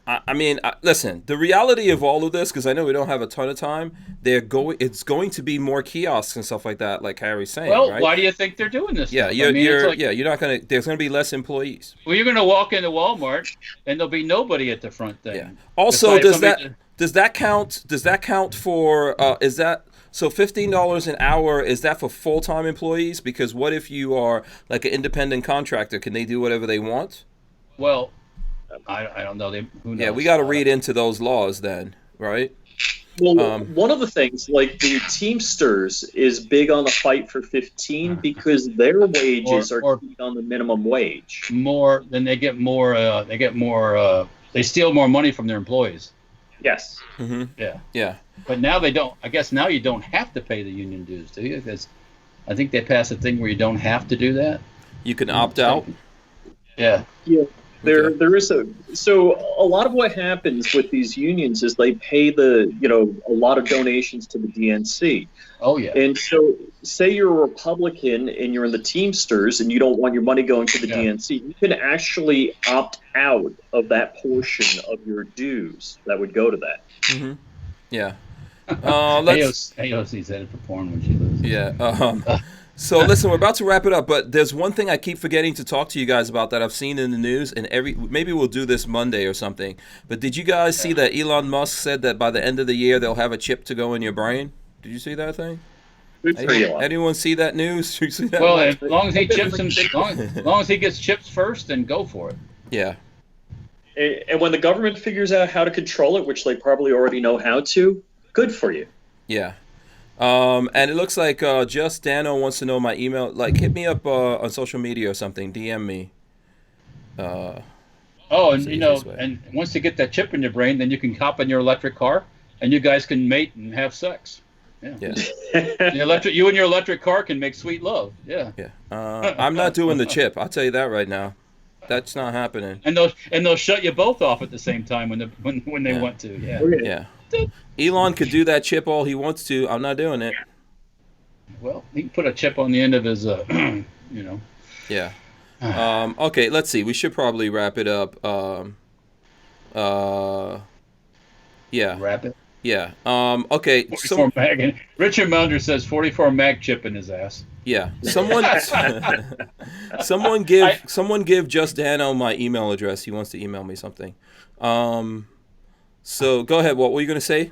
I mean, listen. The reality of all of this, because I know we don't have a ton of time, it's going to be more kiosks and stuff like that, like Harry's saying. Well, right? why do you think they're doing this? Yeah, stuff? you're not gonna. There's gonna be less employees. Well, you're going to walk into Walmart, and there'll be nobody at the front thing. Yeah. Also, It's like does that count? Does that count for? Is that so? $15 an hour, is that for full-time employees? Because what if you are like an independent contractor? Can they do whatever they want? Well, I don't know. Who knows? Yeah, we got to read into those laws then, right? well, one of the things, like the Teamsters is big on the fight for 15 because their wages are keyed on the minimum wage. More than they get more. They steal more money from their employees. Yes. Mm-hmm. Yeah. Yeah. But now they don't. I guess now you don't have to pay the union dues, do you? Because I think they passed a thing where you don't have to do that. You can opt out. Yeah. Yeah. There is so a lot of what happens with these unions is they pay a lot of donations to the DNC. Oh yeah. And so say you're a Republican and you're in the Teamsters and you don't want your money going to the DNC, you can actually opt out of that portion of your dues that would go to that. Mm-hmm. Yeah. AOC's headed for porn when she loses. Yeah. So listen, we're about to wrap it up, but there's one thing I keep forgetting to talk to you guys about that I've seen in the news, and maybe we'll do this Monday or something. But did you guys see that Elon Musk said that by the end of the year they'll have a chip to go in your brain? Did you see that thing? Anyone see that news? You see that? Well, as long as he chips him, as long as he gets chips first, then go for it. Yeah. And when the government figures out how to control it, which they probably already know how to, good for you. Yeah. And it looks like Just Dano wants to know my email. Like, hit me up on social media or something. DM me. And and once you get that chip in your brain, then you can hop in your electric car, and you guys can mate and have sex. Yeah. You and your electric car can make sweet love. Yeah. Yeah. I'm not doing the chip. I'll tell you that right now. That's not happening. And they'll shut you both off at the same time when they want to. Yeah. Yeah. Elon could do that chip all he wants to. I'm not doing it. Well, he can put a chip on the end of his, Yeah. Okay, let's see. We should probably wrap it up. Yeah. Wrap it? Yeah. Okay. 44 mag. Richard Mounder says 44 mag chip in his ass. Yeah. Someone give Just Dano my email address. He wants to email me something. So go ahead. What were you going to say?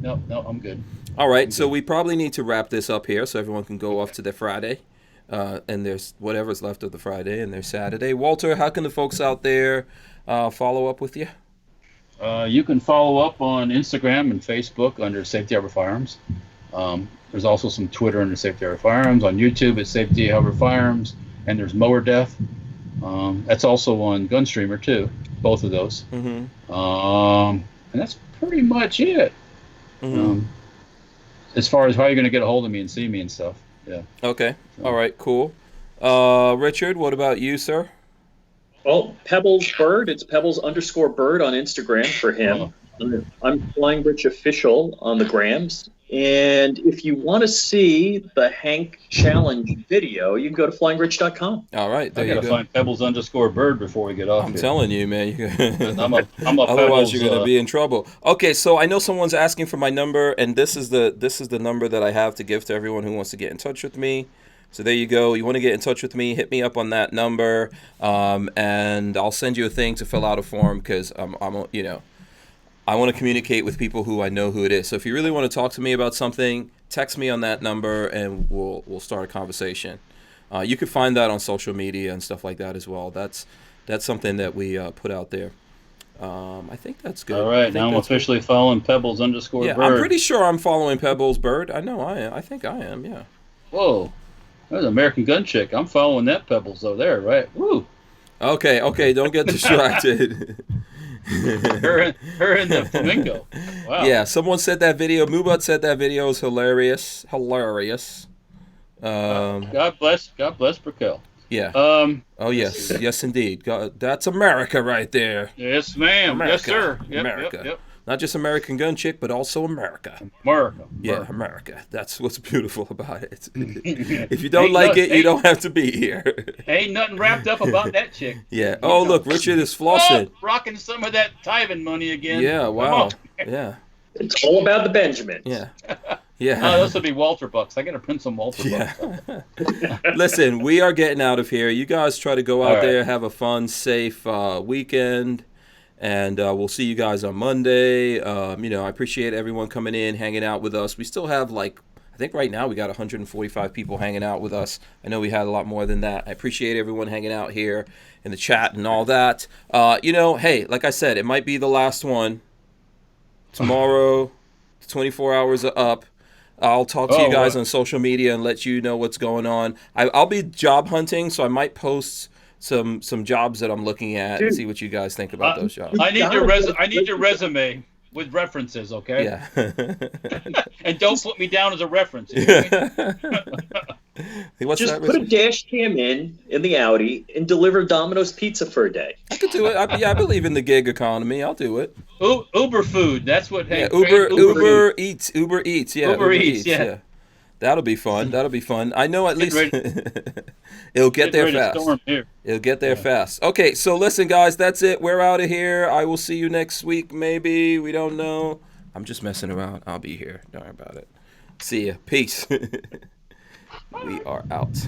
No, I'm good. All right. So we probably need to wrap this up here so everyone can go off to their Friday. And there's whatever's left of the Friday and their Saturday. Walter, how can the folks out there follow up with you? You can follow up on Instagram and Facebook under Safety Harbor Firearms. There's also some Twitter under Safety Harbor Firearms. On YouTube, it's Safety Harbor Firearms. And there's Mower Death. That's also on Gunstreamer, too. Both of those. Mm-hmm. And that's pretty much it. Mm-hmm. As far as how you're going to get a hold of me and see me and stuff. Yeah. Okay. So. All right, cool. Richard, what about you, sir? Well, Pebbles Bird. It's Pebbles_Bird on Instagram for him. I'm Flying Rich Official on the Grams. And if you want to see the Hank Challenge video, you can go to flyingrich.com. All right, there I gotta find Pebbles_Bird before we get off. I'm telling you, man. I'm a Otherwise, you're gonna be in trouble. Okay, so I know someone's asking for my number, and this is the number that I have to give to everyone who wants to get in touch with me. So there you go. You want to get in touch with me, hit me up on that number, and I'll send you a thing to fill out a form because I want to communicate with people who I know who it is. So if you really want to talk to me about something, text me on that number, and we'll start a conversation. You can find that on social media and stuff like that as well. That's something that we put out there. I think that's good. All right, now I'm officially following Pebbles_Bird. Yeah, I'm pretty sure I'm following Pebbles Bird. I know I am. I think I am. Yeah. Whoa. There's an American Gun Chick. I'm following that Pebbles over there, right? Woo. Okay, don't get distracted. her and the flamingo. Wow. Yeah, someone said that video. Mubat said that video is hilarious. God bless Brickell. Yeah. Oh yes, yes indeed. God, that's America right there. Yes, ma'am. America. Yes, sir. Yep, America. Yep. Not just American Gun Chick, but also America. Yeah, America. That's what's beautiful about it. If you don't like it, you don't have to be here. Ain't nothing wrapped up about that chick. Yeah. Oh, look, Richard is flossing. Oh, rocking some of that tithing money again. Yeah, wow. Yeah. It's all about the Benjamins. Yeah. Yeah. Oh, this would be Walter Bucks. I got to print some Walter Bucks. Listen, we are getting out of here. You guys try to go out there, have a fun, safe weekend. And we'll see you guys on Monday. I appreciate everyone coming in, hanging out with us. We still have, I think right now we got 145 people hanging out with us. I know we had a lot more than that. I appreciate everyone hanging out here in the chat and all that. Hey, like I said, it might be the last one. Tomorrow, 24 hours are up. I'll talk to you guys on social media and let you know what's going on. I'll be job hunting, so I might post some jobs that I'm looking at and see what you guys think about those jobs. I need your resume with references, okay? Yeah. And don't put me down as a reference. Just put a dash cam in the Audi and deliver Domino's pizza for a day. I could do it. I believe in the gig economy. I'll do it. Uber food. That's what. Hey, Uber Eats. Uber Eats. Yeah. Uber Eats. Yeah. That'll be fun. I know at least it'll get there fast. It'll get there fast. Okay, so listen, guys, that's it. We're out of here. I will see you next week, maybe. We don't know. I'm just messing around. I'll be here. Don't worry about it. See ya. Peace. We are out.